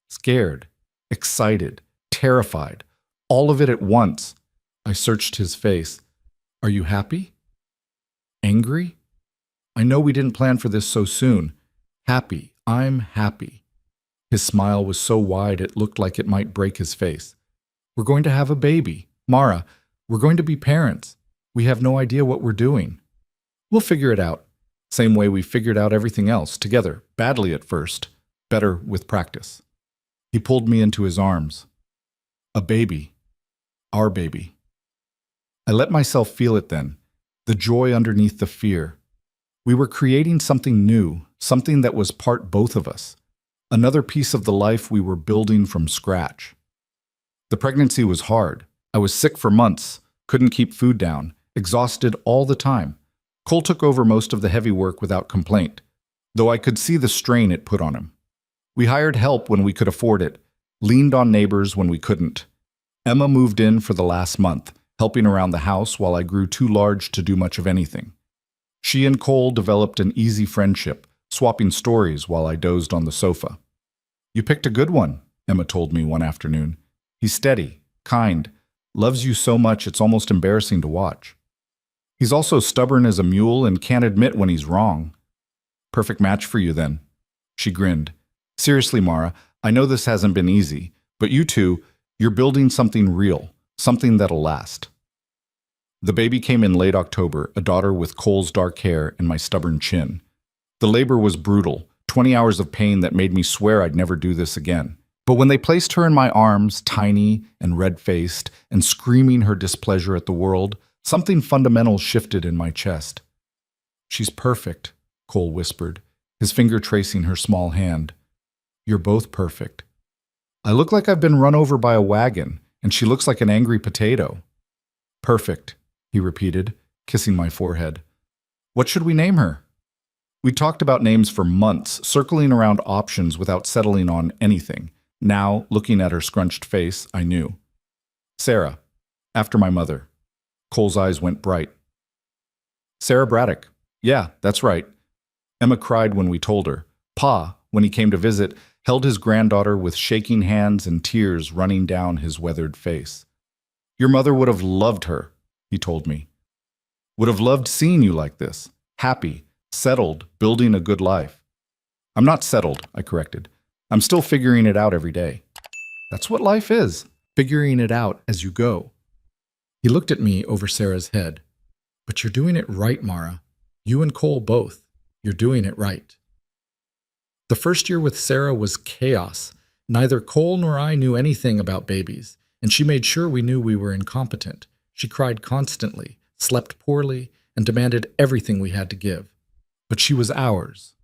Scared, excited, terrified, all of it at once. I searched his face. Are you happy? Angry? I know we didn't plan for this so soon. Happy. I'm happy. His smile was so wide it looked like it might break his face. We're going to have a baby. Mara, we're going to be parents. We have no idea what we're doing. We'll figure it out. Same way we figured out everything else, together, badly at first, better with practice. He pulled me into his arms. A baby. Our baby. I let myself feel it then, the joy underneath the fear. We were creating something new, something that was part both of us. Another piece of the life we were building from scratch. The pregnancy was hard. I was sick for months, couldn't keep food down, exhausted all the time. Cole took over most of the heavy work without complaint, though I could see the strain it put on him. We hired help when we could afford it, leaned on neighbors when we couldn't. Emma moved in for the last month, helping around the house while I grew too large to do much of anything. She and Cole developed an easy friendship, swapping stories while I dozed on the sofa. You picked a good one, Emma told me one afternoon. He's steady, kind, loves you so much it's almost embarrassing to watch. He's also stubborn as a mule and can't admit when he's wrong. Perfect match for you then. She grinned. Seriously, Mara, I know this hasn't been easy, but you two, you're building something real, something that'll last. The baby came in late October, a daughter with Cole's dark hair and my stubborn chin. The labor was brutal, 20 hours of pain that made me swear I'd never do this again. But when they placed her in my arms, tiny and red-faced, and screaming her displeasure at the world, something fundamental shifted in my chest. She's perfect, Cole whispered, his finger tracing her small hand. You're both perfect. I look like I've been run over by a wagon, and she looks like an angry potato. Perfect, he repeated, kissing my forehead. What should we name her? We talked about names for months, circling around options without settling on anything. Now, looking at her scrunched face, I knew. Sarah, after my mother. Cole's eyes went bright. Sarah Braddock. Yeah, that's right. Emma cried when we told her. Pa, when he came to visit, held his granddaughter with shaking hands and tears running down his weathered face. Your mother would have loved her, he told me. Would have loved seeing you like this, happy, settled, building a good life. I'm not settled, I corrected. I'm still figuring it out every day. That's what life is, figuring it out as you go. He looked at me over Sarah's head. But you're doing it right, Mara. You and Cole both. You're doing it right. The first year with Sarah was chaos. Neither Cole nor I knew anything about babies, and she made sure we knew we were incompetent. She cried constantly, slept poorly, and demanded everything we had to give. But she was ours.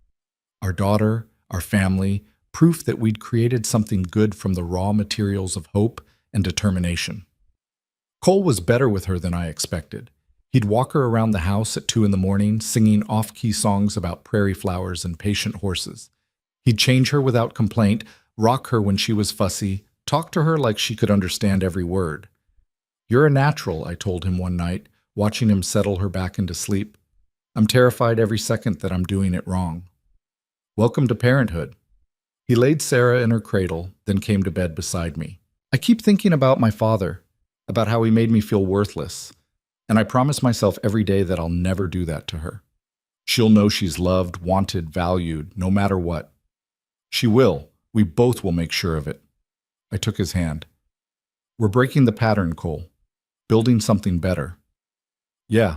Our daughter, our family, proof that we'd created something good from the raw materials of hope and determination. Cole was better with her than I expected. He'd walk her around the house at 2 a.m, singing off-key songs about prairie flowers and patient horses. He'd change her without complaint, rock her when she was fussy, talk to her like she could understand every word. You're a natural, I told him one night, watching him settle her back into sleep. I'm terrified every second that I'm doing it wrong. Welcome to parenthood. He laid Sarah in her cradle, then came to bed beside me. I keep thinking about my father, about how he made me feel worthless, and I promise myself every day that I'll never do that to her. She'll know she's loved, wanted, valued, no matter what. She will. We both will make sure of it. I took his hand. We're breaking the pattern, Cole. Building something better. Yeah.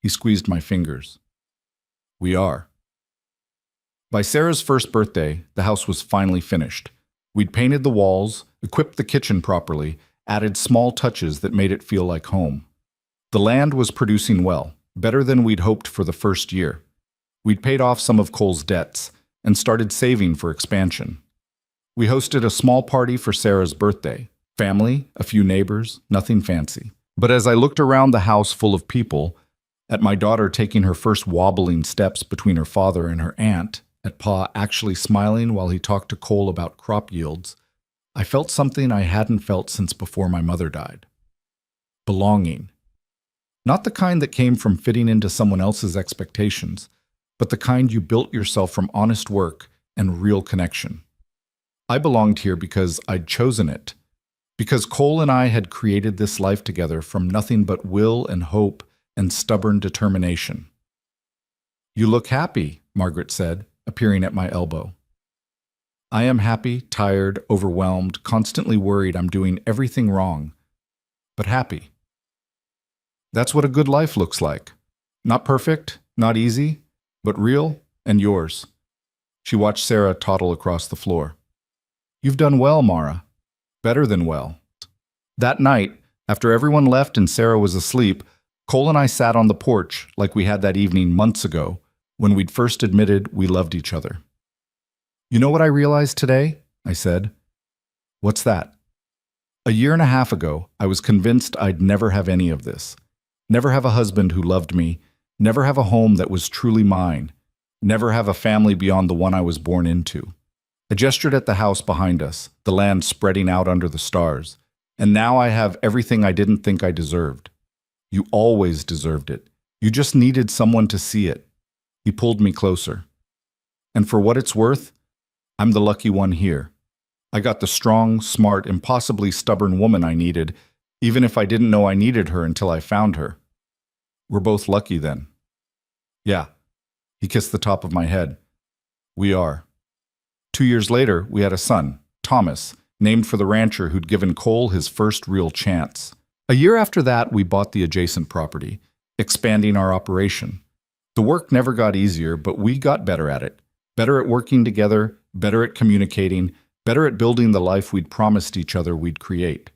He squeezed my fingers. We are. By Sarah's first birthday, the house was finally finished. We'd painted the walls, equipped the kitchen properly, added small touches that made it feel like home. The land was producing well, better than we'd hoped for the first year. We'd paid off some of Cole's debts and started saving for expansion. We hosted a small party for Sarah's birthday. Family, a few neighbors, nothing fancy. But as I looked around the house full of people, at my daughter taking her first wobbling steps between her father and her aunt, at Pa actually smiling while he talked to Cole about crop yields, I felt something I hadn't felt since before my mother died. Belonging. Not the kind that came from fitting into someone else's expectations, but the kind you built yourself from honest work and real connection. I belonged here because I'd chosen it, because Cole and I had created this life together from nothing but will and hope and stubborn determination. You look happy, Margaret said, appearing at my elbow. I am happy, tired, overwhelmed, constantly worried I'm doing everything wrong, but happy. That's what a good life looks like. Not perfect, not easy, but real and yours. She watched Sarah toddle across the floor. You've done well, Mara. Better than well. That night, after everyone left and Sarah was asleep, Cole and I sat on the porch like we had that evening months ago when we'd first admitted we loved each other. You know what I realized today? I said. What's that? A year and a half ago, I was convinced I'd never have any of this. Never have a husband who loved me, never have a home that was truly mine, never have a family beyond the one I was born into. I gestured at the house behind us, the land spreading out under the stars, and now I have everything I didn't think I deserved. You always deserved it. You just needed someone to see it. He pulled me closer. And for what it's worth, I'm the lucky one here. I got the strong, smart, impossibly stubborn woman I needed, even if I didn't know I needed her until I found her. We're both lucky then. Yeah. He kissed the top of my head. We are. 2 years later, we had a son, Thomas, named for the rancher who'd given Cole his first real chance. A year after that, we bought the adjacent property, expanding our operation. The work never got easier, but we got better at it. Better at working together, better at communicating, better at building the life we'd promised each other we'd create.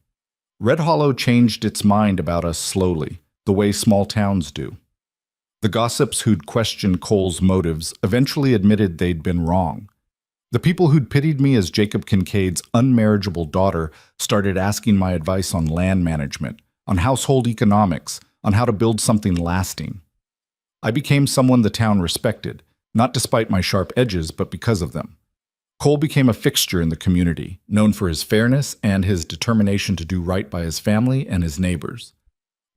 Red Hollow changed its mind about us slowly, the way small towns do. The gossips who'd questioned Cole's motives eventually admitted they'd been wrong. The people who'd pitied me as Jacob Kincaid's unmarriageable daughter started asking my advice on land management, on household economics, on how to build something lasting. I became someone the town respected, not despite my sharp edges, but because of them. Cole became a fixture in the community, known for his fairness and his determination to do right by his family and his neighbors.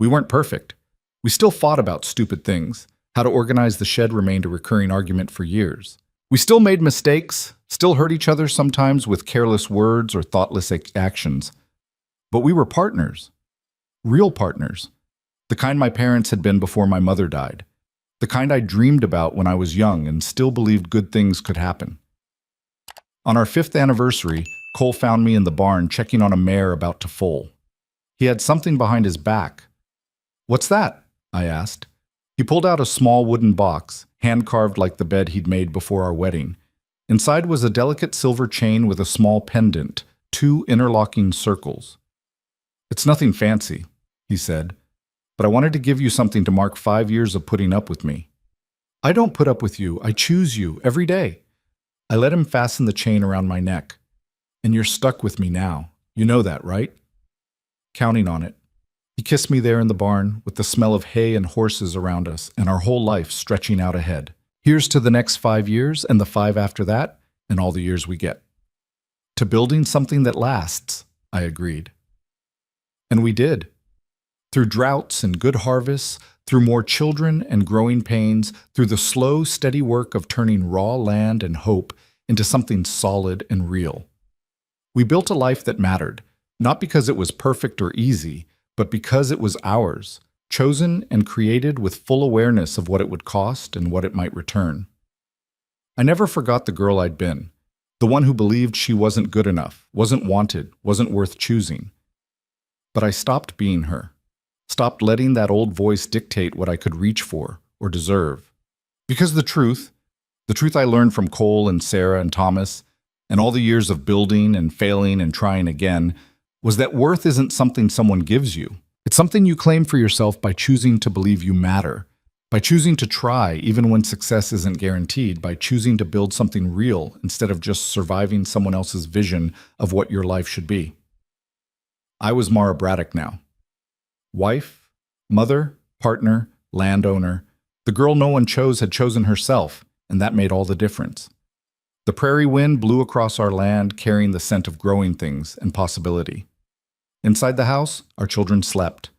We weren't perfect. We still fought about stupid things. How to organize the shed remained a recurring argument for years. We still made mistakes, still hurt each other sometimes with careless words or thoughtless actions. But we were partners. Real partners. The kind my parents had been before my mother died. The kind I dreamed about when I was young and still believed good things could happen. On our 5th anniversary, Cole found me in the barn checking on a mare about to foal. He had something behind his back. "What's that?" I asked. He pulled out a small wooden box, hand-carved like the bed he'd made before our wedding. Inside was a delicate silver chain with a small pendant, 2 interlocking circles. "It's nothing fancy," he said, "but I wanted to give you something to mark 5 years of putting up with me." "I don't put up with you. I choose you every day." I let him fasten the chain around my neck. "And you're stuck with me now. You know that, right?" "Counting on it." He kissed me there in the barn, with the smell of hay and horses around us, and our whole life stretching out ahead. Here's to the next 5 years, and the 5 after that, and all the years we get. To building something that lasts, I agreed. And we did. Through droughts and good harvests, through more children and growing pains, through the slow, steady work of turning raw land and hope into something solid and real. We built a life that mattered, not because it was perfect or easy, but because it was ours, chosen and created with full awareness of what it would cost and what it might return. I never forgot the girl I'd been, the one who believed she wasn't good enough, wasn't wanted, wasn't worth choosing. But I stopped being her, stopped letting that old voice dictate what I could reach for or deserve. Because the truth I learned from Cole and Sarah and Thomas, and all the years of building and failing and trying again, was that worth isn't something someone gives you. It's something you claim for yourself by choosing to believe you matter, by choosing to try even when success isn't guaranteed, by choosing to build something real instead of just surviving someone else's vision of what your life should be. I was Mara Braddock now. Wife, mother, partner, landowner. The girl no one chose had chosen herself, and that made all the difference. The prairie wind blew across our land, carrying the scent of growing things and possibility. Inside the house, our children slept.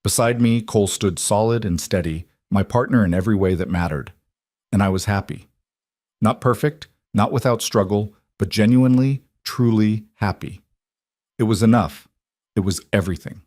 Beside me, Cole stood solid and steady, my partner in every way that mattered. And I was happy. Not perfect, not without struggle, but genuinely, truly happy. It was enough. It was everything.